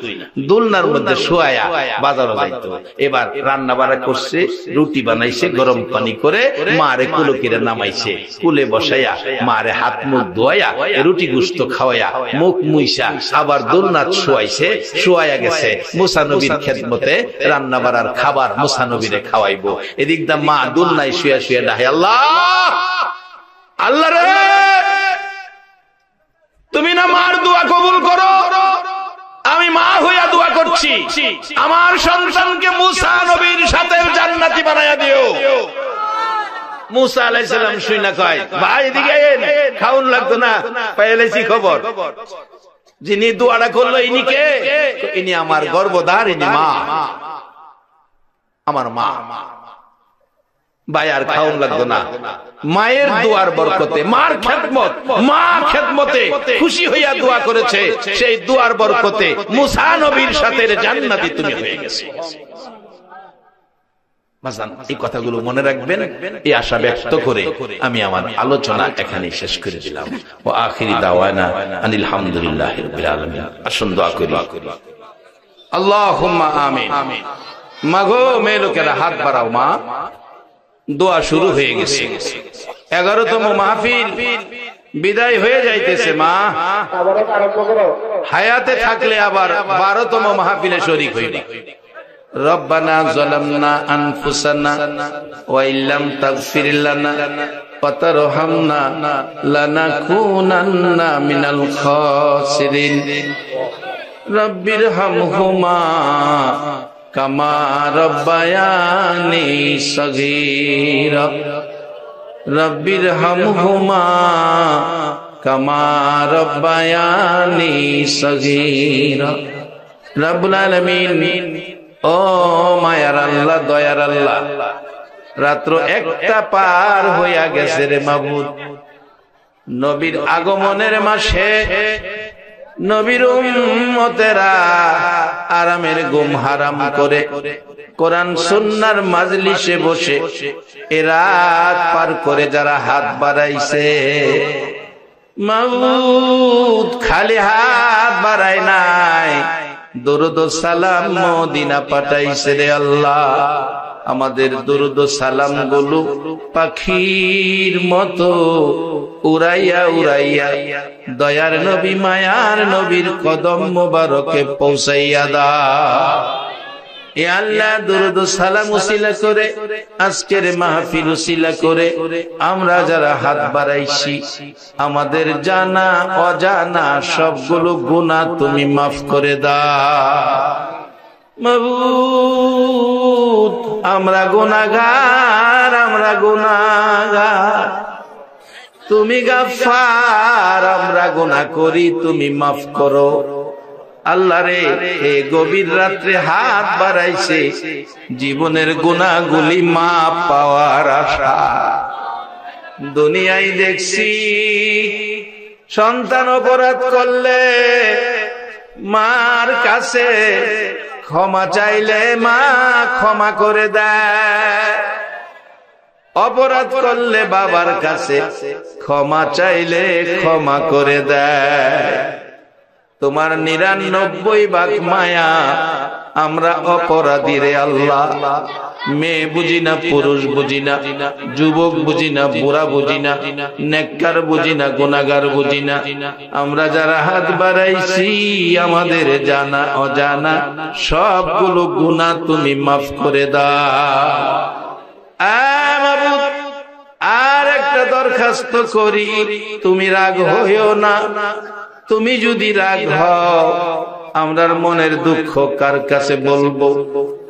দোলনার মধ্যে শোয়া বাজারও যাইত। এবার রান্না বাড়া করছে, রুটি বানাইছে, গরম পানি করে মারে কুলো কিরে নামাইছে, কুলে বসাইয়া মারে হাত মুখ ধোয়া, রুটি গুস্ত খাওয়াইয়া, মুখ মুইসা আবার দোলনাথ শোয়াইছে, শোয়া গেছে। মুসা নবীর খেদমতে রান্না বাড়ার খাবার মুসা নবীরে খাওয়াইবো। এদিক দা মা দোলনায় শুয়া শুয়া ডাহে, আল্লাহ আল্লাহ রে, তুমি না মার দোয়া কবুল করো, আমি মা হইয়া দোয়া করছি, আমার সন্তানকে মুসা নবীর সাথে জান্নাতি বানায়া দিও। মুসা আলাইহিস সালাম শুইনা কয়, ভাই এদিকে খাউন লাগতো না, পাইলেছি খবর, যিনি দোয়াটা করলো ইনি কে? ইনি আমার গর্ভধার, ইনি মা, আমার মা। ভাই আর খাউন লাগতো না, মায়ের দোয়ার বরকতে, মার খেদমত, মা খেদমতে খুশি হইয়া দোয়া করেছে, সেই দোয়ার বরকতে মুসা নবীর সাথে জান্নাতি তুমি হয়ে গেছে। এই কথাগুলো মনে রাখবেন, এই আশা ব্যক্ত করে আমি আমার আলোচনা এখানে শেষ করে দিলাম। ও আখিরি দাওয়ানা আনিল হামদুলিল্লাহি রাব্বিল আলামিন। আসুন দোয়া করি। আল্লাহুম্মা আমিন। মাগো, মেয়ে লোকেরা হাত বাড়াও, মা দোয়া শুরু হয়ে গেছে। 11তম মাহফিল বিদায় হয়ে যাইতেছে মা, হায়াতে থাকলে আবার 12তম মাহফিলে শরীক হইবে। রব্বানা যালামনা আনফুসানা ওয়া ইল্লাম তাগফির লানা ওয়া তারহামনা লানাকুনান্না মিনাল খাসিরিন। রব্বিরহামহুমা কামা রব্বায়ানি সগীরা। রব্বিরহামহুমা কামা রব্বায়ানি সগীরা। রব্বুল আলামিন, ও মায়ার আল্লাহ, দয়ার আল্লাহ, রাত্র 1টা পার হইয়া গেছে রে মাবুদ। নবীর আগমনের মাসে নবীর উম্মতেরা আরামের ঘুম হারাম করে কোরআন সুন্নাহর মাজলিসে বসে এ রাত পার করে যারা হাত বাড়াইছে, মাবুদ খালি হাত বাড়ায় নাই, দরুদ ও সালাম মদিনা পাঠাইছে রে আল্লাহ। আমাদের দরুদ ও সালাম গুলো পাখির মতো উড়াইয়া উড়াইয়া দয়ার নবী মায়ার নবীর কদম মোবারকে পৌঁছাইয়া দাও। এ আল্লাহ, দরুদ ও সালাম উসিলা করে আজকের মাহফিল উসিলা করে আমরা যারা হাত বাড়াইছি, আমাদের জানা অজানা সবগুলো গুনাহ তুমি মাফ করে দাও। মাবুদ, আমরা গুনাহগার, আমরা গুনাহগার, তুমি গাফফার, আমরা গুনাহ করি, তুমি মাফ করো। আল্লাহ রে, এই গভীর রাত্রে হাত বাড়াইছে জীবনের গুনাহগুলি মাপ পাওয়ার আশা। দুনিয়ায় দেখছি সন্তান অপরাধ করলে মার কাছে ক্ষমা চাইলে মা ক্ষমা করে দেয়, অপরাধ করলে বাবার কাছে ক্ষমা চাইলে ক্ষমা করে দেয়। তোমার 99 ভাগ মায়া আমরা অপরাধী রে আল্লাহ। মেয়ে বুঝি না, পুরুষ বুঝি না, যুবক বুঝি না, বুড়া বুঝি না, নেককার বুঝি না, গুনাহগার বুঝি না। আমরা যারা হাত বাড়াইছি আমাদের জানা অজানা সবগুলো গুনাহ তুমি মাফ করে দাও। মাবুদ, আর একটা দরখাস্ত করি, তুমি রাগ হইও না। তুমি যদি রাগ হও, আমরার মনের দুঃখ কার কাছে বলবো?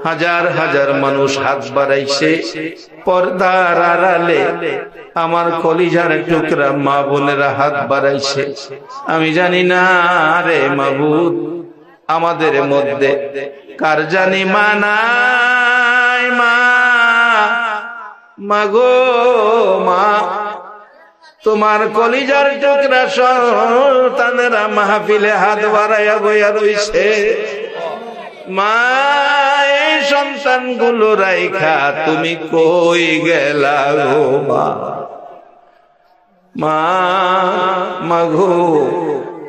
হাজার হাজার মানুষ হাত বাড়াইছে পর্দার আড়ালে, আমার কলিজার টুকরা মা বোনেরা হাত বাড়াইছে। আমি জানি না রে মাবুদ, আমাদের মধ্যে কার জানি মা নাই। মা, মাগো মা, তোমার কলিজার টুকরা সন্তানেরা মাহফিলে হাত বাড়াইয়া বইয়া রইছে। মা, এই সন্তানগুলো রাইখা তুমি কই গেলা গো মা? মা, মাগো,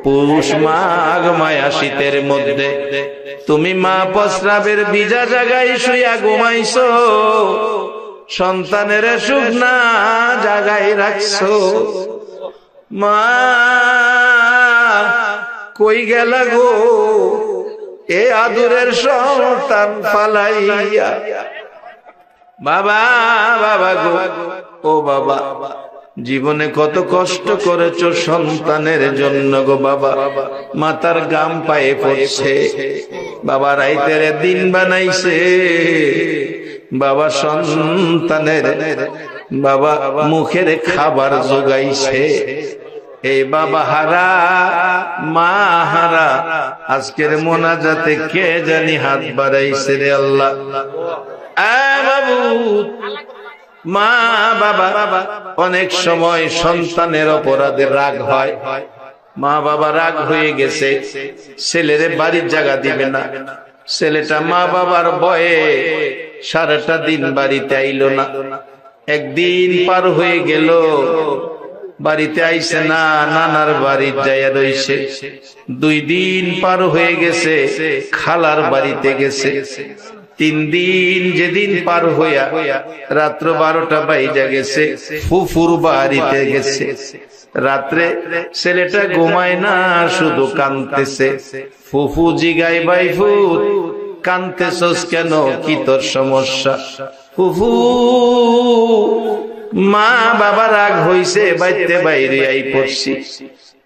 পুষ মাঘ মায়া শীতের মধ্যে তুমি মা প্রস্রাবের ভিজা জায়গায় শুইয়া ঘুমাইছো, সন্তানের শুকনা জায়গায় রাখছো। মা, কই গেলা গো এ আদুরের সন্তান ফালাইয়া? বাবা, বাবা গো, ও বাবা, জীবনে কত কষ্ট করেছো সন্তানের জন্য গো বাবা। মাথার গাম পায়ে পড়ছে, বাবা রাইতের দিন বানাইছে, বাবা সন্তানের বাবা মুখের খাবার জোগাইছে। এই বাবা হারা মা হারা আজকের মোনাজাতে কে জানি হাত বাড়াইছে রে আল্লাহ। মা বাবা অনেক সময় সন্তানের অপরাধে রাগ হয়, মা বাবা রাগ হয়ে গেছে, ছেলেরে বাড়ির জায়গা দিবে না। ছেলেটা মা বাবার ভয়ে সারাটা দিন বাড়িতে আইলো না। একদিন পার হয়ে গেল, বাড়িতে আইছে না, নানার বাড়ি যাইয়া রইছে। 2 দিন পার হয়ে গেছে, খালার বাড়িতে গেছে। 3 দিন যেদিন পার হইয়া রাত্র 12টা বাইজা গেছে, ফুফুর বাড়িতে গেছে। রাত্রে ছেলেটা ঘুমায় না, শুধু কাঁদতেছে। ফুফু জিগায়, বাইফু কাঁদতেছস কেন, কি তোর সমস্যা? ফুফু, মা বাবা রাগ হইছে, বাইতে বাইরে আই পড়ছি।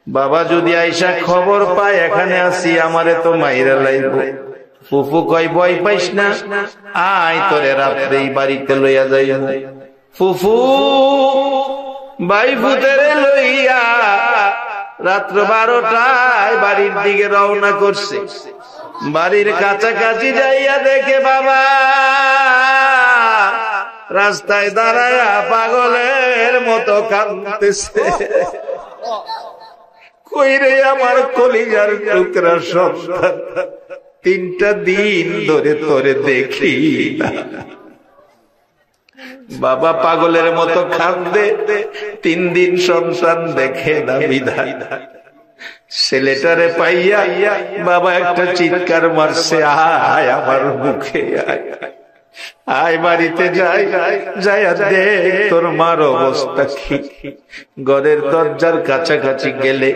বাবা যদি আইসা খবর পায় এখানে আসি, আমারে তো মাইরা লাইব। ফুফু কয়, ভয় পাইস না, আয় তোরে রাত্রেই বাড়িতে লইয়া যাইব। ফুফু বাইফুতেরে লইয়া রাত্র 12টায় বাড়ির দিকে রওনা করছে। বাড়ির কাছাকাছি যাইয়া দেখে বাবা রাস্তায় দাঁড়ায়া পাগলের মতো কাঁদতেছে। কইরে আমার কলিজার টুকরা সন্তান, 3টা দিন ধরে তোরে দেখি না। বাবা পাগলের মতো কাঁদে, 3 দিন সন্তান দেখে না বিধায়। ছেলেটারে পাইয়া বাবা একটা চিৎকার মারছে, আয় আমার মুখে আয়, আয় বাড়িতে যাই, যাইয়া দেখ তোর মার অবস্থা কি। ঘরের দরজার কাছাকাছি গেলে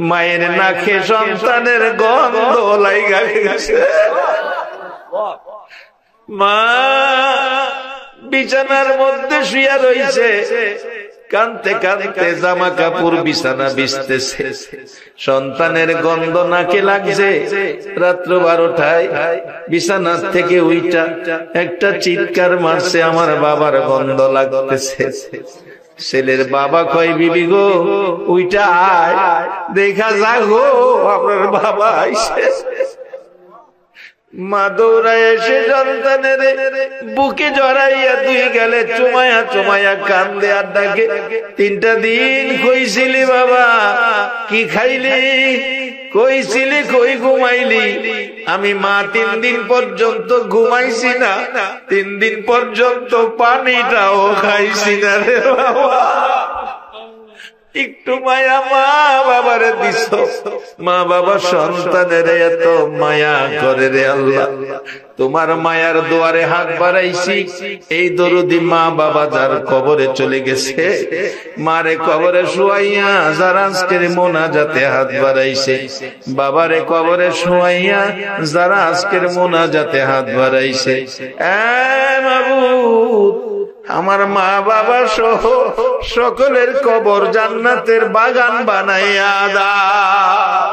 মায়ের নাকে সন্তানের গন্ধ লাইগা গেছে। মা বিছানার মধ্যে শুয়া রইছে, কানতে কানতে জামা কাপড় বিছানা বিছতেছে। সন্তানের গন্ধ নাকে লাগছে। রাত্র 12টায় বিছানার থেকে উইটা একটা চিৎকার মারছে, আমার বাবার গন্ধ লাগতেছে। ছেলের বাবা কয়, বিবি গো উইটা আয়, দেখা যাক গো আপনার বাবা আইছে। মা দৌড়ায় এসে সন্তানের বুকে জড়াইয়া 2 গালে চুমায়া চুমায়া কান্দে আর ডাকে, 3টা দিন কইছিলি বাবা, কি খাইলি, কইছিলি, কই ঘুমাইলি? আমি মা 3 দিন পর্যন্ত ঘুমাইছি না, 3 দিন পর্যন্ত পানিটাও খাইছি না রে বাবা। একটু মায়া মা বাবারে দিস, মা বাবা সন্তানের এত মায়া করে রে আল্লাহ। তোমার মায়ার দুয়ারে হাত বাড়াইছি। এই দরুদি মা বাবা যার কবরে চলে গেছে, মারে কবরে শুয়াইয়া যারা আজকের মোনাজাতে হাত বাড়াইছে, বাবারে কবরে শুয়াইয়া যারা আজকের মোনাজাতে হাত বাড়াইছে, মাবুদ আমার মা বাবা সহ সকলের কবর জান্নাতের বাগান বানাইয়া দাও।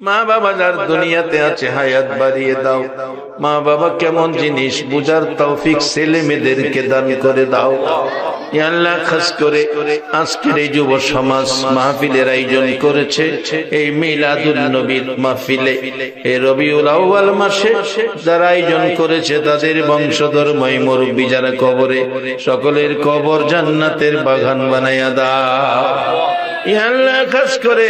মা বাবা যার দুনিয়াতে আছে হায়াত বাড়িয়ে দাও। মা বাবা কেমন জিনিস বুঝার তৌফিক ছেলে মেয়েদেরকে দান করে দাও। ইয়া আল্লাহ, খাস করে আজকের এই যুব সমাজ মাহফিলের আয়োজন করেছে, এই মিলাদুন নবীর মাহফিলে, এই রবিউল আউয়াল মাসে যারা আয়োজন করেছে তাদের বংশধর মুরব্বি যারা কবরে, সকলের কবর জান্নাতের বাগান বানাইয়া দাও। ইয়া আল্লাহ, খাস করে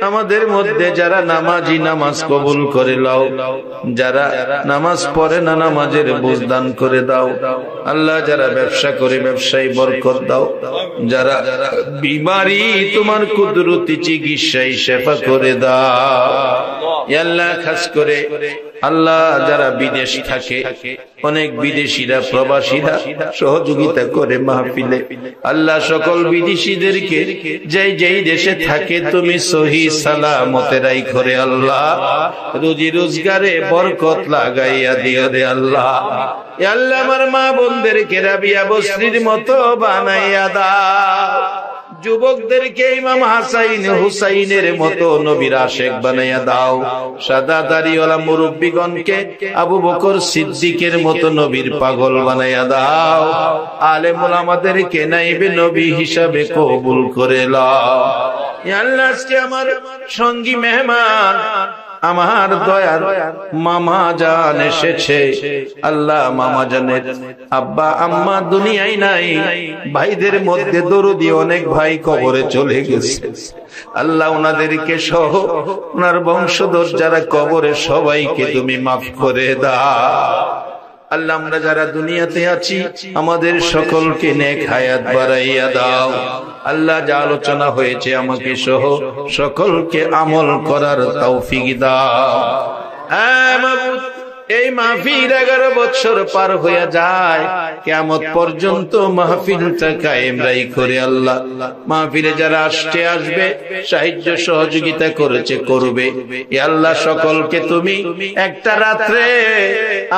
আমাদের মধ্যে যারা নামাজি নামাজ কবুল করে লাও, যারা নামাজ পড়ে না নামাজের বুঝ দান করে দাও। আল্লাহ, যারা ব্যবসা করে ব্যবসায় বরকত দাও, যারা বিমারি তোমার কুদরতি চিকিৎসায় শেফা করে দাও। ইয়া আল্লাহ, খাস করে আল্লাহ যারা বিদেশ থাকে, অনেক বিদেশিরা প্রবাসীরা সহযোগিতা করে মাহফিলে, আল্লাহ সকল বিদেশিদেরকে যেই যেই দেশে থাকে তুমি সহি সালামতে রাইখো রে আল্লাহ, রুজি রোজগারে বরকত লাগাইয়া দিও রে আল্লাহ। ইয়া আল্লাহ, আমার মা বোনদেরকে রাবিয়া বসরির মতো বানাইয়া দাও। যুবকদেরকে ইমাম হাসাইন হুসাইনের মতো নবীর আশেক বানাইয়া দাও। সাদা দাড়িওয়ালা মুরব্বিগণকে আবু বকর সিদ্দিকের মতো নবীর পাগল বানাইয়া দাও। আলেম ওলামাদেরকে নাইবে নবী হিসাবে কবুল করে লও। ইয়া আল্লাহ, আজকে আমার সঙ্গী মেহমান আমার দয়ার মামা জান এসেছে। আল্লাহ, মামা জানের আব্বা আম্মা দুনিয়ায় নাই, ভাইদের মধ্যে দরদি অনেক ভাই কবরে চলে গেছে। আল্লাহ, ওনাদেরকে সহ ওনার বংশধর যারা কবরে সবাইকে তুমি মাফ করে দাও। আল্লাহ, আমরা যারা দুনিয়াতে আছি আমাদের সকলকে নেক হায়াত বাড়াইয়া দাও। আল্লাহ, যা আলোচনা হয়েছে আমাকে সহ সকলকে আমল করার তৌফিক দাও। মাবুদ, এই মাহফিল 11 বছর পার হয়ে যায়, কিয়ামত পর্যন্ত মাহফিলটা কায়েম রাখো রে আল্লাহ। মাহফিলে যারা আসবে, সাহায্য সহযোগিতা করেছে, করবে, এ আল্লাহ সকলকে তুমি একটা রাত্রে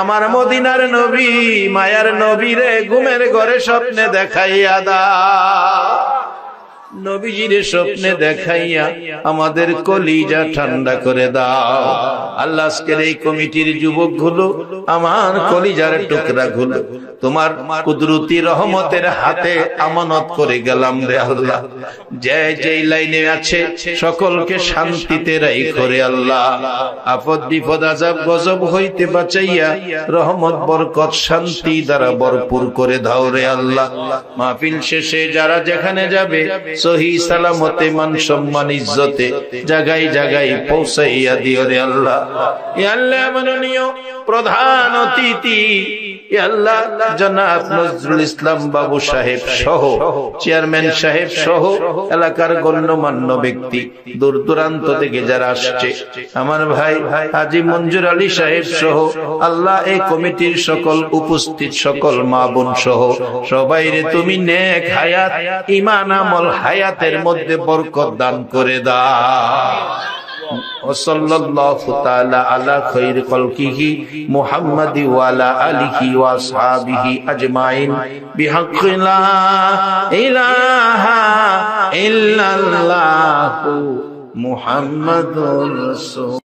আমার মদিনার নবী, মায়ার নবীরে ঘুমের ঘরে স্বপ্নে দেখাইয়া দাও। নবীজির স্বপ্নে দেখাইয়া আমাদের কলিজা ঠান্ডা করে দাও আল্লাহ। আজকের এই কমিটির যুবকগুলো, আমার কলিজার টুকরাগুলো তোমার কুদরতি রহমতের হাতে আমানত করে গেলাম রে আল্লাহ। যে লাইনে আছে সকলকে শান্তিতে রাখো রে আল্লাহ। আপদ বিপদ আযাব গজব হইতে বাঁচাইয়া রহমত বরকত শান্তি দ্বারা ভরপুর করে দাও রে আল্লাহ। মাহফিল শেষে যারা যেখানে যাবে সহি সালামতে মান সম্মান ইজ্জতে জায়গায় জায়গায় পৌঁছাইয়া দিও রে আল্লাহ। এ আল্লাহ মাননীয় প্রধান অতিথি আল্লাহ জনাব নজরুল ইসলাম বাবু সাহেব সহ, চেয়ারম্যান সাহেব সহ এলাকার গণ্যমান্য ব্যক্তি, দূর দূরান্ত থেকে যারা আসছে, আমার ভাই হাজী মঞ্জুর আলী সাহেব সহ আল্লাহ এই কমিটির সকল উপস্থিত সকল মা বোন সহ সবাইরে তুমি নেক হায়াত, ঈমান আমল হায়াতের মধ্যে বরকত দান করে দাও। ওয়াসাল্লাল্লাহু তাআলা আলা খায়রি খালকিহি মুহাম্মাদি ওয়া আলা আলিহি ওয়া আসহাবিহি আজমাইন বিহাক্কি লা ইলাহা ইল্লাল্লাহু মুহাম্মাদুর রাসূল।